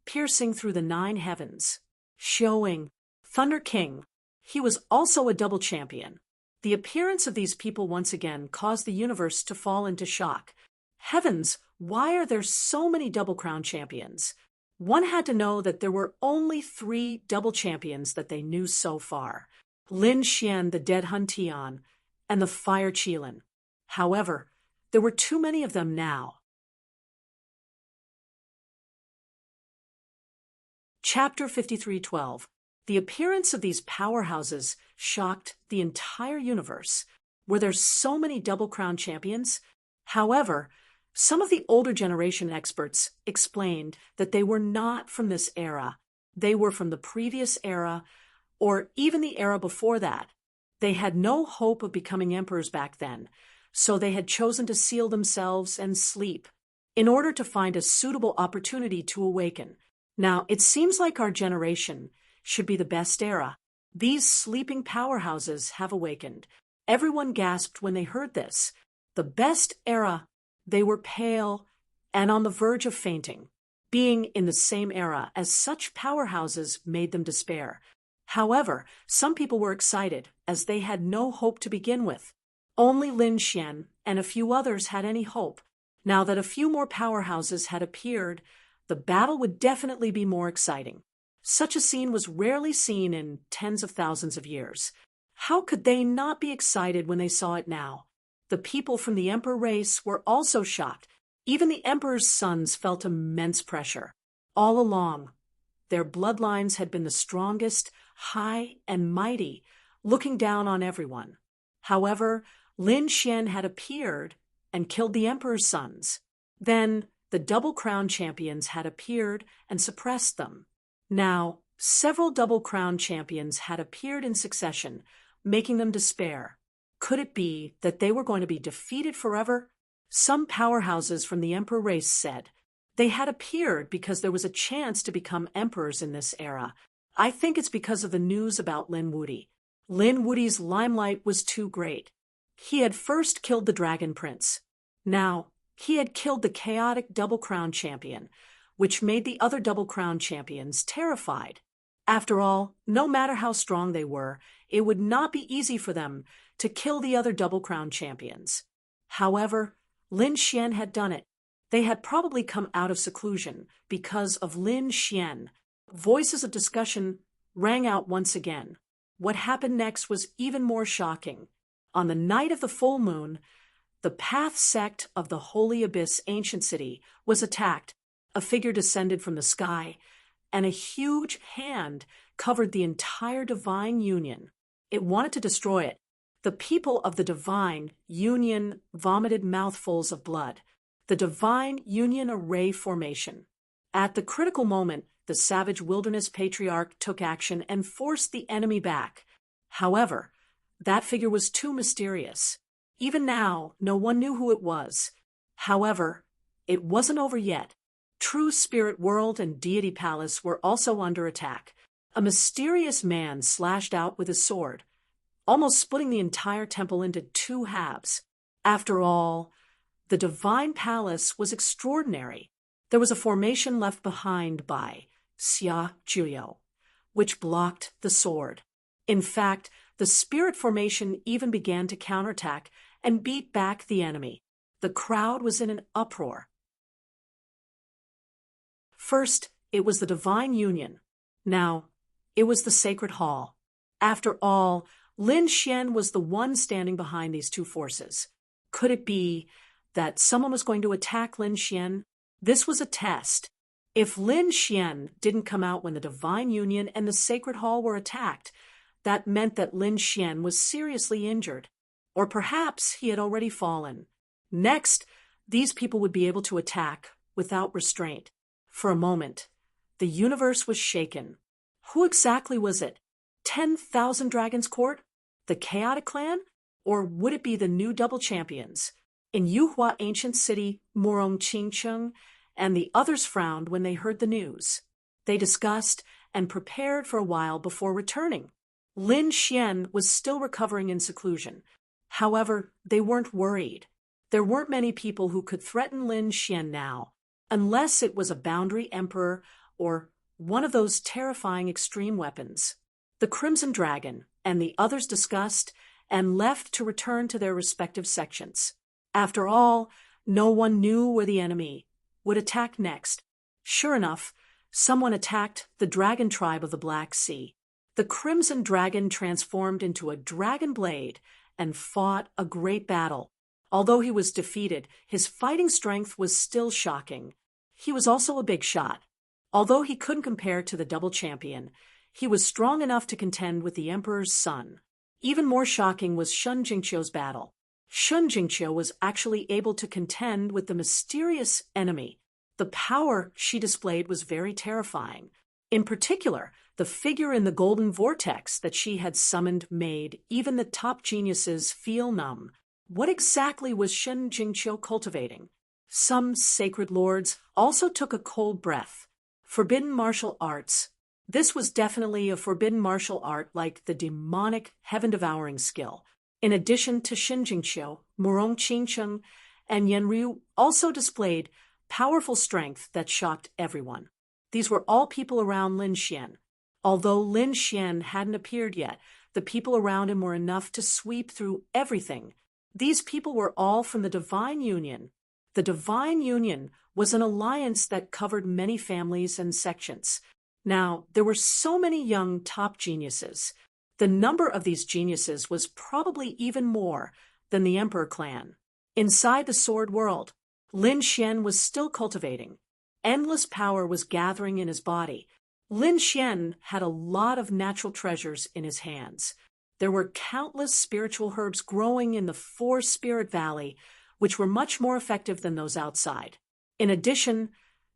piercing through the 9 heavens, showing Thunder King. He was also a double champion. The appearance of these people once again caused the universe to fall into shock. Heavens, why are there so many double crown champions? One had to know that there were only 3 double champions that they knew so far: Lin Xian, the dead Hun Tian, and the Fire Qilin. However, there were too many of them now. Chapter 53:12. The appearance of these powerhouses shocked the entire universe. Were there so many double crown champions? However, some of the older generation experts explained that they were not from this era. They were from the previous era, or even the era before that. They had no hope of becoming emperors back then, so they had chosen to seal themselves and sleep in order to find a suitable opportunity to awaken. Now, it seems like our generation should be the best era. These sleeping powerhouses have awakened. Everyone gasped when they heard this. The best era. They were pale and on the verge of fainting. Being in the same era as such powerhouses made them despair. However, some people were excited, as they had no hope to begin with. Only Lin Xian and a few others had any hope. Now that a few more powerhouses had appeared, the battle would definitely be more exciting. Such a scene was rarely seen in tens of thousands of years. How could they not be excited when they saw it now? The people from the Emperor race were also shocked. Even the Emperor's sons felt immense pressure. All along, their bloodlines had been the strongest, high and mighty, looking down on everyone. However, Lin Xian had appeared and killed the Emperor's sons. Then the double crown champions had appeared and suppressed them. Now, several double crown champions had appeared in succession, making them despair. Could it be that they were going to be defeated forever? Some powerhouses from the Emperor race said they had appeared because there was a chance to become emperors in this era. I think it's because of the news about Lin Wuti. Lin Wuti's limelight was too great. He had first killed the Dragon Prince. Now, he had killed the chaotic double crown champion, which made the other double crown champions terrified. After all, no matter how strong they were, it would not be easy for them to kill the other double crown champions. However, Lin Xian had done it. They had probably come out of seclusion because of Lin Xian. Voices of discussion rang out once again. What happened next was even more shocking. On the night of the full moon, the Path sect of the Holy Abyss ancient city was attacked. A figure descended from the sky, and a huge hand covered the entire Divine Union. It wanted to destroy it. The people of the Divine Union vomited mouthfuls of blood. The Divine Union Array Formation. At the critical moment, the savage wilderness patriarch took action and forced the enemy back. However, that figure was too mysterious. Even now, no one knew who it was. However, it wasn't over yet. True Spirit World and Deity Palace were also under attack. A mysterious man slashed out with his sword, almost splitting the entire temple into 2 halves. After all, the Divine Palace was extraordinary. There was a formation left behind by Xia Jiuyou, which blocked the sword. In fact, the spirit formation even began to counterattack and beat back the enemy. The crowd was in an uproar. First, it was the Divine Union. Now, it was the Sacred Hall. After all, Lin Xian was the one standing behind these 2 forces. Could it be that someone was going to attack Lin Xian? This was a test. If Lin Xian didn't come out when the Divine Union and the Sacred Hall were attacked, that meant that Lin Xian was seriously injured. Or perhaps he had already fallen. Next, these people would be able to attack without restraint. For a moment, the universe was shaken. Who exactly was it? 10,000 Dragons Court? The Chaotic Clan? Or would it be the new double champions? In Yuhua ancient city, Murong Qingcheng, and the others frowned when they heard the news. They discussed and prepared for a while before returning. Lin Xian was still recovering in seclusion. However, they weren't worried. There weren't many people who could threaten Lin Xian now, unless it was a boundary emperor or one of those terrifying extreme weapons. The Crimson Dragon and the others discussed and left to return to their respective sections. After all, no one knew where the enemy would attack next. Sure enough, someone attacked the dragon tribe of the Black Sea. The Crimson Dragon transformed into a dragon blade and fought a great battle. Although he was defeated, his fighting strength was still shocking. He was also a big shot. Although he couldn't compare to the double champion, he was strong enough to contend with the Emperor's son. Even more shocking was Shun Jingqiu's battle. Shun Jingqiu was actually able to contend with the mysterious enemy. The power she displayed was very terrifying. In particular, the figure in the golden vortex that she had summoned made even the top geniuses feel numb. What exactly was Shun Jingqiu cultivating? Some sacred lords also took a cold breath. Forbidden martial arts. This was definitely a forbidden martial art like the demonic heaven-devouring skill. In addition to Shin Jingqiu, Murong Qingcheng, and Yanryu also displayed powerful strength that shocked everyone. These were all people around Lin Xian. Although Lin Xian hadn't appeared yet, the people around him were enough to sweep through everything. These people were all from the Divine Union. The Divine Union was an alliance that covered many families and sections. Now, there were so many young top geniuses. The number of these geniuses was probably even more than the Emperor clan. Inside the sword world, Lin Xian was still cultivating. Endless power was gathering in his body. Lin Xian had a lot of natural treasures in his hands. There were countless spiritual herbs growing in the Four Spirit Valley, which were much more effective than those outside. In addition,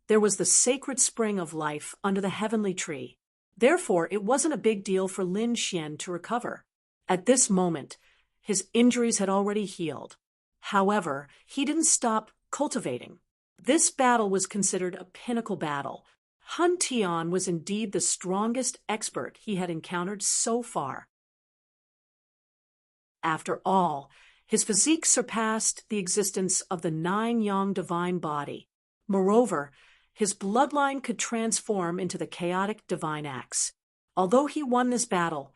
there was the sacred spring of life under the heavenly tree. Therefore, it wasn't a big deal for Lin Xian to recover. At this moment, his injuries had already healed. However, he didn't stop cultivating. This battle was considered a pinnacle battle. Han Tian was indeed the strongest expert he had encountered so far. After all, his physique surpassed the existence of the 9-yang divine body. Moreover, his bloodline could transform into the chaotic divine axe. Although he won this battle,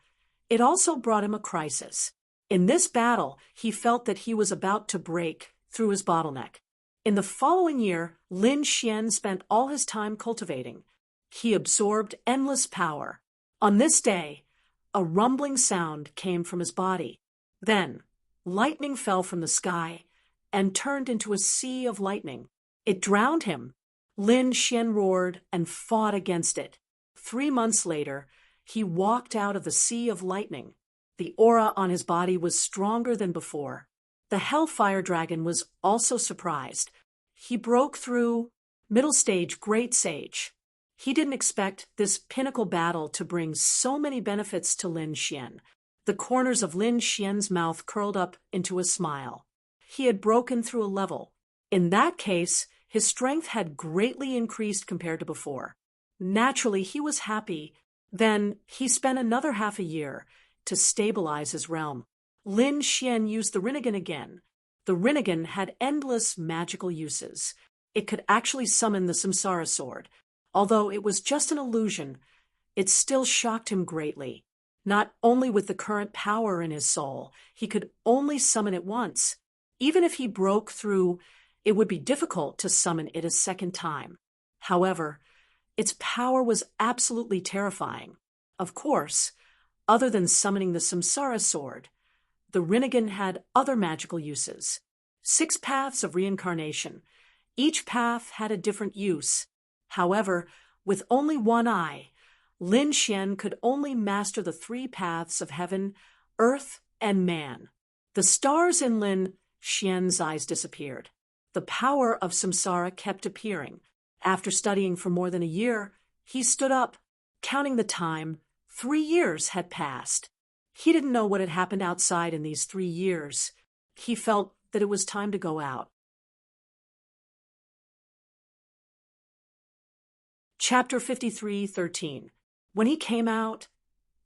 it also brought him a crisis. In this battle, he felt that he was about to break through his bottleneck. In the following year, Lin Xian spent all his time cultivating. He absorbed endless power. On this day, a rumbling sound came from his body. Then, lightning fell from the sky and turned into a sea of lightning. It drowned him. Lin Xian roared and fought against it. 3 months later, he walked out of the sea of lightning. The aura on his body was stronger than before. The Hellfire Dragon was also surprised. He broke through middle stage Great Sage. He didn't expect this pinnacle battle to bring so many benefits to Lin Xian. The corners of Lin Xian's mouth curled up into a smile. He had broken through a level. In that case, his strength had greatly increased compared to before. Naturally, he was happy. Then he spent another half a year to stabilize his realm. Lin Xian used the Rinnegan again. The Rinnegan had endless magical uses. It could actually summon the Samsara sword. Although it was just an illusion, it still shocked him greatly. Not only with the current power in his soul, he could only summon it once. Even if he broke through, it would be difficult to summon it a second time. However, its power was absolutely terrifying. Of course, other than summoning the Samsara sword, the Rinnegan had other magical uses. 6 paths of reincarnation. Each path had a different use. However, with only one eye, Lin Xian could only master the 3 paths of heaven, earth, and man. The stars in Lin Xian's eyes disappeared. The power of samsara kept appearing. After studying for more than a year, he stood up. Counting the time, 3 years had passed. He didn't know what had happened outside in these 3 years. He felt that it was time to go out. Chapter 53:13. When he came out,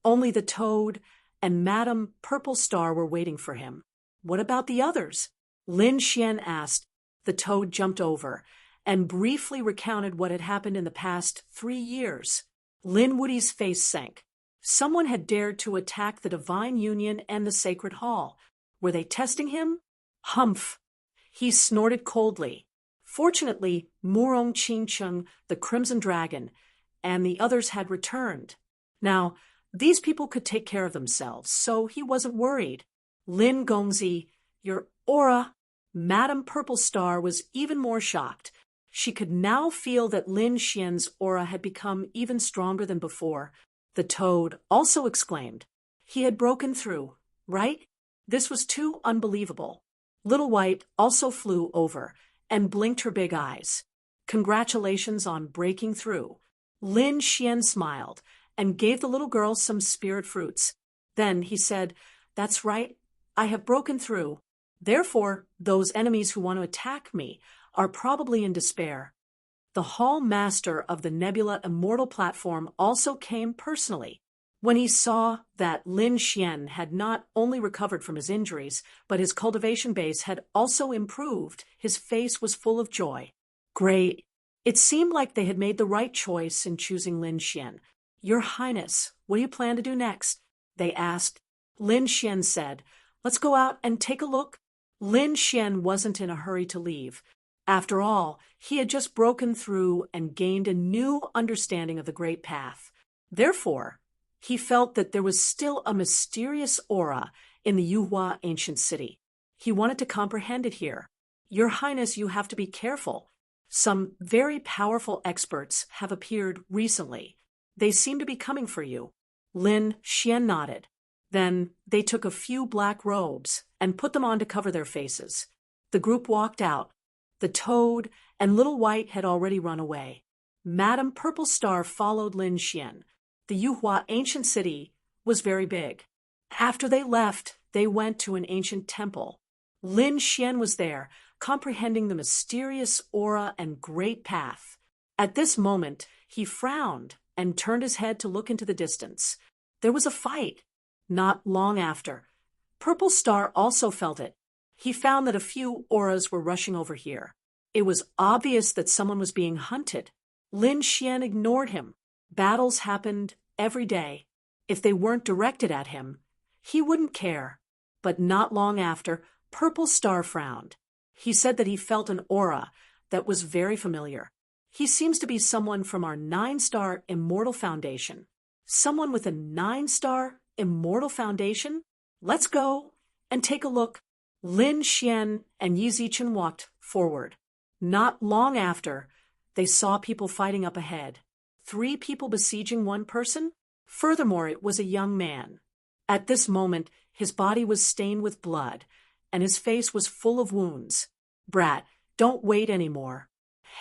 only the Toad and Madame Purple Star were waiting for him. What about the others? Lin Xian asked. The Toad jumped over and briefly recounted what had happened in the past 3 years. Lin Woody's face sank. Someone had dared to attack the Divine Union and the Sacred Hall. Were they testing him? Humph! He snorted coldly. Fortunately, Murong Qingcheng, the Crimson Dragon, and the others had returned. Now, these people could take care of themselves, so he wasn't worried. Lin Gongzi, your aura. Madame Purple Star was even more shocked. She could now feel that Lin Xian's aura had become even stronger than before. The Toad also exclaimed. He had broken through, right? This was too unbelievable. Little White also flew over and blinked her big eyes. Congratulations on breaking through. Lin Xian smiled and gave the little girl some spirit fruits. Then he said, "That's right, I have broken through. Therefore, those enemies who want to attack me are probably in despair." The Hall Master of the Nebula Immortal Platform also came personally. When he saw that Lin Xian had not only recovered from his injuries, but his cultivation base had also improved, his face was full of joy. Great. It seemed like they had made the right choice in choosing Lin Xian. "Your Highness, what do you plan to do next?" they asked. Lin Xian said, "Let's go out and take a look." Lin Xian wasn't in a hurry to leave. After all, he had just broken through and gained a new understanding of the Great Path. Therefore, he felt that there was still a mysterious aura in the Yuhua ancient city. He wanted to comprehend it here. "Your Highness, you have to be careful. Some very powerful experts have appeared recently. They seem to be coming for you." Lin Xian nodded. Then they took a few black robes and put them on to cover their faces. The group walked out. The Toad and Little White had already run away. Madame Purple Star followed Lin Xian. The Yuhua ancient city was very big. After they left, they went to an ancient temple. Lin Xian was there, comprehending the mysterious aura and great path. At this moment, he frowned and turned his head to look into the distance. There was a fight. Not long after, Purple Star also felt it. He found that a few auras were rushing over here. It was obvious that someone was being hunted. Lin Xian ignored him. Battles happened every day. If they weren't directed at him, he wouldn't care. But not long after, Purple Star frowned. He said that he felt an aura that was very familiar. "He seems to be someone from our 9-star Immortal Foundation." "Someone with a 9-star Immortal Foundation? Let's go and take a look." Lin Xian and Yi Zichen walked forward. Not long after, they saw people fighting up ahead. 3 people besieging one person? Furthermore, it was a young man. At this moment, his body was stained with blood, and his face was full of wounds. "Brat, don't wait anymore.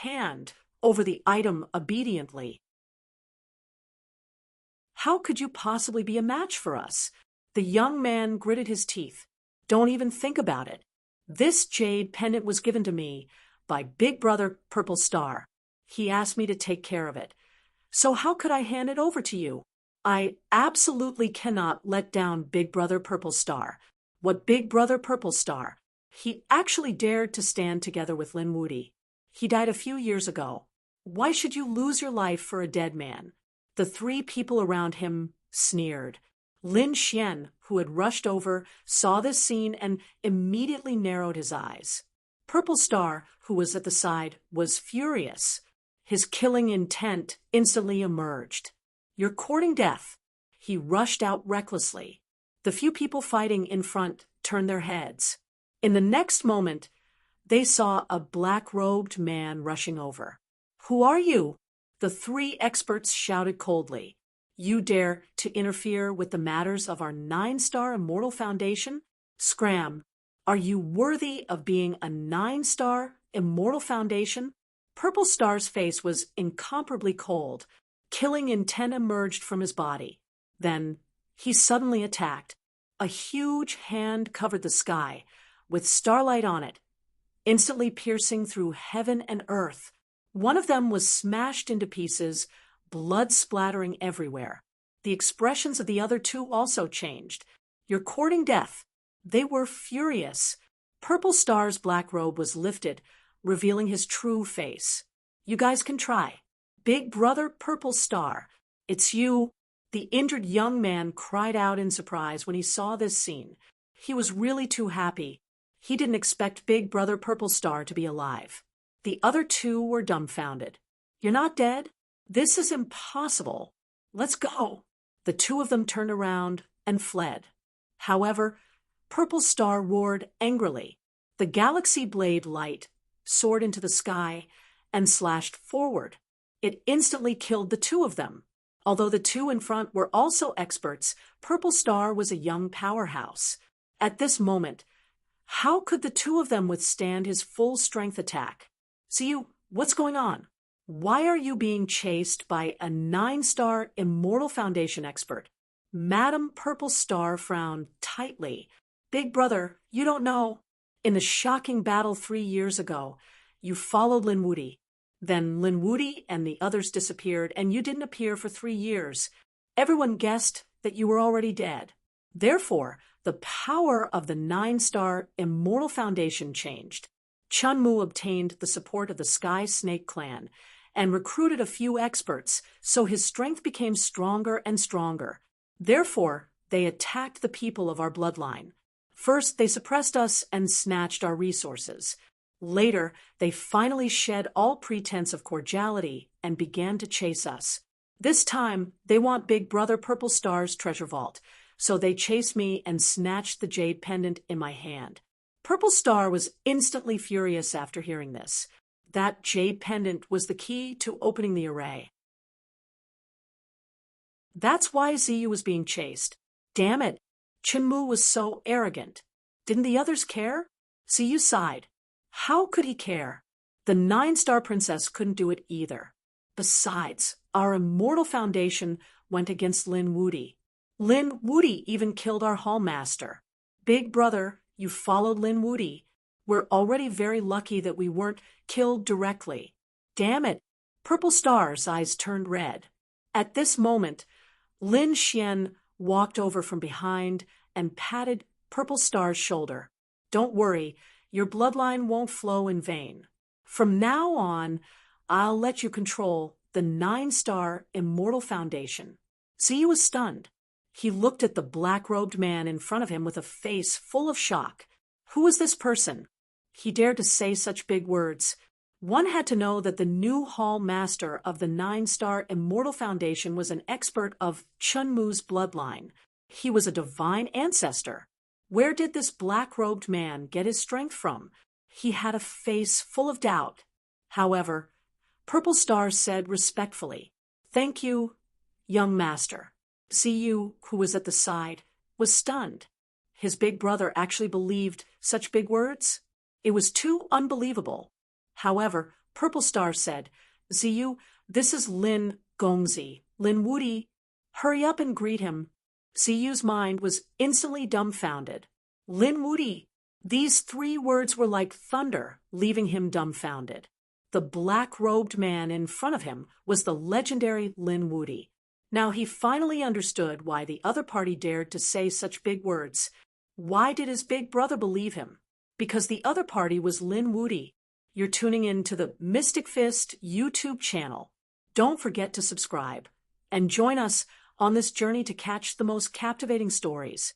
Hand over the item obediently." "How could you possibly be a match for us?" The young man gritted his teeth. "Don't even think about it. This jade pendant was given to me by Big Brother Purple Star. He asked me to take care of it. So how could I hand it over to you? I absolutely cannot let down Big Brother Purple Star." What Big Brother Purple Star? He actually dared to stand together with Lin Woody. He died a few years ago. Why should you lose your life for a dead man? The 3 people around him sneered. Lin Xian, who had rushed over, saw this scene and immediately narrowed his eyes. Purple Star, who was at the side, was furious. His killing intent instantly emerged. "You're courting death." He rushed out recklessly. The few people fighting in front turned their heads. In the next moment, they saw a black-robed man rushing over. "Who are you?" The 3 experts shouted coldly. "You dare to interfere with the matters of our 9-star Immortal Foundation? Scram! Are you worthy of being a 9-star Immortal Foundation?" Purple Star's face was incomparably cold. Killing intent emerged from his body. Then he suddenly attacked. A huge hand covered the sky, with starlight on it, instantly piercing through heaven and earth. One of them was smashed into pieces, blood splattering everywhere. The expressions of the other two also changed. "You're courting death." They were furious. Purple Star's black robe was lifted, revealing his true face. "You guys can try. Big Brother Purple Star, it's you." The injured young man cried out in surprise when he saw this scene. He was really too happy. He didn't expect Big Brother Purple Star to be alive. The other two were dumbfounded. "You're not dead? This is impossible. Let's go." The two of them turned around and fled. However, Purple Star roared angrily. The galaxy blade light soared into the sky and slashed forward. It instantly killed the two of them. Although the two in front were also experts, Purple Star was a young powerhouse. At this moment, how could the two of them withstand his full-strength attack? "See, what's going on? Why are you being chased by a 9-star Immortal Foundation expert?" Madam Purple Star frowned tightly. "Big Brother, you don't know. In the shocking battle 3 years ago, you followed Linwoody. Then Linwoody and the others disappeared, and you didn't appear for 3 years. Everyone guessed that you were already dead. Therefore, the power of the 9-star Immortal Foundation changed. Chunmu obtained the support of the Sky Snake clan and recruited a few experts, so his strength became stronger and stronger. Therefore, they attacked the people of our bloodline. First, they suppressed us and snatched our resources. Later, they finally shed all pretense of cordiality and began to chase us. This time, they want Big Brother Purple Star's treasure vault, so they chased me and snatched the jade pendant in my hand." Purple Star was instantly furious after hearing this. That jade pendant was the key to opening the array. That's why Ziyu was being chased. Damn it, Chinmu was so arrogant. Didn't the others care? Ziyu sighed. How could he care? The 9-star princess couldn't do it either. Besides, our Immortal Foundation went against Lin Woody. Lin Woody even killed our hall master. Big Brother, you followed Lin Woody. We're already very lucky that we weren't killed directly. Damn it! Purple Star's eyes turned red. At this moment, Lin Xian walked over from behind and patted Purple Star's shoulder. Don't worry, your bloodline won't flow in vain. From now on, I'll let you control the 9-star Immortal Foundation. Ziyu was stunned. He looked at the black-robed man in front of him with a face full of shock. Who was this person? He dared to say such big words. One had to know that the new hall master of the 9-star Immortal Foundation was an expert of Chunmu's bloodline. He was a divine ancestor. Where did this black-robed man get his strength from? He had a face full of doubt. However, Purple Star said respectfully, "Thank you, young master." Ziyu, who was at the side, was stunned. His big brother actually believed such big words? It was too unbelievable. However, Purple Star said, "Ziyu, this is Lin Gongzi, Lin Woody. Hurry up and greet him." Ziyu's mind was instantly dumbfounded. Lin Woody. These 3 words were like thunder, leaving him dumbfounded. The black-robed man in front of him was the legendary Lin Woody. Now he finally understood why the other party dared to say such big words. Why did his big brother believe him? Because the other party was Lin Woody. You're tuning in to the Mystic Fist YouTube channel. Don't forget to subscribe and join us on this journey to catch the most captivating stories.